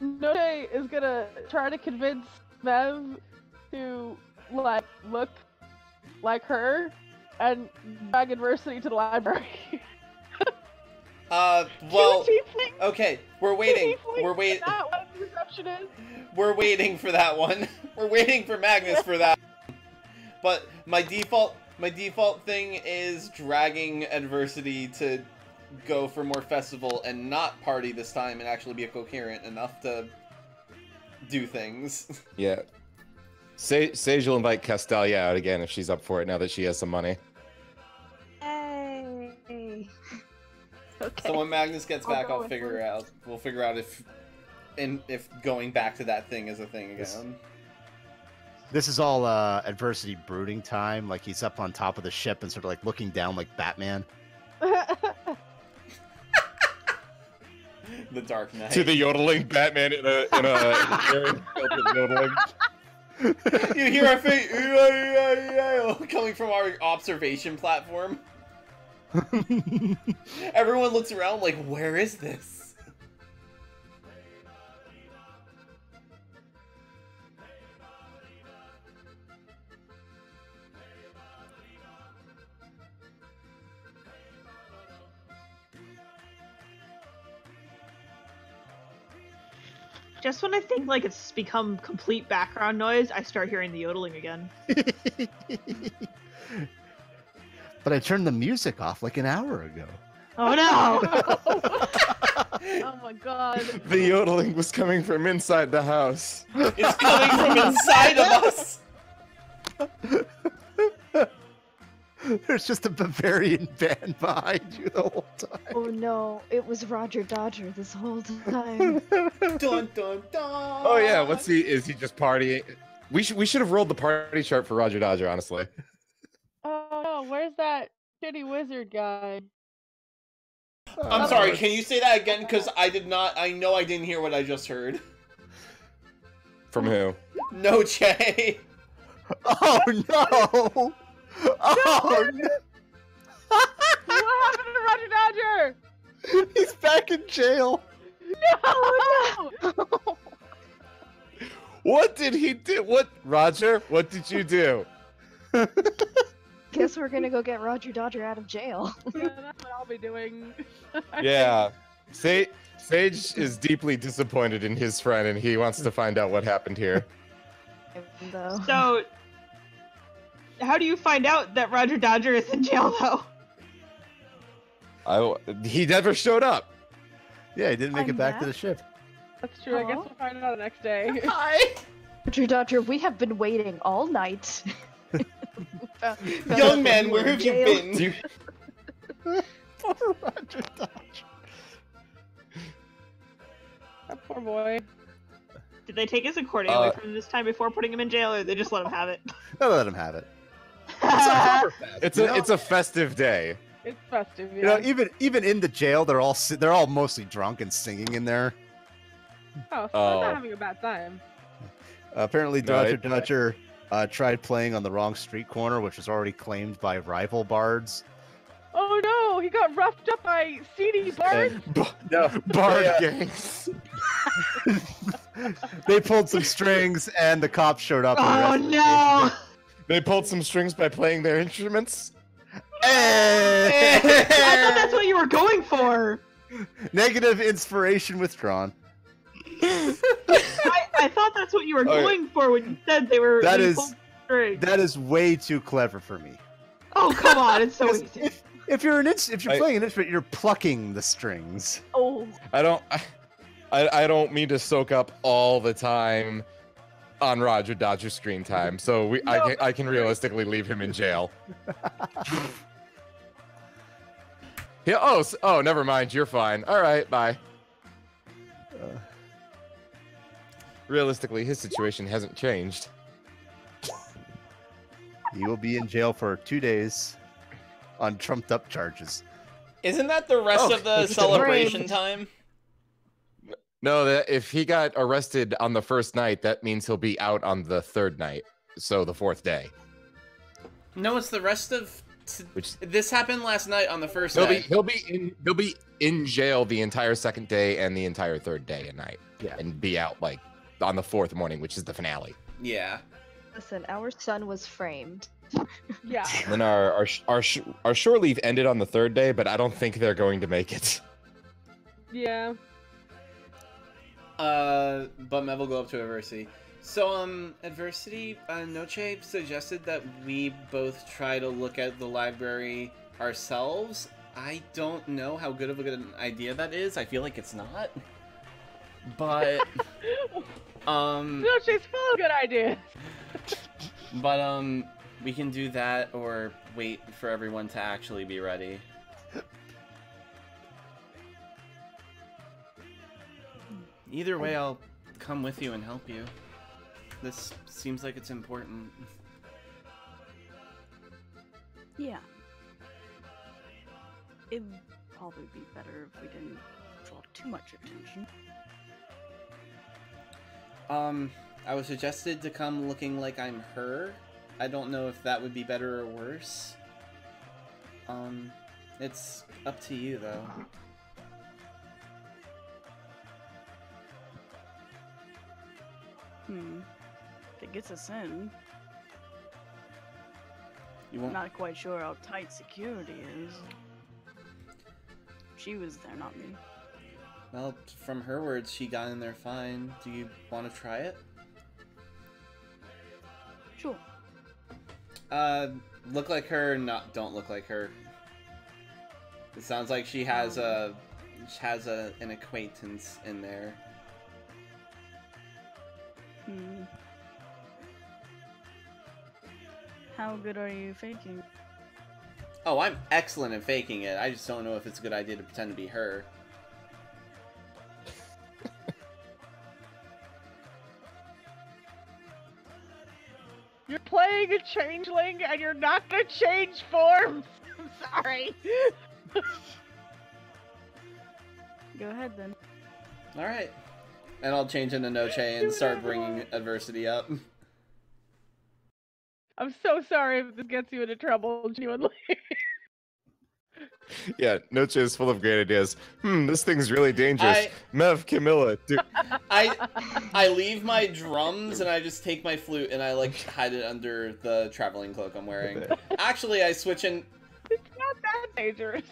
Note is gonna try to convince Mev to like look like her and drag adversity to the library. Well, Cute tiefling. okay, we're waiting. Tiefling, We're waiting. is that what the reception is? We're waiting for that one. We're waiting for Magnus for that. But my default thing is dragging adversity to go for more festival and not party this time and actually be coherent enough to do things. Yeah. Sage will invite Castalia out again if she's up for it now that she has some money. Yay. Okay. So when Magnus gets back, go I'll with figure her. out. We'll figure out if going back to that thing is a thing again. This is all adversity brooding time. Like he's up on top of the ship and sort of like looking down like Batman. The Dark Knight. To the yodeling Batman in a area filled with yodeling. You hear our feet coming from our observation platform. Everyone looks around like, where is this? Just when I think like it's become complete background noise, I start hearing the yodeling again. But I turned the music off like an hour ago. Oh no! Oh my god. The yodeling was coming from inside the house. It's coming from inside of us. There's just a Bavarian band behind you the whole time. Oh no, it was Roger Dodger this whole time. Dun dun dun. Oh yeah, what's he? Is he just partying? We should have rolled the party chart for Roger Dodger, honestly. Oh no, where's that shitty wizard guy? I'm sorry. Can you say that again? Because I did not. I know I didn't hear what I just heard. From who? No, Jay. Oh no! Oh no! What happened to Roger Dodger? He's back in jail. No! What did he do? What, Roger? What did you do? Guess we're gonna go get Roger Dodger out of jail. Yeah, that's what I'll be doing. Yeah, Sage is deeply disappointed in his friend, and he wants to find out what happened here. Though. So, how do you find out that Roger Dodger is in jail though? He never showed up. Yeah, he didn't make it I'm back to back. the ship. That's true. I guess Hello? we'll find out the next day. Hi! Roger Dodger, we have been waiting all night. Young man, where have you been? Do you- Poor Roger Dodger. That poor boy. Did they take his accordion away from him this time before putting him in jail, or they just let him have it? I'll let him have it. It's a festive day. It's festive, yeah. You know, even in the jail, they're all mostly drunk and singing in there. Oh, so Oh. I'm not having a bad time. Apparently, No, Roger it- Dodger tried playing on the wrong street corner, which was already claimed by rival bards. Oh no, he got roughed up by seedy bards. No, Bard they, gangs. they pulled some strings, and the cops showed up. and Oh arrested no! They pulled some strings by playing their instruments. I thought that's what you were going for. Negative inspiration withdrawn. I thought that's what you were Okay. going for when you said they were. That they is- pulled strings. That is way too clever for me. Oh come on! It's so Because easy. if you're I- playing an instrument, you're plucking the strings. Oh. I don't mean to soak up all the time on Roger Dodger's screen time, so I can realistically leave him in jail. Yeah. Oh, never mind. You're fine. All right. Bye. Realistically, his situation hasn't changed. He will be in jail for 2 days on trumped up charges. Isn't that the rest Oh, of the it's celebration time? No, that if he got arrested on the first night, that means he'll be out on the third night, so the fourth day. No, it's the rest of. Which This happened last night on the first he'll day. be in jail the entire second day and the entire third day and night. Yeah. And be out like on the fourth morning, which is the finale. Yeah. Listen, our son was framed. Yeah. And then our shore leave ended on the third day, but I don't think they're going to make it. Yeah. But Mev will go up to Adversity. So, Adversity, Noche suggested that we both try to look at the library ourselves. I don't know how good of a good idea that is. I feel like it's not. But, No, she's full of good ideas. but, we can do that or wait for everyone to actually be ready. Either way, I'll come with you and help you. This seems like it's important. Yeah. It'd probably be better if we didn't draw too much attention. I was suggested to come looking like I'm her. I don't know if that would be better or worse. It's up to you, though. If it gets us in, You I'm won't. not quite sure how tight security is. She was there, not me. Well, from her words, she got in there fine. Do you want to try it? Sure. Look like her, don't look like her. It sounds like she has an acquaintance in there. How good are you faking? Oh, I'm excellent at faking it. I just don't know if it's a good idea to pretend to be her. You're playing a changeling and you're not gonna change forms. I'm sorry. Go ahead then. Alright. And I'll change into Noche and start bringing Adversity up. I'm so sorry if this gets you into trouble, genuinely. Yeah, Noche is full of great ideas. This thing's really dangerous. I- Mev, Camilla, dude. I leave my drums and I just take my flute and I like hide it under the traveling cloak I'm wearing. Actually, I switch in. It's not that dangerous.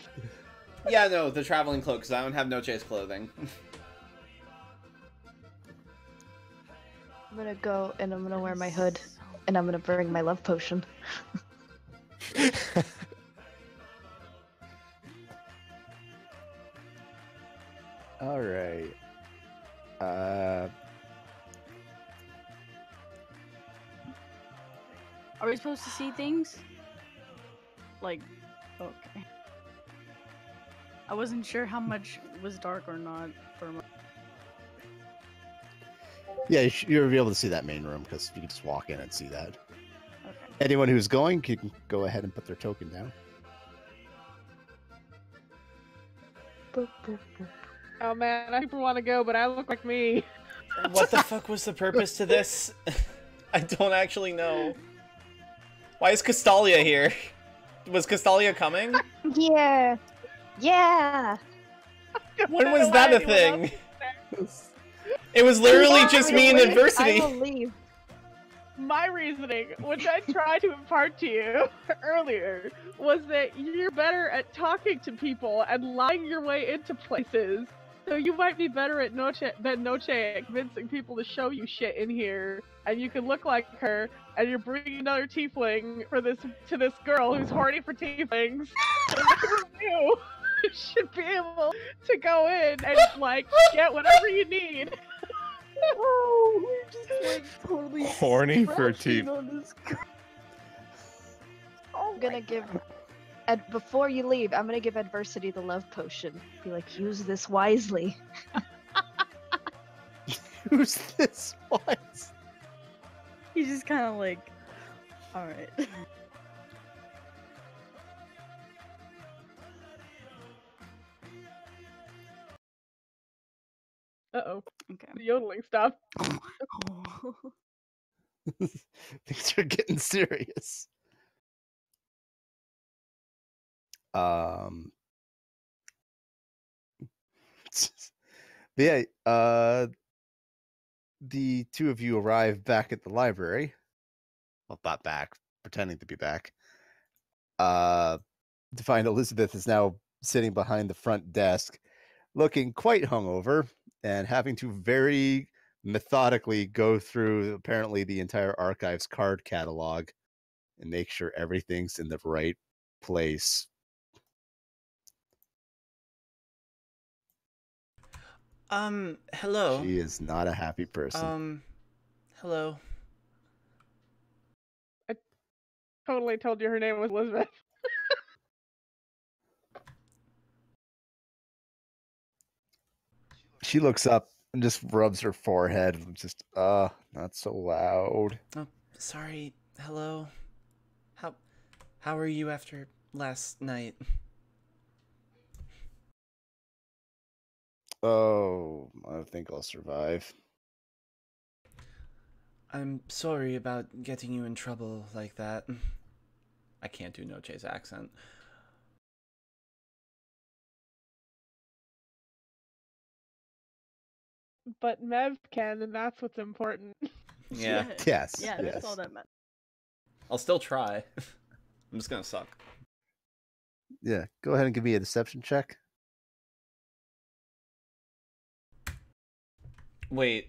Yeah, no, the traveling cloak because I don't have Noche's clothing. I'm gonna go and I'm gonna wear my hood. And I'm gonna bring my love potion. All right. Are we supposed to see things? Like, okay. I wasn't sure how much was dark or not for my... Yeah, you'll be able to see that main room because you can just walk in and see that. Okay. Anyone who's going can go ahead and put their token down. Oh man, I super want to go, but I look like me. What the fuck was the purpose to this? I don't actually know. Why is Castalia here? Was Castalia coming? Yeah. Yeah. When was that a thing? It was literally just me in I adversity. will leave. My reasoning, which I tried to impart to you earlier, was that you're better at talking to people and lying your way into places. So you might be better at than Noche at convincing people to show you shit in here, and you can look like her, and you're bringing another tiefling to this girl who's horny for tieflings. You should be able to go in and like get whatever you need. Oh, we're just like totally Horny for scratching teeth. on this girl. I'm gonna give. Before you leave, I'm gonna give Adversity the love potion. Be like, use this wisely. Who's this? What? He's just kind of like, all right. Uh-oh. Okay. The yodeling stuff. Oh. Things are getting serious. But yeah, the two of you arrive back at the library. Well, not back, pretending to be back. To find Elizabeth is now sitting behind the front desk, looking quite hungover and having to very methodically go through apparently the entire archive's card catalog and make sure everything's in the right place. Hello. She is not a happy person. Hello. Totally told you her name was Elizabeth. She looks up and just rubs her forehead and just, not so loud. Oh, sorry. Hello. How are you after last night? Oh, I think I'll survive. I'm sorry about getting you in trouble like that. I can't do Noche's accent. But Mev can, and that's what's important. Yeah. Yes. Yeah, yes. that's all that matters. I'll still try. I'm just gonna suck. Yeah, go ahead and give me a deception check. Wait.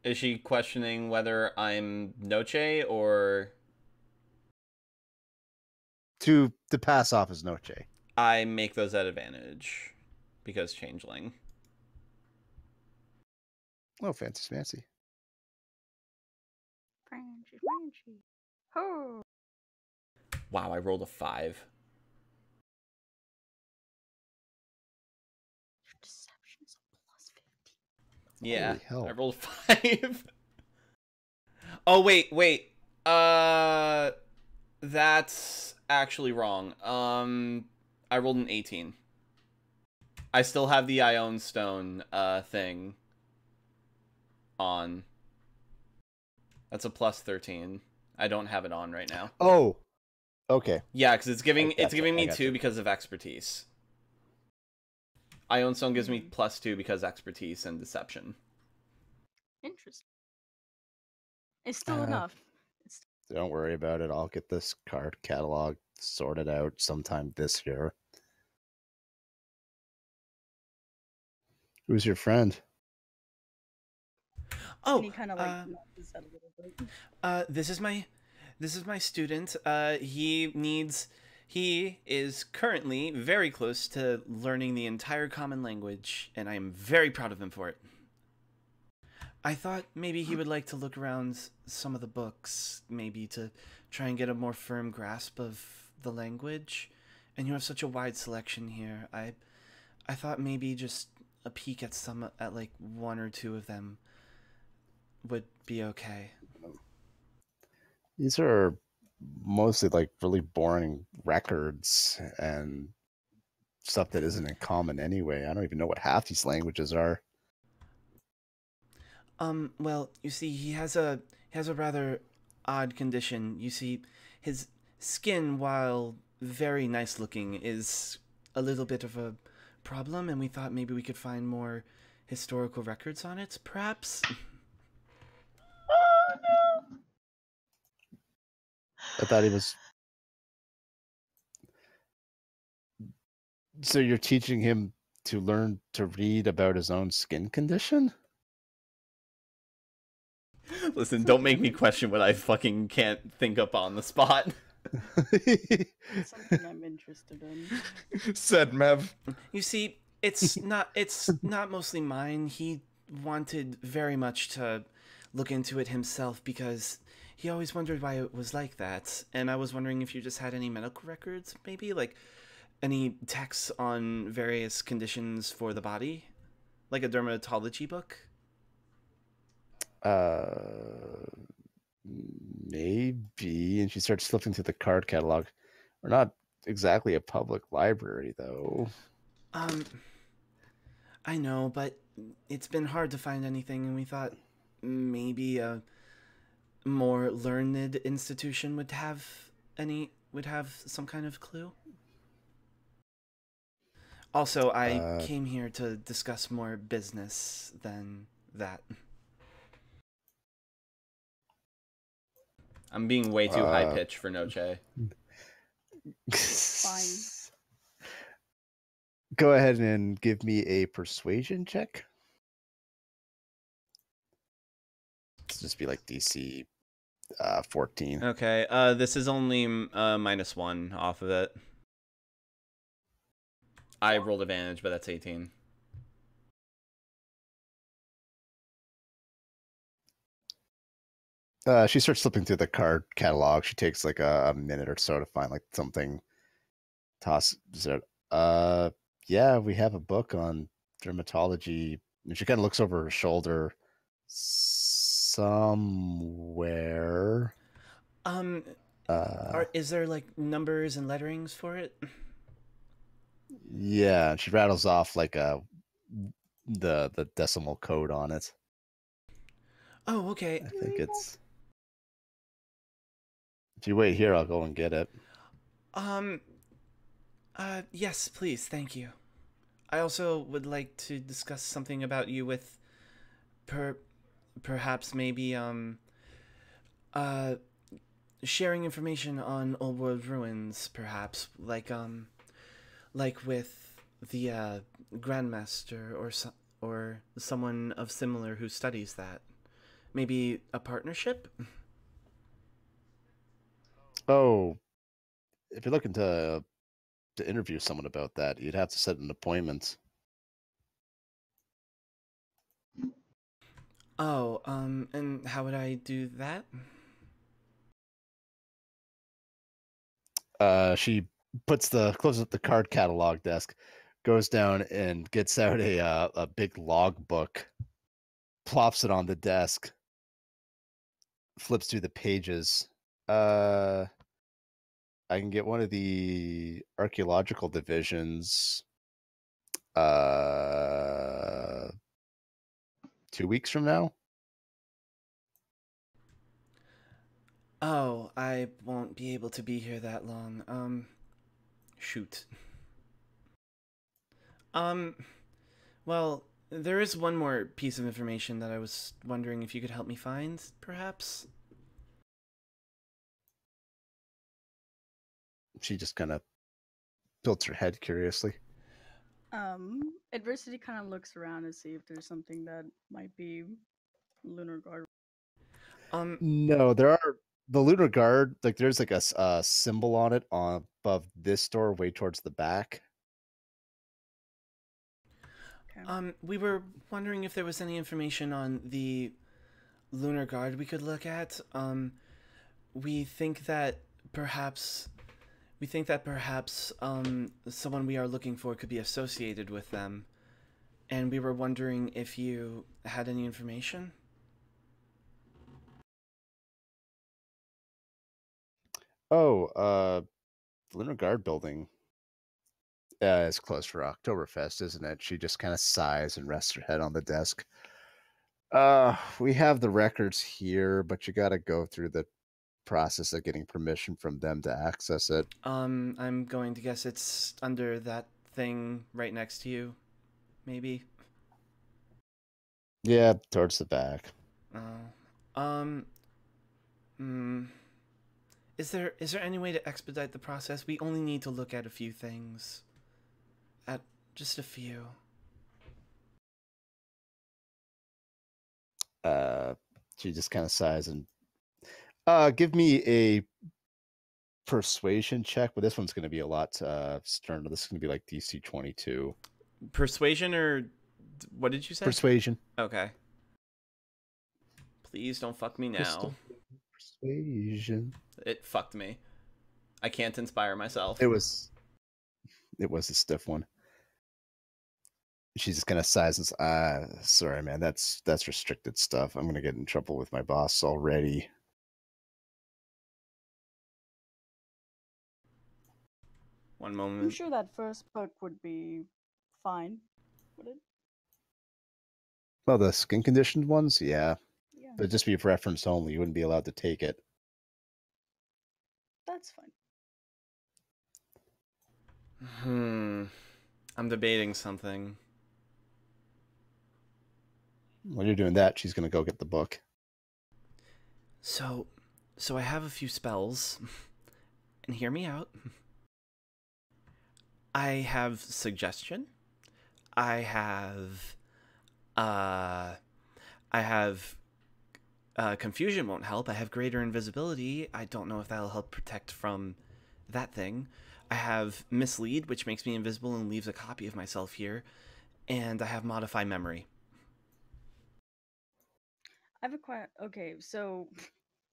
Is she questioning whether I'm Noche or... To pass off as Noche. I make those at advantage because changeling. Oh, fancy. Frenchy. Oh. Wow, I rolled a 5. Deception's a +50. Yeah, Holy hell. I rolled a 5. Oh, wait. That's actually wrong. I rolled an 18. I still have the Ion Stone thing on. That's a +13. I don't have it on right now. Oh, okay. Yeah, because it's giving me I 2 because of expertise. Ion Stone gives me +2 because expertise and deception. Interesting. It's still enough. Don't worry about it. I'll get this card catalog sorted out sometime this year. Who's your friend? Oh, And he kind of like nods his head a little bit. this is my student. He is currently very close to learning the entire common language, and I am very proud of him for it. I thought maybe he would like to look around some of the books, maybe to try and get a more firm grasp of the language. And you have such a wide selection here. I thought maybe just a peek at like one or two of them would be okay. These are mostly like really boring records and stuff that isn't in common anyway. I don't even know what half these languages are. Well, you see, he has a rather odd condition. You see, his skin, while very nice looking, is a little bit of a problem, and we thought maybe we could find more historical records on it, perhaps. Oh no! I thought he was. So you're teaching him to learn to read about his own skin condition? Listen, don't make me question what I fucking can't think up on the spot. It's something I'm interested in. Said Mev. You see, it's not mostly mine. He wanted very much to look into it himself because he always wondered why it was like that. And I was wondering if you just had any medical records, maybe like any texts on various conditions for the body, like a dermatology book. Maybe. And she starts flipping through the card catalog. We're not exactly a public library, though. I know, but it's been hard to find anything, and we thought maybe a more learned institution would have some kind of clue. Also, I came here to discuss more business than that. I'm being way too high pitched for Noche. Fine. Go ahead and give me a persuasion check. Let's just be like DC 14. Okay, this is only -1 off of it. I rolled advantage, but that's 18. She starts flipping through the card catalog. She takes like a minute or so to find like something. Yeah, we have a book on dermatology. And she kind of looks over her shoulder somewhere. Is there like numbers and letterings for it? Yeah, and she rattles off like the decimal code on it. Oh, okay. I think it's. If you wait here, I'll go and get it. Yes, please, thank you. I also would like to discuss something about you with perhaps maybe sharing information on old world ruins, perhaps like with the grandmaster or someone of similar who studies that. Maybe a partnership? Oh, if you're looking to interview someone about that, you'd have to set an appointment. Oh, and how would I do that? She closes up the card catalog desk, goes down and gets out a big log book, plops it on the desk, flips through the pages. I can get one of the archaeological divisions 2 weeks from now. Oh, I won't be able to be here that long. Shoot. Well, there is one more piece of information that I was wondering if you could help me find, perhaps? She just kind of tilts her head curiously. Adversity kind of looks around to see if there's something that might be Lunar Guard. No, there are the Lunar Guard. Like, there's like a symbol on it above this door, way towards the back. Okay. We were wondering if there was any information on the Lunar Guard we could look at. We think that perhaps someone we are looking for could be associated with them, and we were wondering if you had any information. Oh, the Lunar Guard building is closed for Oktoberfest, isn't it? She just kind of sighs and rests her head on the desk. We have the records here, but you got to go through the process of getting permission from them to access it. I'm going to guess it's under that thing right next to you, maybe. Yeah, towards the back. Oh. Is there any way to expedite the process? We only need to look at a few things. At just a few. She just kind of sighs and give me a persuasion check, but this one's going to be a lot sterner. This is going to be like DC 22. Persuasion, or what did you say? Persuasion. Okay. Please don't fuck me now. Persuasion. It fucked me. I can't inspire myself. It was a stiff one. She just kind of sighs and says, sorry, man, that's restricted stuff. I'm going to get in trouble with my boss already. One moment. I'm sure that first perk would be fine. Would it? Well, the skin conditioned ones, yeah. Yeah. But just be reference only. You wouldn't be allowed to take it. That's fine. I'm debating something. While you're doing that, she's going to go get the book. So I have a few spells. And hear me out. I have suggestion. I have confusion won't help. I have greater invisibility. I don't know if that'll help protect from that thing. I have mislead, which makes me invisible and leaves a copy of myself here. And I have modify memory. I have a okay, so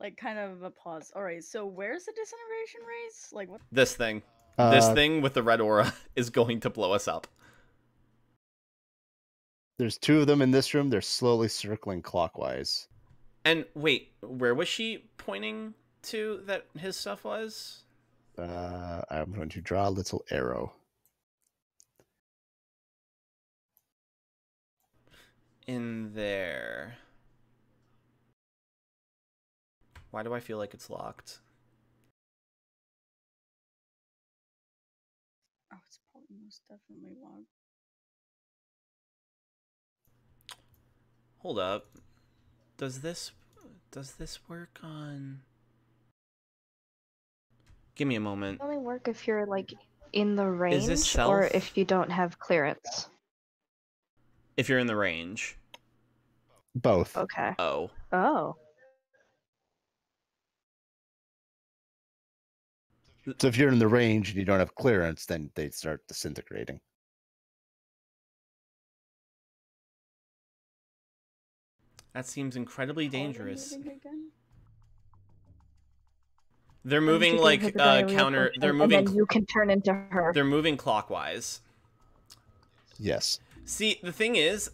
like kind of a pause. All right, so where's the disintegration rays? Like what? This thing. This thing with the red aura is going to blow us up. There's two of them in this room. They're slowly circling clockwise. And wait, where was she pointing to that his stuff was? I'm going to draw a little arrow. In there. Why do I feel like it's locked? Oh, it's probably most definitely locked. Hold up. Does this work on? Give me a moment. It only work if you're like in the range, this self? or if you don't have clearance. If you're in the range. Both. Okay. Oh. Oh. So if you're in the range and you don't have clearance, then they start disintegrating. That seems incredibly dangerous. How are they moving again? They're Why don't moving you give like her the diarrhea counter. potion, They're and moving. then you can turn into her. They're moving clockwise. Yes. See, the thing is,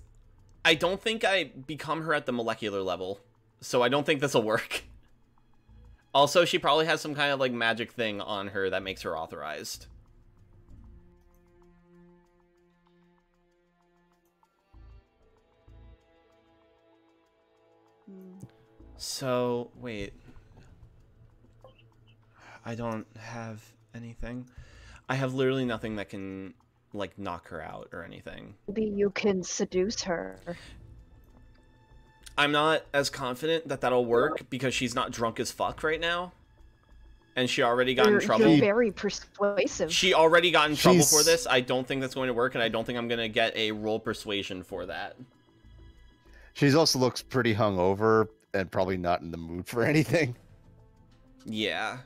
I don't think I become her at the molecular level, so I don't think this will work. Also, she probably has some kind of like magic thing on her that makes her authorized. So, wait. I don't have anything. I have literally nothing that can, like, knock her out or anything. Maybe you can seduce her. I'm not as confident that that'll work because she's not drunk as fuck right now. And she already got in trouble. You're very persuasive. She already got in trouble for this. I don't think that's going to work, and I don't think I'm going to get a roll persuasion for that. She also looks pretty hungover and probably not in the mood for anything. Yeah.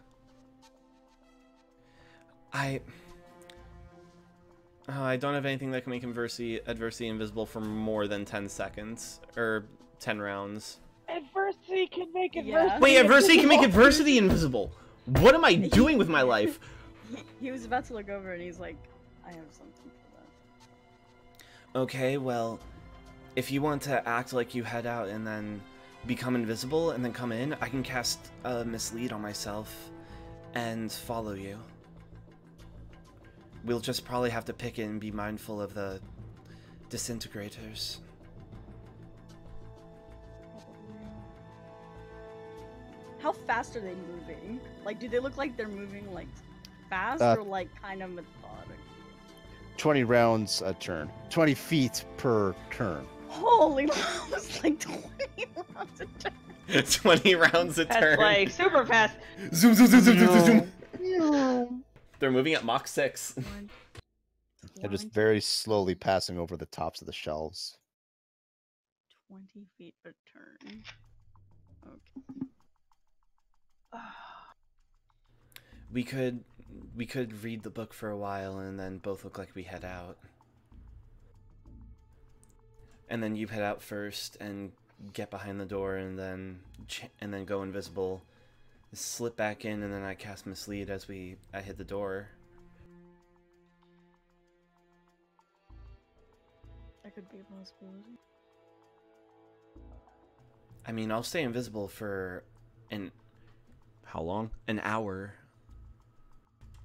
I don't have anything that can make adversity invisible for more than 10 seconds. Or 10 rounds. Adversity can make adversity. Yeah. Wait, adversity can make adversity invisible! What am I doing with my life? He was about to look over and he's like, I have something for that. Okay, well, if you want to act like you head out and then become invisible and then come in, I can cast Mislead on myself and follow you. We'll just probably have to pick it and be mindful of the disintegrators. How fast are they moving? Like, do they look like they're moving, like, fast or, like, kind of methodical? 20 rounds a turn. 20 feet per turn. Holy, that was like 20 rounds a turn. 20 rounds a turn. That's like super fast. Zoom, zoom, zoom, zoom, zoom, zoom, zoom. They're moving at Mach 6. They're just very slowly passing over the tops of the shelves. 20 feet a turn. Okay. We could read the book for a while and then both look like we head out. And then you head out first and get behind the door and then go invisible. Slip back in and then I cast Mislead as I hit the door. That could be a possibility. I mean, I'll stay invisible for how long? An hour.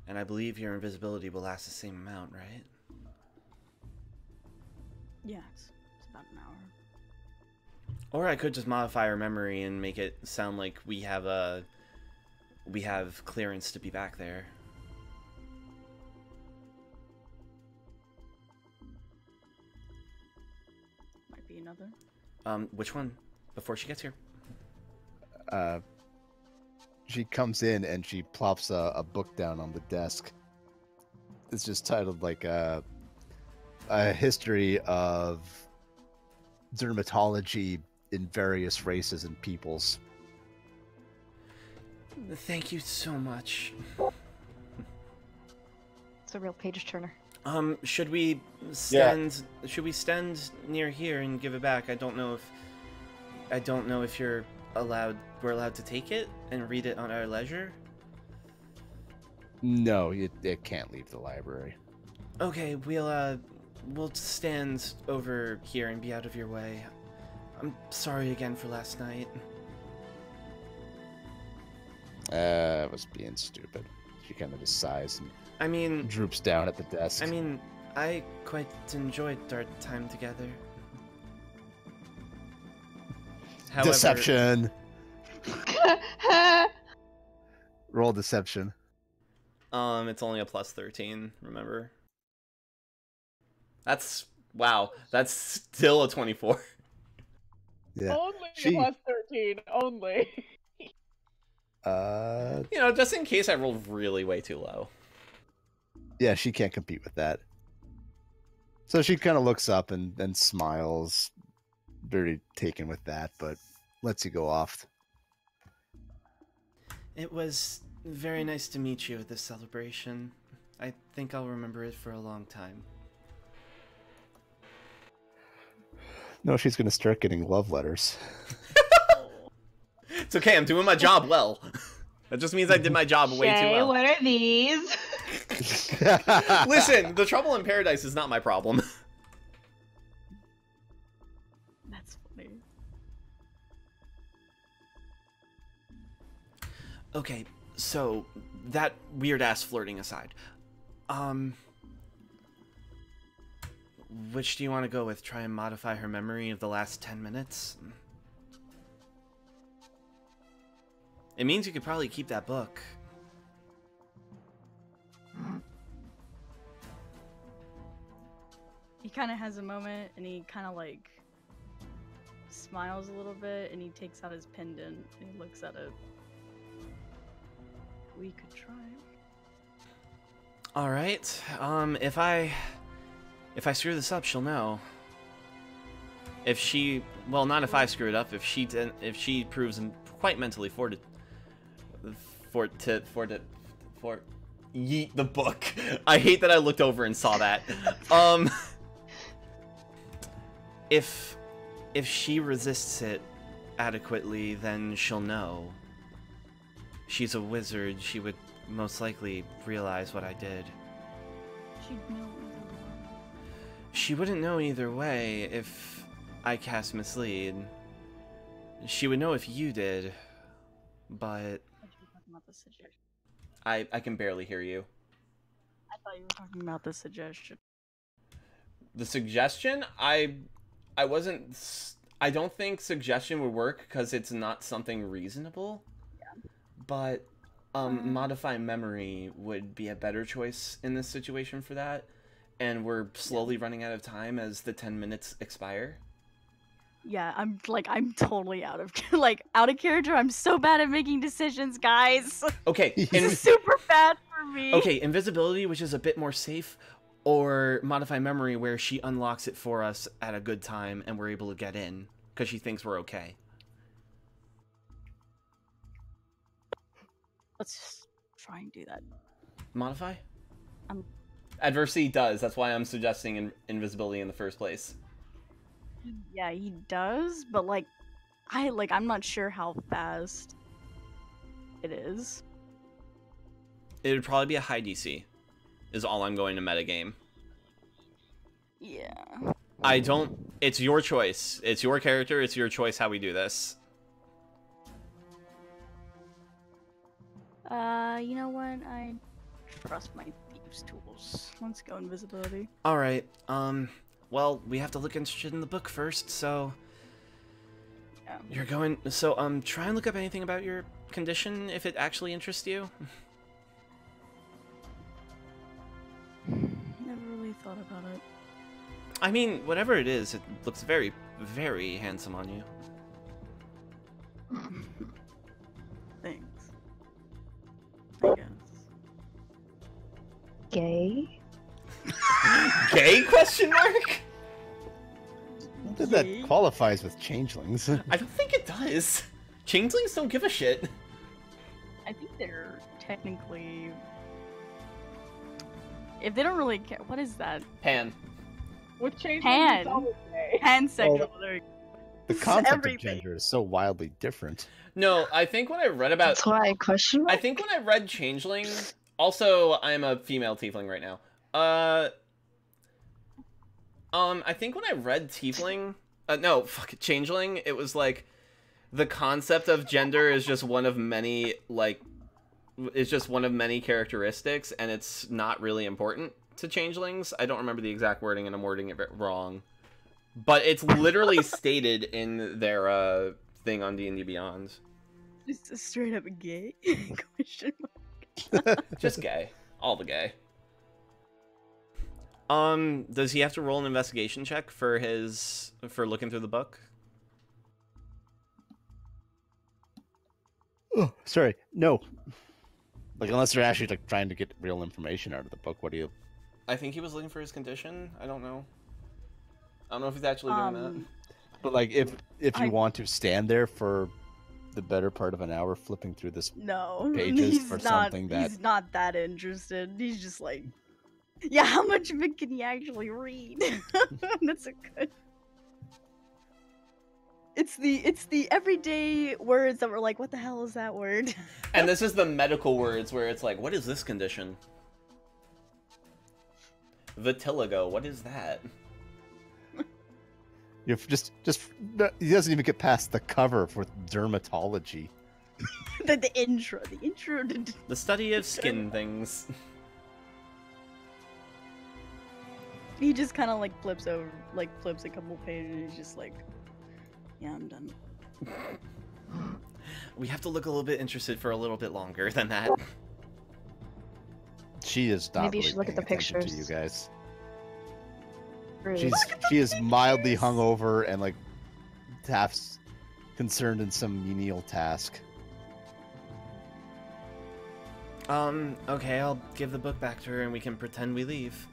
And I believe your invisibility will last the same amount, right? Yeah, it's about an hour. Or I could just modify our memory and make it sound like we have clearance to be back there. Might be another. Which one? Before she gets here. She comes in and she plops a book down on the desk. It's just titled like a history of dermatology in various races and peoples. Thank you so much. It's a real page turner. Should we stand? Yeah. Should we stand near here and give it back? I don't know if you're allowed. We're allowed to take it and read it on our leisure. No, it can't leave the library. Okay, we'll stand over here and be out of your way. I'm sorry again for last night. I was being stupid. She kind of just sighs and droops down at the desk. I mean, I quite enjoyed our time together. However, Deception. Roll deception. It's only a plus 13, remember? Wow, that's still a 24. Yeah. Only plus 13, only. Just in case I rolled really way too low. Yeah, she can't compete with that. So she kind of looks up and smiles, very taken with that, but lets you go off. It was very nice to meet you at this celebration. I think I'll remember it for a long time. No, she's gonna start getting love letters. It's okay, I'm doing my job well. That just means I did my job way too well. What are these? Listen, the trouble in paradise is not my problem. That's funny. Okay, so that weird ass flirting aside, which do you want to go with? Try and modify her memory of the last 10 minutes? It means you could probably keep that book. He kind of has a moment and he kind of like smiles a little bit and he takes out his pendant and he looks at it. We could try. All right. If I screw this up, she'll know. if she, well, not if I screw it up. If she proves quite mentally for yeet the book. I hate that I looked over and saw that. If she resists it adequately, then she'll know. She's a wizard. She would most likely realize what I did. She'd know either way. She wouldn't know either way if I cast Mislead. She would know if you did, but... I thought you were talking about the suggestion. I can barely hear you. I thought you were talking about the suggestion. The suggestion? I don't think suggestion would work because it's not something reasonable. Yeah. But modify memory would be a better choice in this situation for that. And we're slowly running out of time as the 10 minutes expire. Yeah, I'm totally out of character. I'm so bad at making decisions, guys. Okay, this is super bad for me. Okay, invisibility, which is a bit more safe, or modify memory, where she unlocks it for us at a good time and we're able to get in because she thinks we're okay. Let's just try and do that. Modify? Adversity does. That's why I'm suggesting invisibility in the first place. Yeah, he does, but I'm not sure how fast it is. It would probably be a high DC, is all I'm going to metagame. Yeah. It's your choice. It's your character, it's your choice how we do this. You know what? I trust my thieves' tools. Let's go invisibility. Alright, well, we have to look interested in the book first, so... Yeah. You're going... So, try and look up anything about your condition, if it actually interests you. Never really thought about it. I mean, whatever it is, it looks very, very handsome on you. Thanks. I guess. Gay? Gay, question mark? Not that that qualifies with changelings. I don't think it does. Changelings don't give a shit. I think they're technically... If they don't really care... What is that? Pan. With changelings, Pan. it's always gay. Pansexual. The concept of everything. gender is so wildly different. No, I think when I read about... That's why I question mark? I think when I read Changeling... Also, I'm a female tiefling right now. I think when I read Tiefling... Changeling, it was like... The concept of gender is just one of many, it's just one of many characteristics, and it's not really important to changelings. I don't remember the exact wording, and I'm wording it wrong. But it's literally stated in their thing on D&D Beyond. Just a straight up gay question mark. Just gay. All the gay. Does he have to roll an investigation check for looking through the book? Oh, sorry. No. Unless they're actually trying to get real information out of the book, what do you... I think he was looking for his condition. I don't know. I don't know if he's actually doing that. But if you want to stand there for the better part of an hour flipping through this pages for something that... He's not that interested. He's just like... Yeah, how much of it can he actually read? That's a good... It's the everyday words that were like, what the hell is that word? And this is the medical words where it's like, what is this condition? Vitiligo, what is that? You're just he doesn't even get past the cover for dermatology. the intro to... The study of skin things. He just kind of flips over, flips a couple pages, and he's just like, yeah, I'm done. We have to look a little bit interested for a little bit longer than that. She is not Maybe you really should look at paying the attention pictures. to you guys. Rude. She is mildly hungover and half concerned in some menial task. Okay, I'll give the book back to her and we can pretend we leave.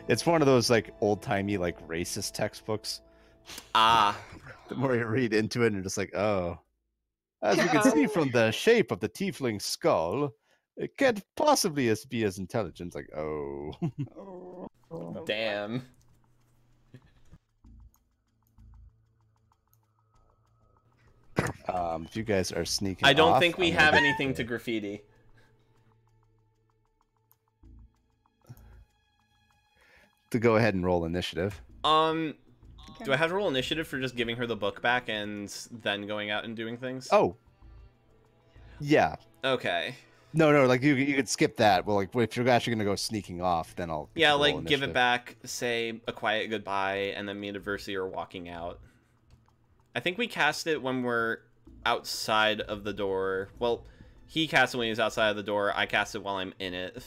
It's one of those like old timey like racist textbooks. Ah. The more you read into it, and you're just like, oh. As you can see from the shape of the tiefling skull, it can't possibly be as intelligent. Like, oh. Damn. If you guys are sneaking I don't off, think we I'm have gonna anything to graffiti. to go ahead and roll initiative. Do I have to roll initiative for just giving her the book back and then going out and doing things? Oh. Yeah. Okay. No, like you could skip that. Well, like if you're actually gonna go sneaking off, then I'll Yeah, roll like give initiative. it back, say a quiet goodbye, and then me and Adversity are walking out. I think we cast it when we're outside of the door. Well, he cast it when he's outside of the door. I cast it while I'm in it.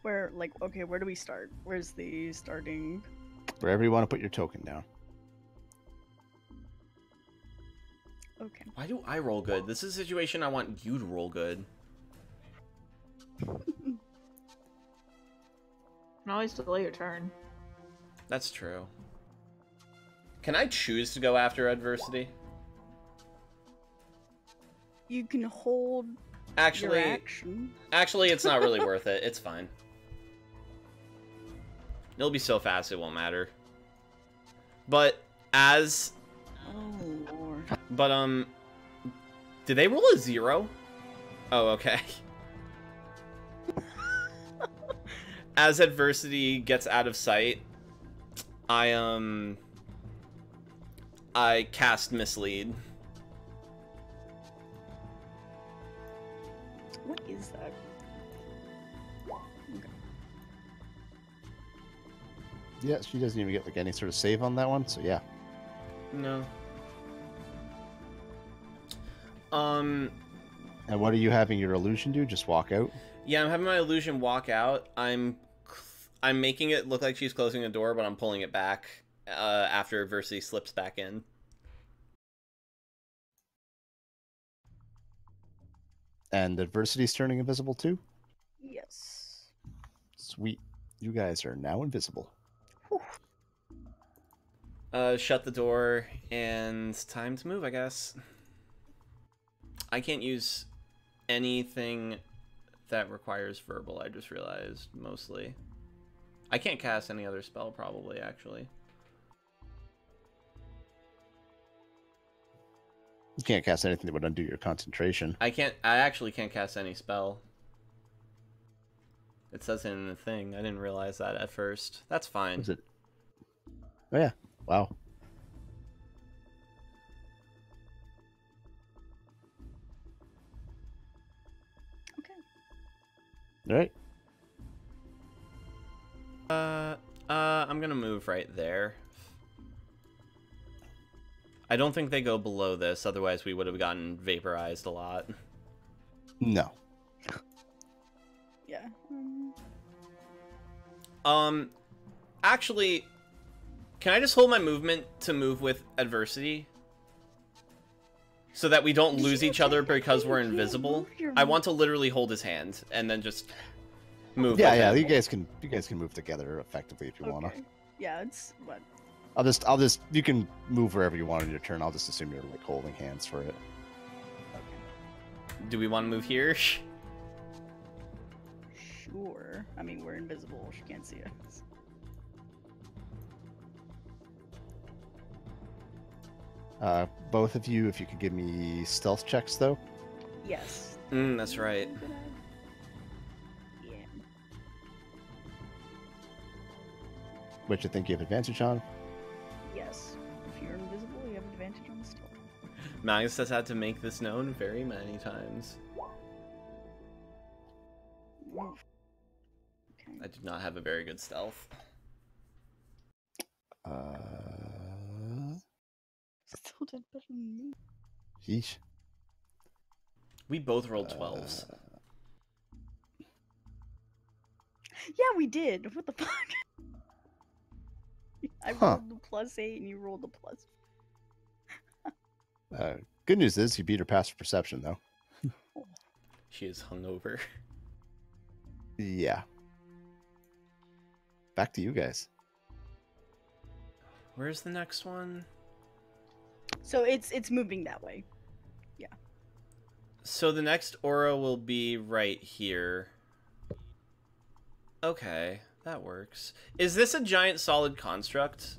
Where, like, okay, where do we start? Where's the starting? Wherever you want to put your token down. Okay. Why do I roll good? This is a situation I want you to roll good. You can always delay your turn. That's true. Can I choose to go after Adversity? You can hold Actually, your action. Actually, it's not really worth it. It's fine. It'll be so fast it won't matter. But as... Oh, Lord. But, did they roll a 0? Oh, okay. As Adversity gets out of sight, I cast Mislead. What is that? Okay. Yeah, she doesn't even get like any sort of save on that one, so yeah. No. And what are you having your illusion do? Just walk out? Yeah, I'm having my illusion walk out. I'm making it look like she's closing the door, but I'm pulling it back after Adversity slips back in. And Adversity's turning invisible too? Yes. Sweet. You guys are now invisible. Shut the door, and time to move, I guess. I can't use anything that requires verbal, I just realized, mostly. I can't cast any other spell, probably, actually. You can't cast anything that would undo your concentration. I actually can't cast any spell. It says it in the thing. I didn't realize that at first. That's fine. Is it? Oh yeah. Wow. Okay. All right. I'm gonna move right there. I don't think they go below this, otherwise we would have gotten vaporized a lot. No. Yeah. Actually, can I just hold my movement to move with Adversity? So that we don't lose each other because we're invisible? I want to literally hold his hand and then just move. Yeah, with yeah. him. You guys can move together effectively if you wanna. Yeah, it's what? I'll just you can move wherever you want on your turn. I'll just assume you're like holding hands for it. Do we want to move here? Sure. I mean, we're invisible. She can't see us. Both of you, if you could give me stealth checks though. Yes. That's right. Yeah. Which I think you have advantage on. Yes. If you're invisible, you have advantage on stealth. Magus has had to make this known very many times. Okay. I did not have a very good stealth. Still did better than me. Yeesh. We both rolled 12s. Yeah, we did. What the fuck? I rolled the +8 and you rolled the plus. Good news is you beat her passive perception though. She is hungover. Yeah. Back to you guys. Where's the next one? So it's moving that way. Yeah. So the next aura will be right here. Okay, that works. Is this a giant solid construct?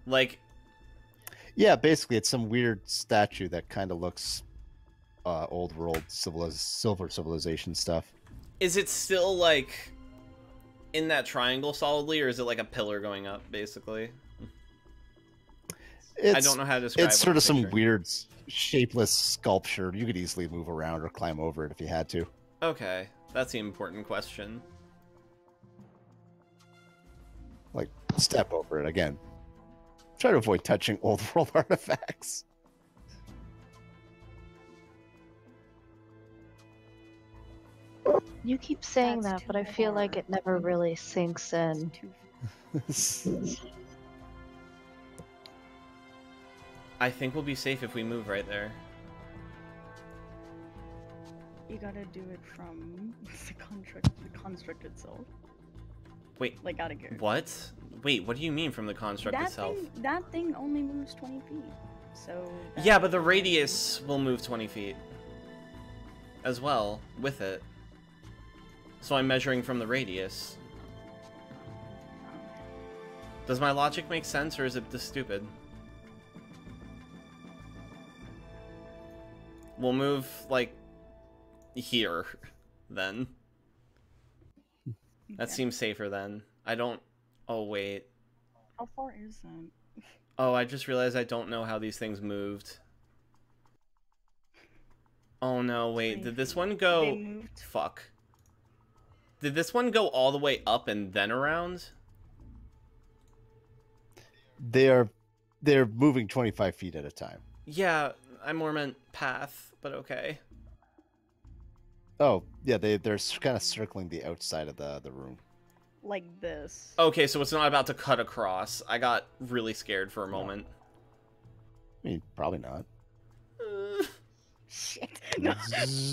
Like, Yeah, basically, it's some weird statue that kind of looks old world silver civilization stuff. is it still like in that triangle solidly, or is it like a pillar going up, basically? I don't know how to describe It's what sort I'm of some picturing. weird, shapeless sculpture. You could easily move around or climb over it if you had to. Okay, that's the important question. Like, step over it again. Try to avoid touching old world artifacts. You keep saying That's that, but I too feel like far. it never really sinks in. I think we'll be safe if we move right there. You gotta do it from the construct itself. Wait, Like out of here. what? Wait, what do you mean from the construct itself? That thing only moves 20 feet. So. Yeah, but the radius will move 20 feet as well with it. So I'm measuring from the radius. Does my logic make sense, or is it just stupid? We'll move, like, here, then. That Okay. seems safer then. I don't... Oh, wait. How far is that? Oh, I just realized I don't know how these things moved. Oh no, wait, 20 did this feet. one go... They moved. Fuck. Did this one go all the way up and then around? They're moving 25 feet at a time. Yeah, I more meant path, but okay. Oh, yeah, they're kind of circling the outside of the room. Like this. Okay, so it's not about to cut across. I got really scared for a moment. I mean, probably not. Shit. No.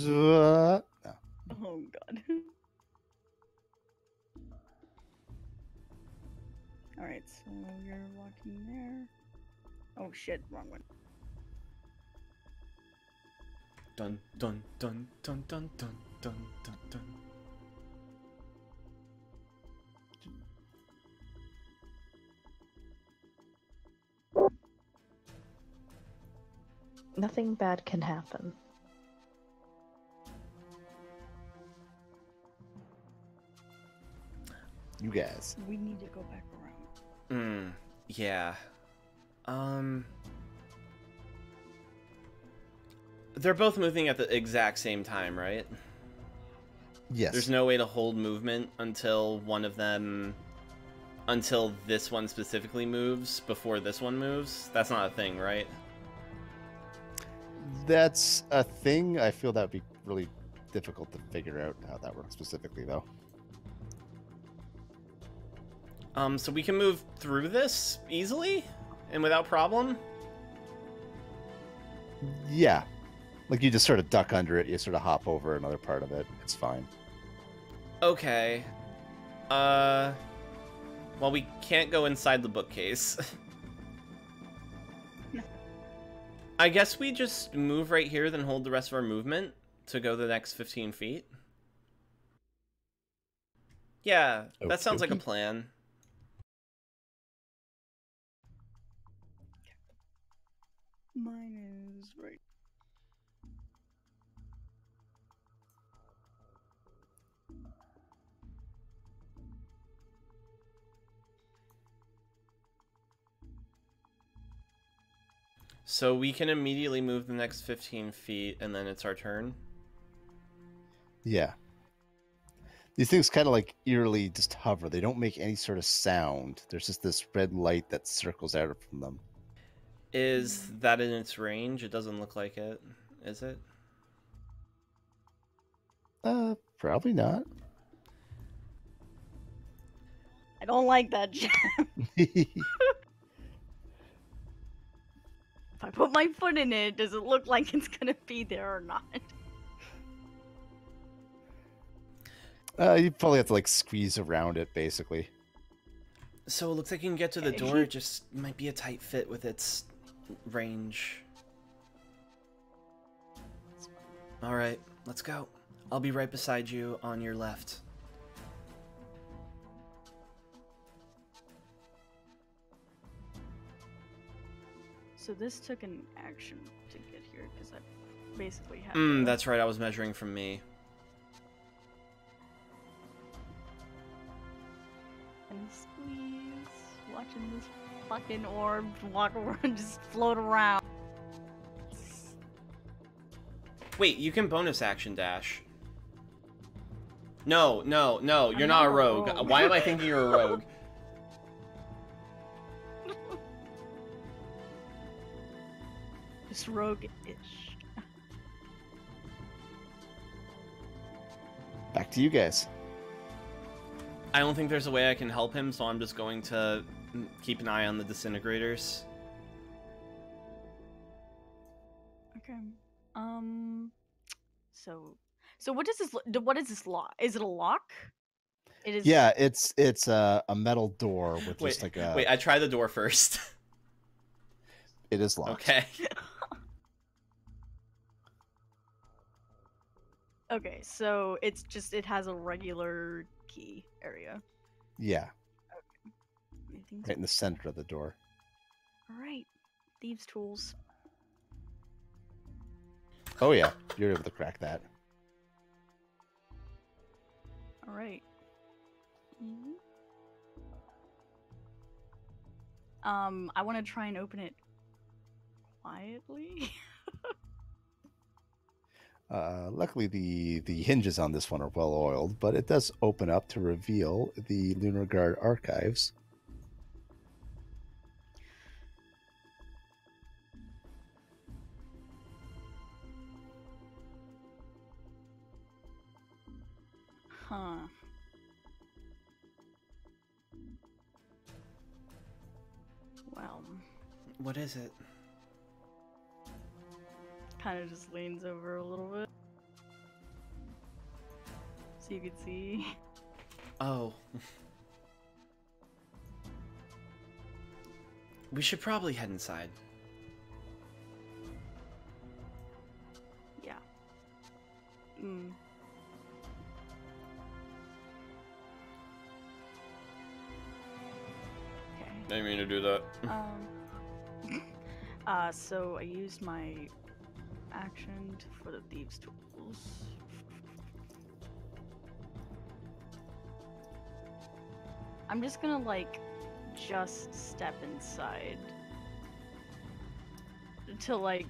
No. Oh god. Alright, so you're walking there. Oh shit, wrong one. Dun dun dun dun dun dun dun dun dun. Nothing bad can happen. You guys. We need to go back around. Yeah. They're both moving at the exact same time, right? Yes. There's no way to hold movement until one of them... Until this one specifically moves before this one moves? That's not a thing, right? That's a thing. I feel that would be really difficult to figure out how that works specifically, though. So we can move through this easily and without problem? Yeah. Like, you just sort of duck under it, you sort of hop over another part of it. It's fine. Okay. Well, we can't go inside the bookcase. I guess we just move right here, then hold the rest of our movement to go the next 15 feet. Yeah, that sounds like a Okey-dokey. plan. Mine is right. So we can immediately move the next 15 feet, and then it's our turn. Yeah. These things kind of like eerily just hover. They don't make any sort of sound. There's just this red light that circles out from them. Is that in its range? It doesn't look like it. Is it? Probably not. I don't like that jam. If I put my foot in it, does it look like it's gonna be there or not? You probably have to like squeeze around it, basically. So it looks like you can get to the door. It just might be a tight fit with its range. All right, let's go. I'll be right beside you on your left. So this took an action to get here because I basically had. That's right. I was measuring from me. And squeeze, watching this fucking orb walk around, just float around. Wait, you can bonus action dash. No, no, no, you're I'm not not a a rogue. rogue. Why am I thinking you're a rogue? Just rogue-ish. Back to you guys. I don't think there's a way I can help him, so I'm just going to keep an eye on the disintegrators. Okay. So what does this? What is this lock? Is it a lock? It is. Yeah, it's a metal door with Wait, just like a. wait, I try the door first. It is locked. Okay. Okay, so it's just it has a regular key area. Yeah, Anything's... right in the center of the door. All right, thieves' tools. Oh yeah, you're able to crack that. All right. I want to try and open it quietly. Luckily, the hinges on this one are well oiled, but it does open up to reveal the Lunar Guard archives. Huh. Well, What is it? kind of just leans over a little bit. So you can see. Oh. We should probably head inside. Yeah. Mm. Okay. I didn't mean to do that. So I used my action for the thieves' tools. I'm just gonna just step inside to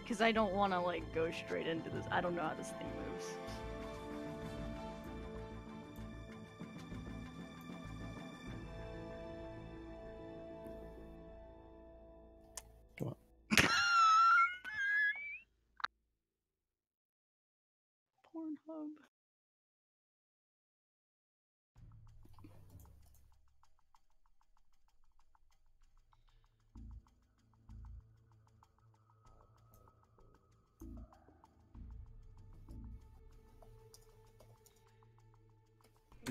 because I don't want to go straight into this. I don't know how this thing moves. Come on. Pornhub.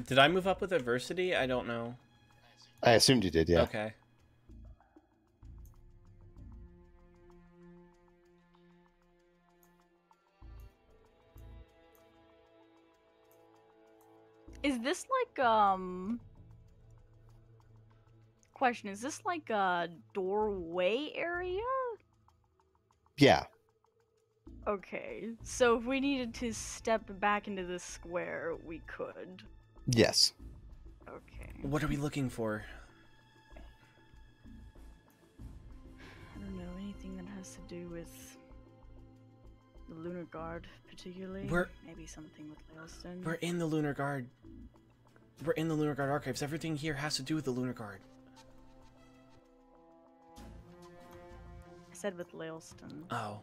Did I move up with adversity? I don't know. I assumed you did, yeah. Okay. Is this question, is this a doorway area? Yeah. Okay, so if we needed to step back into this square, we could. Yes. Okay. What are we looking for? I don't know, anything that has to do with the Lunar Guard, particularly. Maybe something with Leilston. We're in the Lunar Guard. We're in the Lunar Guard archives. Everything here has to do with the Lunar Guard. I said with Leilston. Oh.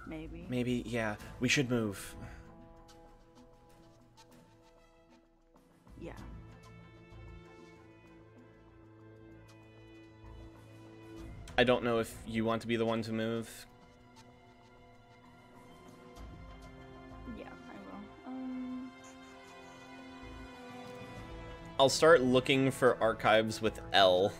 Maybe. Maybe, yeah. We should move. Yeah. I don't know if you want to be the one to move. Yeah, I will. I'll start looking for archives with L.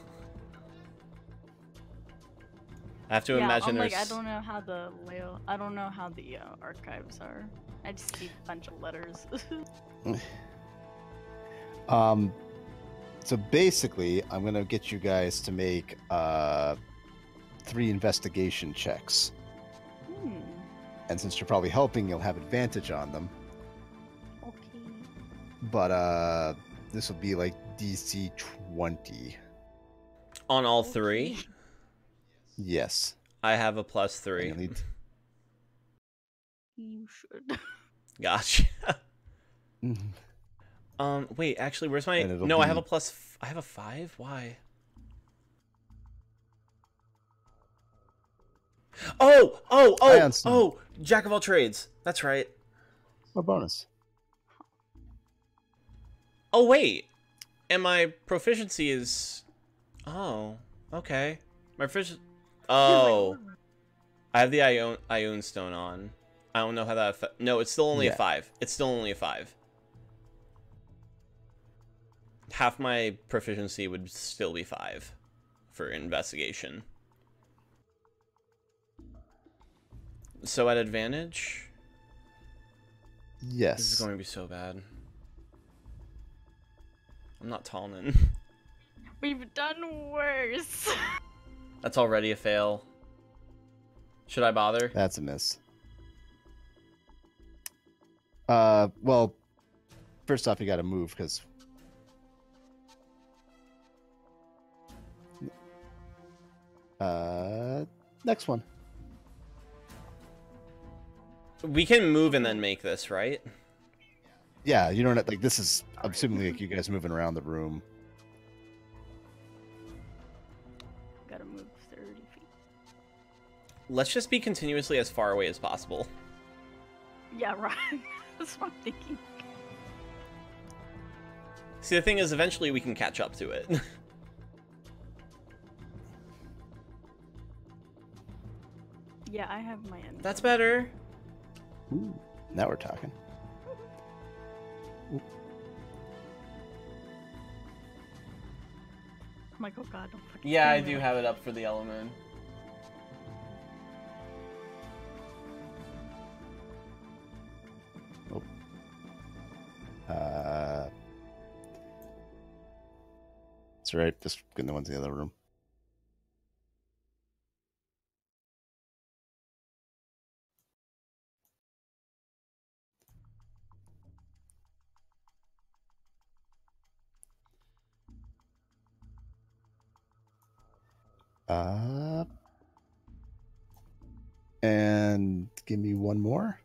I have to imagine I'm there's... like, I don't know how the layout. I don't know how the archives are. I just see a bunch of letters. So basically, I'm gonna get you guys to make 3 investigation checks. And since you're probably helping, you'll have advantage on them. Okay. But this will be like DC 20. On all 3? Yes. I have a +3. You should. Gotcha. Wait, actually, where's my... No, I have a I have a 5? Why? Oh! Jack of all trades. That's right. What bonus? Oh, wait. And my proficiency is... Oh, okay. My proficiency... Oh. I have the Ioun Stone on. I don't know how that... No, it's still only a 5. It's still only a 5. Half my proficiency would still be 5 for investigation. So at advantage? Yes. This is going to be so bad. I'm not Talman. We've done worse. That's already a fail. Should I bother? That's a miss. Well, first off, you gotta move, because... next one. We can move and then make this, right? Yeah, you don't have, like, this is, I'm assuming, like, you guys moving around the room. Gotta move 30 feet. Let's just be continuously as far away as possible. Yeah, right. That's what I'm thinking. See, the thing is, eventually we can catch up to it. Yeah, I have my end. That's better. Ooh, now we're talking. I'm like, oh god, don't fucking Yeah, I kill me. do have it up for the element. Oh. That's right. Just getting the ones in the other room. And give me one more.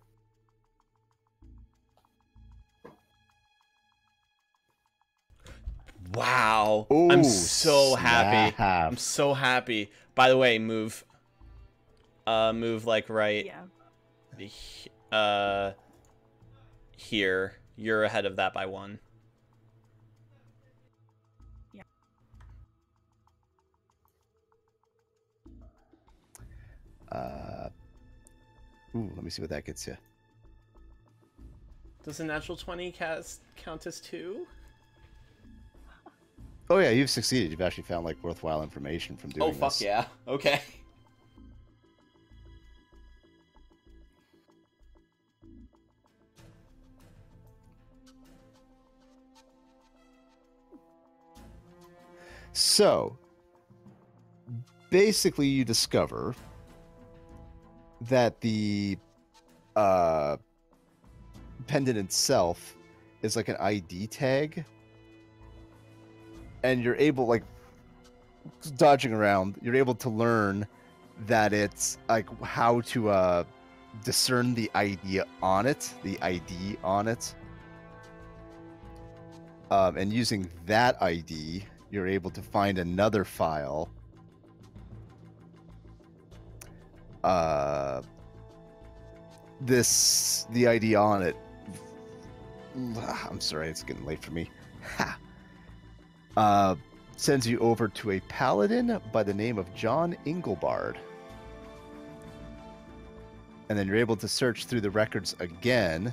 Wow. Ooh, I'm so happy. snap. I'm so happy. By the way, move. Move like right. Yeah. Here. You're ahead of that by 1. Yeah. Let me see what that gets you. Does a natural 20 count as 2? Oh yeah, you've succeeded. You've actually found like worthwhile information from doing Oh fuck this. yeah. Okay. So, basically, you discover that the pendant itself is like an ID tag, and you're able, like, dodging around, you're able to learn that it's like how to discern the ID on it, and using that ID, you're able to find another file. The ID on it. I'm sorry, it's getting late for me. Sends you over to a paladin by the name of John Engelbard. And then you're able to search through the records again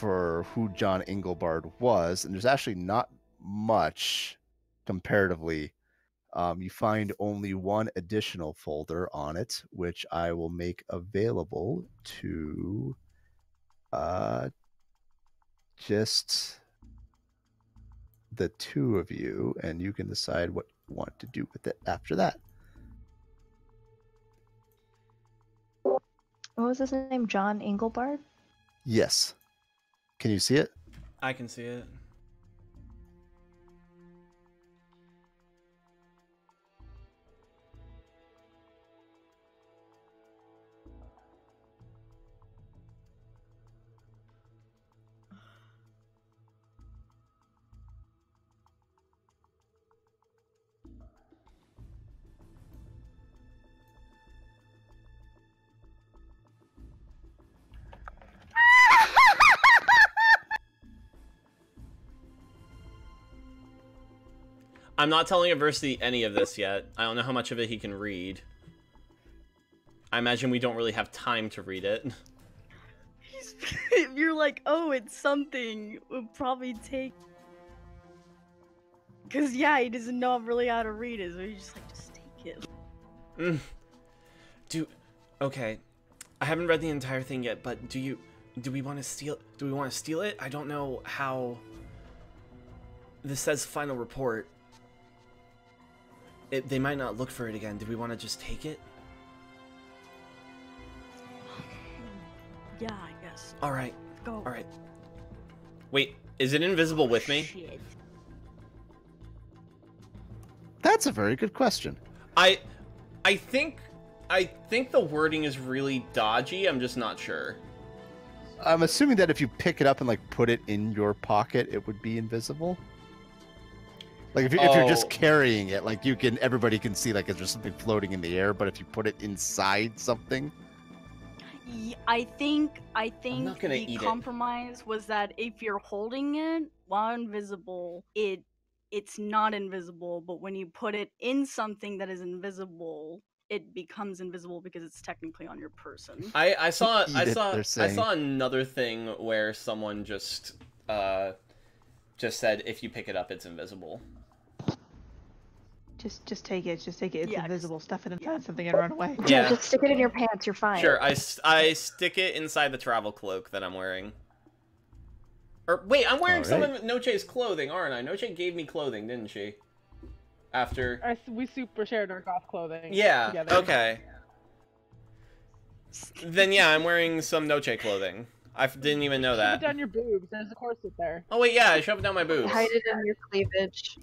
for who John Engelbard was, and there's actually not much comparatively. You find only one additional folder on it, which I will make available to just the two of you, and you can decide what you want to do with it after that. What was his name? John Engelbard? Yes. Can you see it? I can see it. I'm not telling Adversity any of this yet. I don't know how much of it he can read. I imagine we don't really have time to read it. If you're like, oh, it's something, it would probably take. Cause yeah, he doesn't know really how to read it, so he's just like, just take it. Okay. I haven't read the entire thing yet, but do we want to steal? Do we want to steal it? I don't know how. This says final report. They might not look for it again. Do we want to just take it? Yeah, I guess. All right. Go. All right. Wait, is it invisible with me? Shit. That's a very good question. I think the wording is really dodgy. I'm just not sure. I'm assuming that if you pick it up and like put it in your pocket, it would be invisible. Like if you're just carrying it, like everybody can see like there's something floating in the air. But if you put it inside something, I think not gonna the eat it. compromise was that if you're holding it while invisible, it's not invisible. But when you put it in something that is invisible, it becomes invisible because it's technically on your person. I saw they're another thing where someone just said if you pick it up, it's invisible. Just take it. Just take it. It's Yeah, invisible. Stuff it inside something and run away. Yeah. Just stick it in your pants. You're fine. Sure, I stick it inside the travel cloak that I'm wearing. Or wait, I'm wearing some of Noche's clothing, aren't I? Noche gave me clothing, didn't she? After We super shared our goth clothing. yeah, Together. okay. Then yeah, I'm wearing some Noche clothing. I didn't even know Shove it that. down your boobs. There's a corset there. Oh wait, yeah, I shoved it down my boobs. Hide it in your cleavage.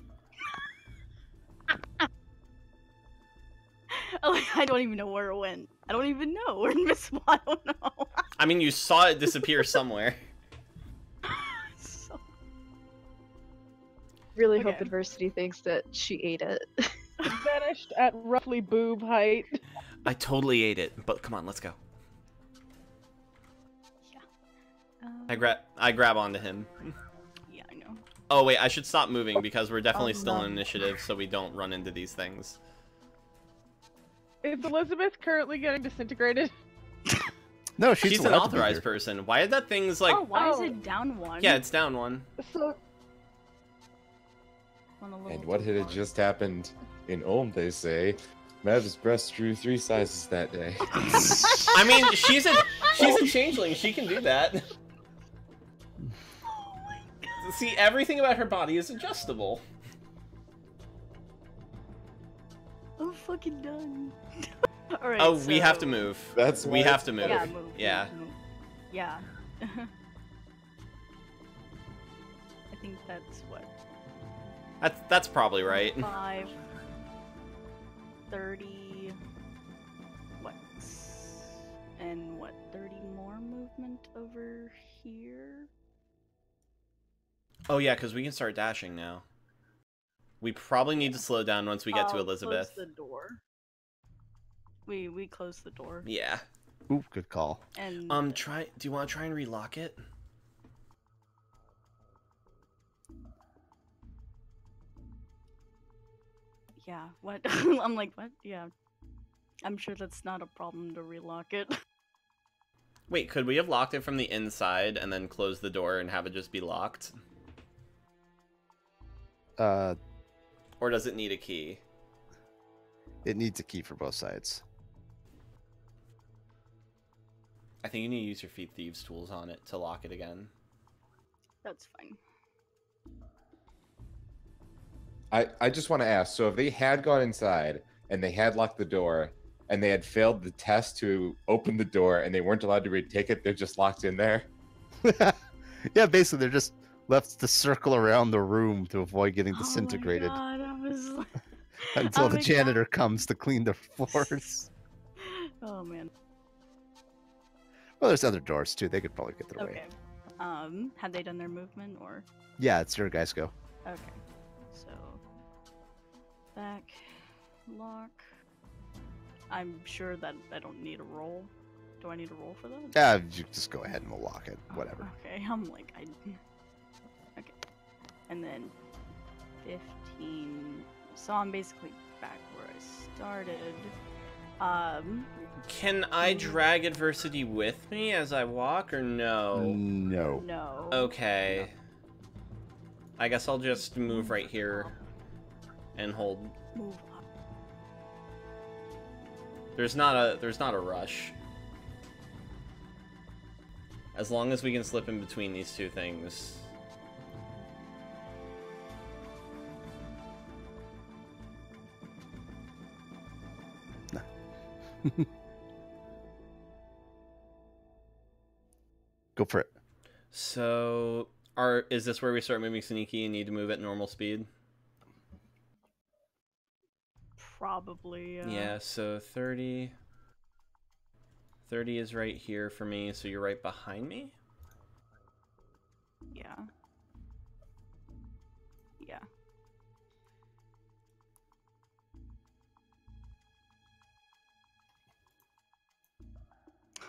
I don't even know where it went. I don't even know. We're invisible. I don't know. I mean, you saw it disappear somewhere. So... Really Okay. hope Adversity thinks that she ate it. It vanished at roughly boob height. I totally ate it, but come on, let's go. I grab onto him. Yeah, I know. Oh wait, I should stop moving because we're definitely Oh, still no. in initiative, so we don't run into these things. Is Elizabeth currently getting disintegrated? no, She's an allowed to be authorized here. person. Why did that thing's like? Oh, why is Oh. it down one? Yeah, it's down one. So On a little And what had toolbox. just happened in Ulm, they say. Mav's breast grew 3 sizes that day. I mean, she's a changeling. She can do that. See, everything about her body is adjustable. I'm fucking done. Alright, Oh, we have so- to move. That's We why- have to move. Yeah, move. Yeah. Move. Yeah. I think that's what, That's probably right. 5, 30, what, and what, 30 more movement over here? Oh yeah, because we can start dashing now. We probably need to slow down once we get to I'll Elizabeth. Close the door. We close the door. Yeah. Ooh, good call. And Do you want to try and relock it? yeah, what? I'm like, what? Yeah. I'm sure that's not a problem to relock it. Wait, could we have locked it from the inside and then closed the door and have it just be locked? Or does it need a key? It needs a key for both sides. I think you need to use your feet thieves tools on it to lock it again. That's fine. I just want to ask, so if they had gone inside and they had locked the door and they had failed the test to open the door and they weren't allowed to retake it, they're just locked in there? Yeah, basically they're just left to circle around the room to avoid getting disintegrated. Oh my God, I was like... Until Oh the my janitor God. comes to clean the floors. Oh man. Well, there's other doors too. They could probably get their way. Okay. Had they done their movement or? Yeah, it's your guys go. Okay. So back, lock. I'm sure that I don't need a roll. Do I need a roll for that? Yeah, you just go ahead and we'll lock it. Whatever. Okay, I'm like Okay. And then 15. So I'm basically back where I started. Can I drag adversity with me as I walk, or no? No. No. Okay. I guess I'll just move right here and hold. Move up. There's not a rush. As long as we can slip in between these two things. Go for it. So, is this where we start moving sneaky and need to move at normal speed? Probably. Yeah, so 30. 30 is right here for me, so you're right behind me? Yeah. Yeah.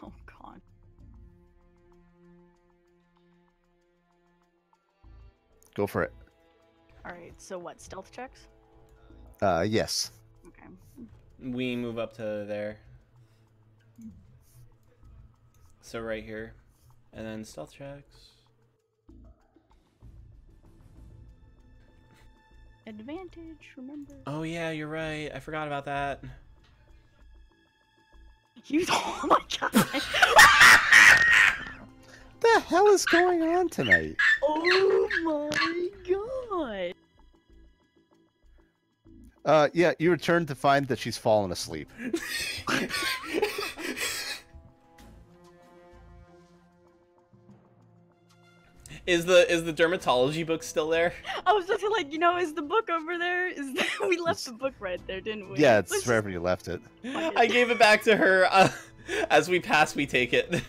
Oh god. Go for it. Alright, so what, stealth checks? Yes. Okay. We move up to there. So right here. And then stealth checks. Advantage, remember? Oh yeah, you're right. I forgot about that. You, oh my god! What the hell is going on tonight? Oh my god! Yeah, you return to find that she's fallen asleep. Is the dermatology book still there? I was just like, is the book over there? We left the book right there, didn't we? Yeah, it's Let's wherever you left it. I gave it back to her. As we pass, we take it.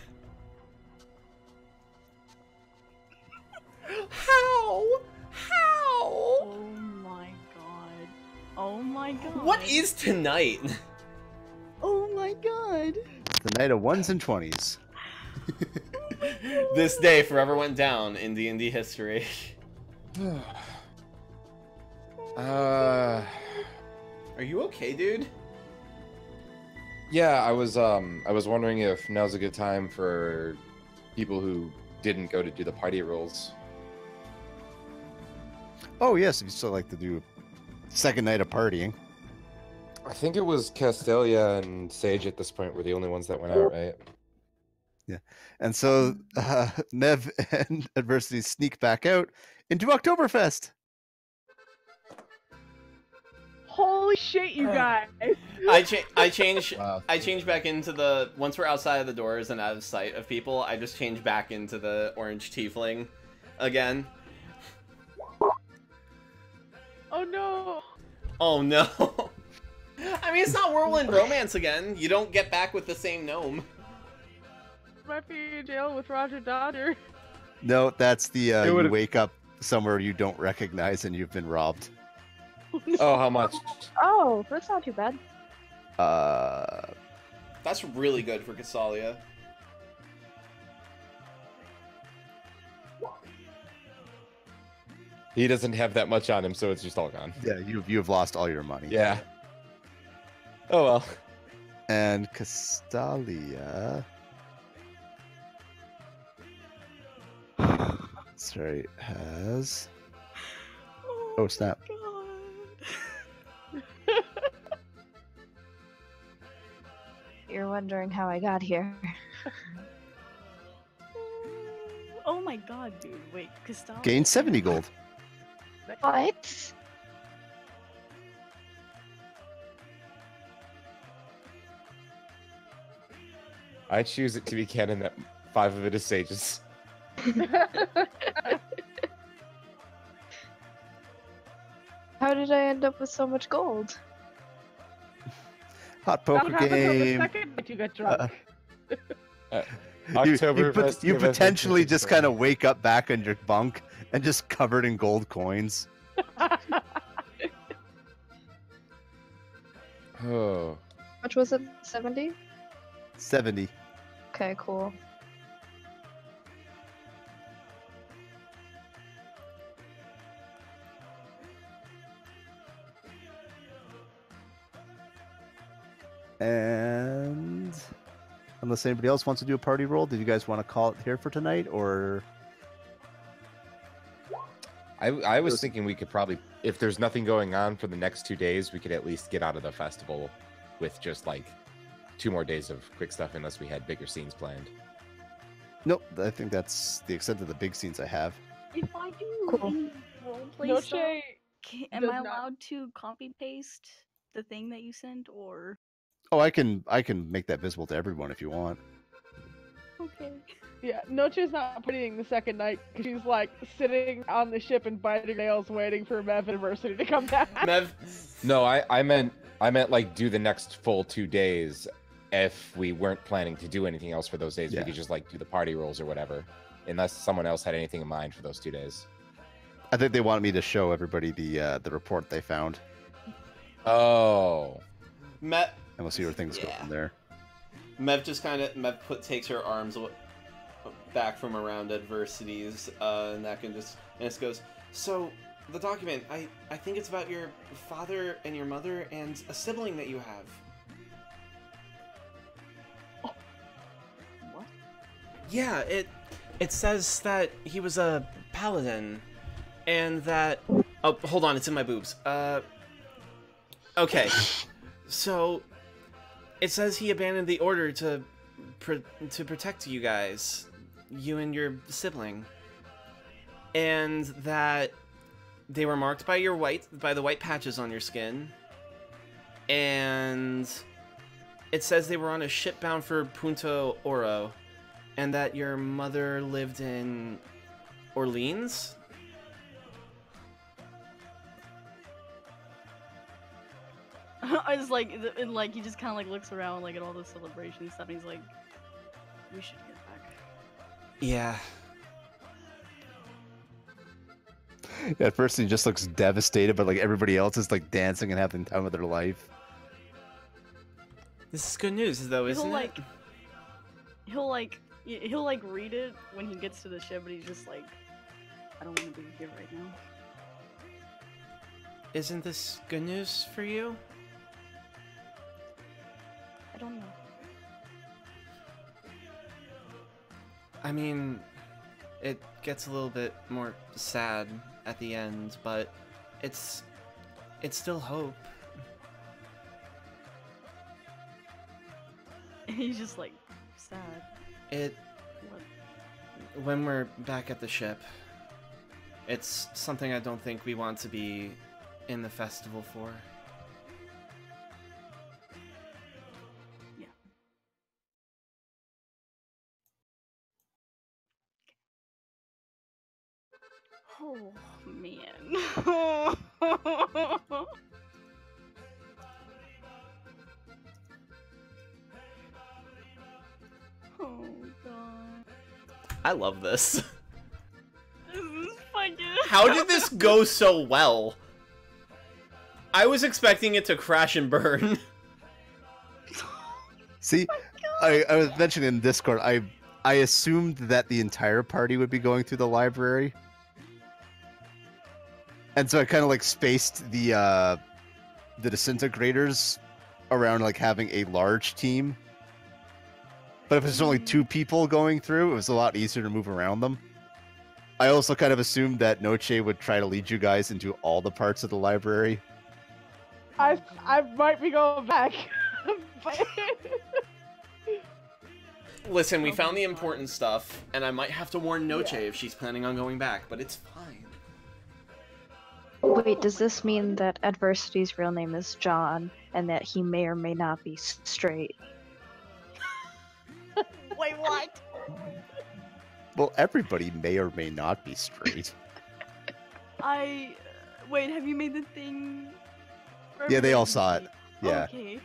How? Oh my god. Oh my god. What is tonight? Oh my god. It's the night of 1s and 20s. This day forever went down in D&D history. Are you okay, dude? Yeah, I was wondering if now's a good time for people who didn't go to do the party rolls. Oh yes, if you still like to do second night of partying. I think it was Castelia and Sage at this point were the only ones that went out, right? Yeah, and so Nev and Adversity sneak back out into Oktoberfest. Holy shit, you guys! I change Wow. I change back into the once we're outside of the doors and out of sight of people. I just change back into the orange tiefling again. Oh no! Oh no! I mean, it's not Whirlwind Romance again. You don't get back with the same gnome. Might be in jail with Roger Dodger. No, that's the you would've- wake up somewhere you don't recognize and you've been robbed. Oh, how much? Oh, that's not too bad. That's really good for Castalia. He doesn't have that much on him, so it's just all gone. Yeah, you've lost all your money. Yeah. Oh well. And Castalia. That's right. Has. Oh, snap. God. You're wondering how I got here. Oh my god, dude. Wait, Gustavo. Gain 70 gold. What? I choose it to be canon that 5 of it is sages. How did I end up with so much gold? Hot That poker happens on the game. second that you get drunk. You potentially just kind of wake up back in your bunk and just covered in gold coins. Oh. How much was it? 70? 70. Okay, cool. And unless anybody else wants to do a party roll, did you guys want to call it here for tonight, or? I was thinking we could probably, if there's nothing going on for the next 2 days, we could at least get out of the festival with just like 2 more days of quick stuff, unless we had bigger scenes planned. Nope, I think that's the extent of the big scenes I have. If I do Cool. any roleplay Noche stuff, am does I not- allowed to copy paste the thing that you sent, or Oh, I can make that visible to everyone if you want. okay? Yeah, Noche's not partying the second night because she's like sitting on the ship and biting nails waiting for Mev University to come back. Mev, No, I meant like do the next full 2 days. If we weren't planning to do anything else for those days, Yeah. we could just like do the party rolls or whatever, unless someone else had anything in mind for those 2 days. I think they wanted me to show everybody the report they found, Oh. Mev, and we'll see where things go Yeah. from there. Mev takes her arms back from around adversities, and that can just goes. So the document, I think it's about your father and your mother and a sibling that you have. What? Yeah, it says that he was a paladin, and that. Oh, hold on, it's in my boobs. Okay, so it says he abandoned the order to protect you guys, you and your sibling, and that they were marked by the white patches on your skin, and it says they were on a ship bound for Punta Oro, and that your mother lived in Orleans. I was like, and like he just kind of like looks around like at all the celebration stuff, and he's like, "We should get back." Yeah. At first, he just looks devastated, but like everybody else is like dancing and having the time of their life. This is good news, though, isn't he'll it? he'll like read it when he gets to the ship, but he's just like, "I don't want to be here right now." Isn't this good news for you? I don't know. I mean, it gets a little bit more sad at the end, but it's still hope. He's just like sad. What? When we're back at the ship, it's something I don't think we want to be in the festival for. Yeah. Oh man. Oh god. I love this. This is fucking. How did this go so well? I was expecting it to crash and burn. See, I was mentioning in Discord, I assumed that the entire party would be going through the library, and so I kind of like spaced the disintegrators around like having a large team. But if it's only 2 people going through, it was a lot easier to move around them. I also kind of assumed that Noche would try to lead you guys into all the parts of the library. I might be going back. But... Listen, we found the important stuff, and I might have to warn Noche if she's planning on going back, but it's fine. Wait, does this mean that Adversity's real name is John, and that he may or may not be straight? Wait, what? Well, everybody may or may not be straight. Wait, have you made the thing? Yeah, they all saw it. Yeah. Okay.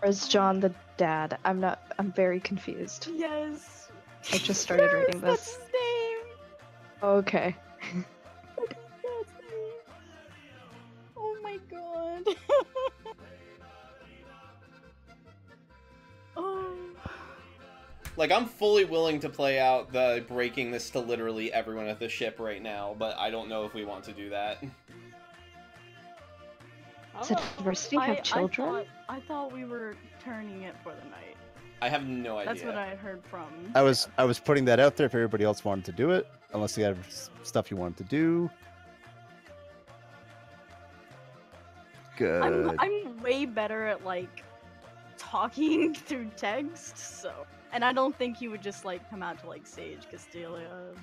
Or is John the dad? I'm very confused. Yes. I just started reading this. That's his name. Okay. That's his name. Oh my god. Oh. Like, I'm fully willing to play out the breaking this to literally everyone at the ship right now, but I don't know if we want to do that. Does Adversity have children? I thought we were turning it for the night. I have no idea. That's what I heard from. I was putting that out there if everybody else wanted to do it, unless you had stuff you wanted to do. Good. I'm way better at like talking through text, so, and I don't think he would just like come out to like Sage Castalia.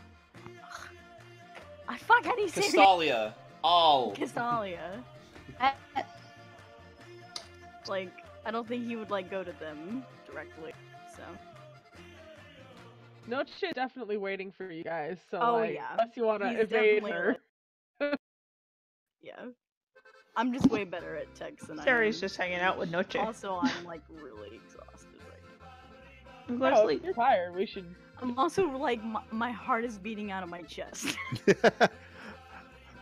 I fuck how do you say her name? Castalia. All. Castalia. Like, I don't think he would like go to them directly. So. Noche is definitely waiting for you guys. So Oh like, yeah. unless you want to He's evade definitely, her. Yeah. I'm just way better at text than I am. Sari's just hanging out with Noche. Also, I'm like really exhausted right now. I'm going to Oh, sleep. you're tired. We should. I'm also like my heart is beating out of my chest.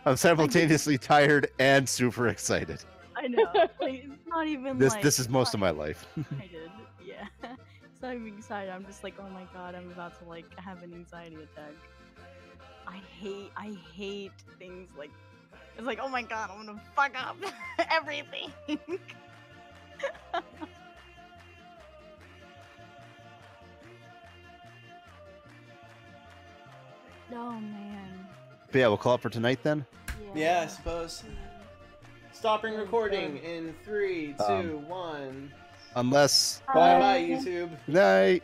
I'm simultaneously tired and super excited. I know. Like, it's not even This like this is most of my life. excited. Yeah. It's not even excited. I'm just like, oh my god, I'm about to like have an anxiety attack. I hate things like it's like, oh my god, I'm gonna fuck up everything. Oh man. But yeah, we'll call it for tonight then. Yeah, I suppose. Stopping recording in 3, 2, 1. Unless. Bye bye, YouTube. Good night.